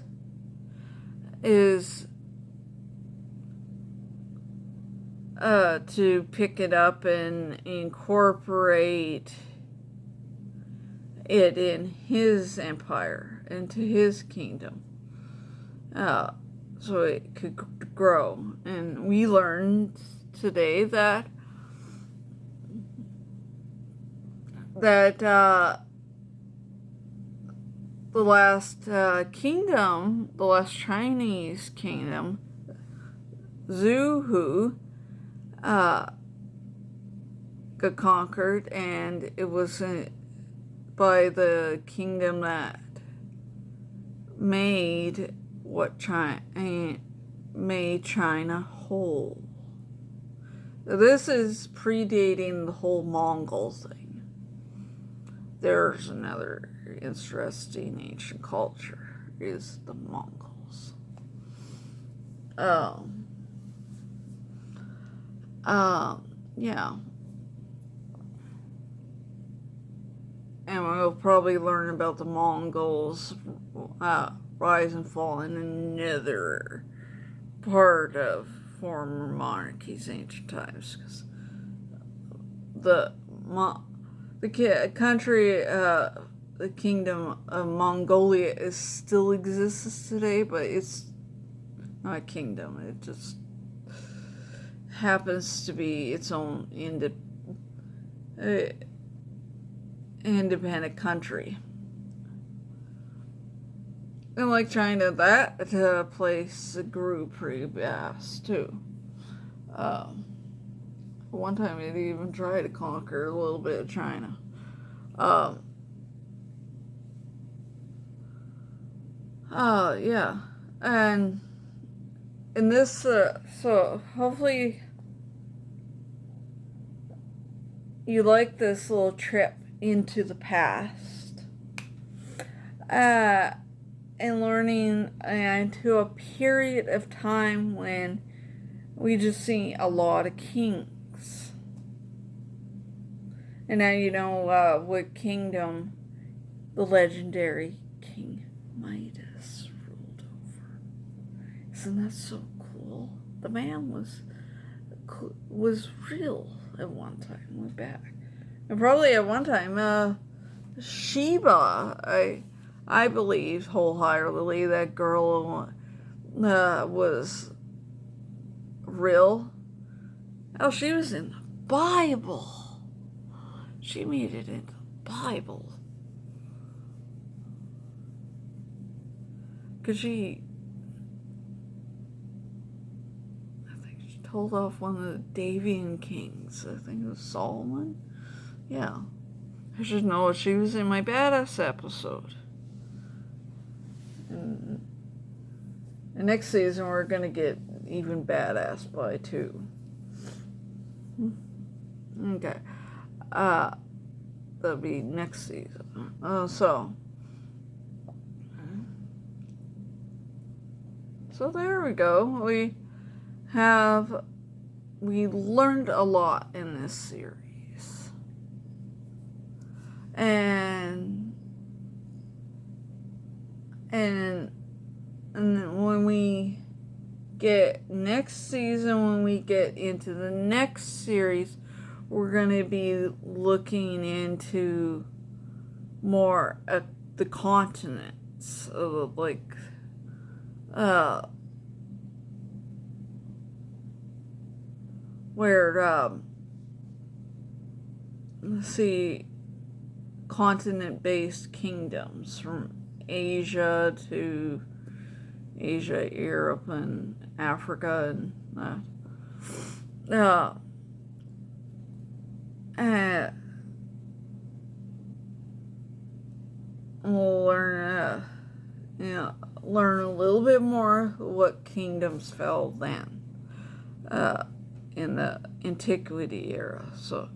is to pick it up and incorporate it in his empire, into his kingdom, so it could grow. And we learned today that the last kingdom, the last Chinese kingdom, Zhuhu, got conquered, and it was by the kingdom that made made China whole. This is predating the whole Mongol thing. There's another interesting ancient culture, is the Mongols. Yeah. And we'll probably learn about the Mongols' rise and fall in another part of former monarchies, ancient times, because the country, the kingdom of Mongolia still exists today, but it's not a kingdom. It just happens to be its own independent country. And like China, that place grew pretty fast too. One time it even tried to conquer a little bit of China. Yeah. And in this, so hopefully you like this little trip into the past. And learning into a period of time when we just see a lot of kings. And now you know what kingdom the legendary King Midas ruled over. Isn't that so cool? The man was real at one time, went back. And probably at one time, Sheba, I believe wholeheartedly that girl was real. Oh, she was in the Bible. She made it in the Bible. Because I think she told off one of the Davian kings. I think it was Solomon. Yeah. I should know she was in my badass episode. And next season we're going to get even badass by 2. Okay. That'll be next season. So there we go. We learned a lot in this series. And when we get next season, when we get into the next series, we're going to be looking into more at the continents of where let's see, continent-based kingdoms from Asia to Europe, and Africa, and uh, we'll learn a little bit more what kingdoms fell then, in the antiquity era. So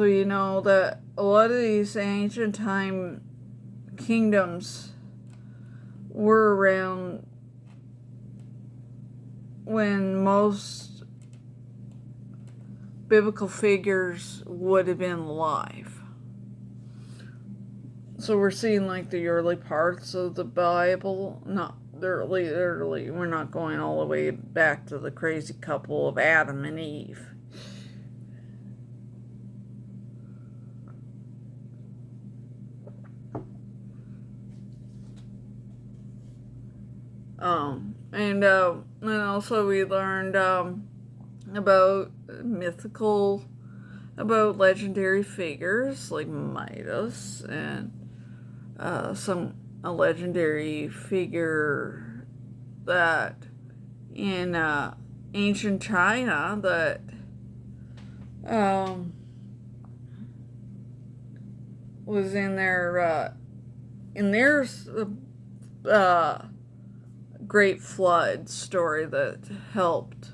you know that a lot of these ancient time kingdoms were around when most biblical figures would have been alive. So we're seeing like the early parts of the Bible, not the early, we're not going all the way back to the crazy couple of Adam and Eve. And also we learned about legendary figures like Midas, and a legendary figure that in ancient China that was in their Great Flood story that helped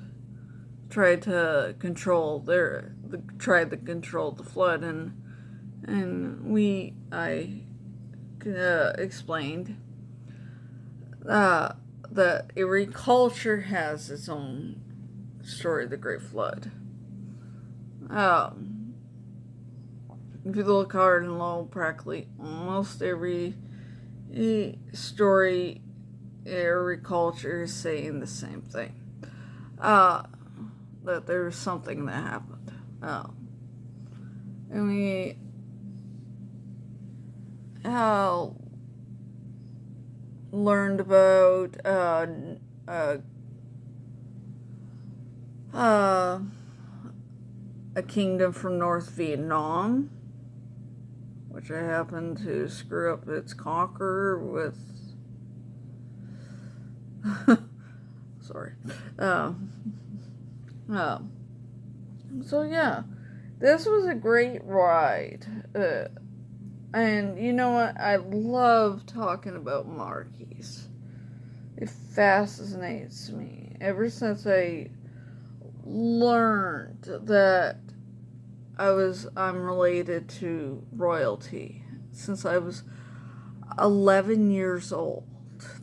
tried to control the flood, and I explained that every culture has its own story of the Great Flood. If you look hard and low, practically almost every story, every culture is saying the same thing. That there's something that happened. And we learned about a kingdom from North Vietnam, which I happened to screw up its conqueror with. Sorry. So yeah, this was a great ride. And you know what? I love talking about monarchies. It fascinates me. Ever since I learned that I'm related to royalty, since I was 11 years old.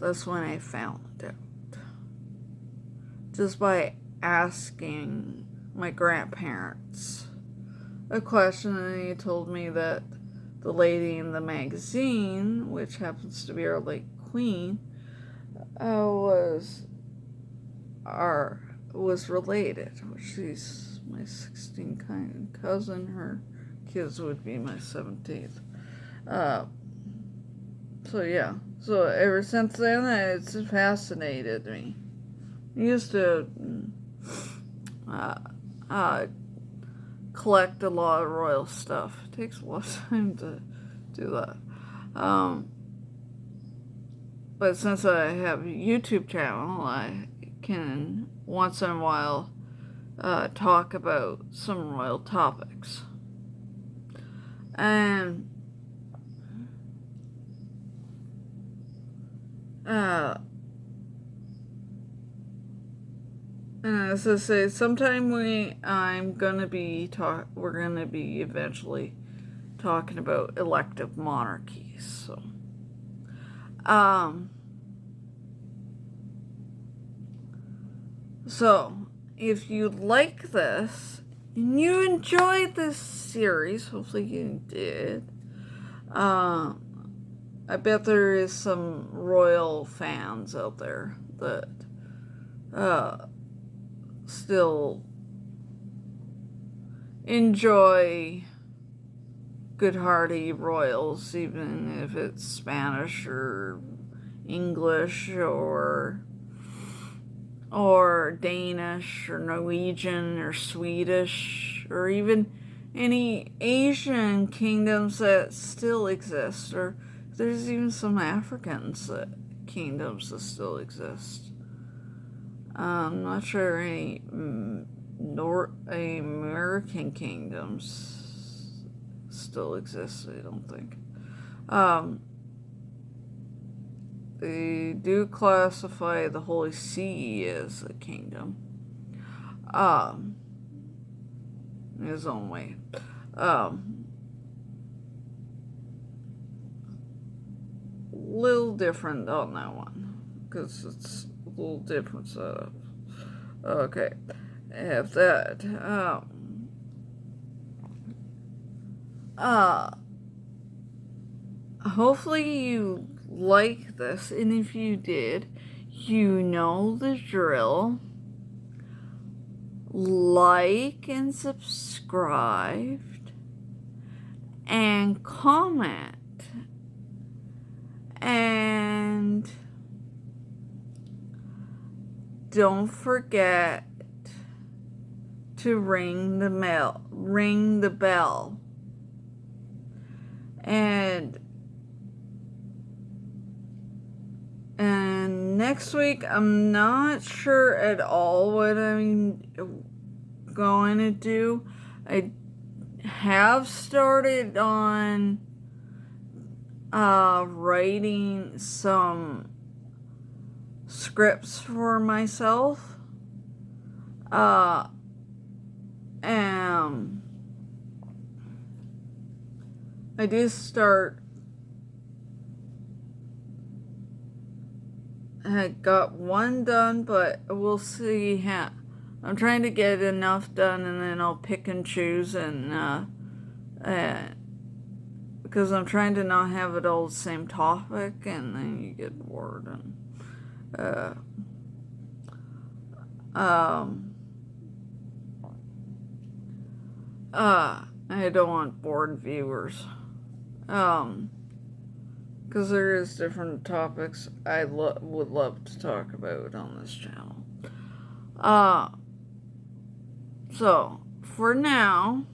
That's when I found out. Just by asking my grandparents a question, and he told me that the lady in the magazine, which happens to be our late queen, was related. She's my 16th cousin. Her kids would be my 17th. So yeah. So ever since then, it's fascinated me. I used to collect a lot of royal stuff. It takes a lot of time to do that. But since I have a YouTube channel, I can once in a while talk about some royal topics. And as I say, sometime we're gonna be eventually talking about elective monarchies. So if you like this and you enjoyed this series, hopefully you did. I bet there is some royal fans out there that still enjoy good-hearted royals, even if it's Spanish or English or Danish or Norwegian or Swedish, or even any Asian kingdoms that still exist, or there's even some Africans kingdoms that still exist. I'm not sure any North American kingdoms still exist, I don't think. They do classify the Holy See as a kingdom. In his own way. Little different on that one, because it's a little different setup. Okay, have that. Hopefully you like this, and if you did, you know the drill. Like and subscribe and comment. And don't forget to ring the bell. And next week, I'm not sure at all what I'm going to do. I have started on writing some scripts for myself. And I did start. I got one done, but we'll see how. I'm trying to get enough done, and then I'll pick and choose, and because I'm trying to not have it all the same topic, and then you get bored. And I don't want bored viewers. Because there is different topics I would love to talk about on this channel. So, for now,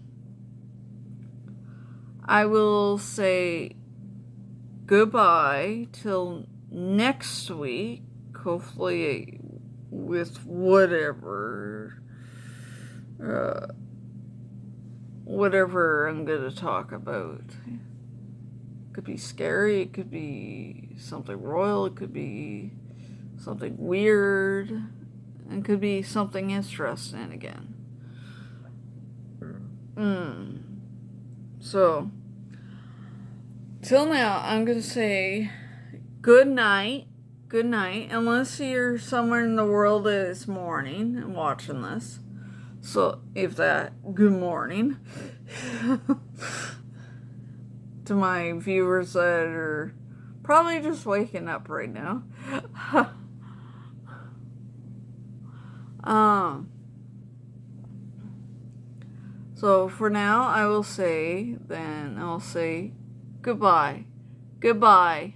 I will say goodbye till next week, hopefully with whatever I'm going to talk about. It could be scary, it could be something royal, it could be something weird, it could be something interesting again. So, till now, I'm going to say good night, unless you're somewhere in the world that is morning and watching this. So, if that, good morning. To my viewers that are probably just waking up right now. So for now, I'll say goodbye. Goodbye.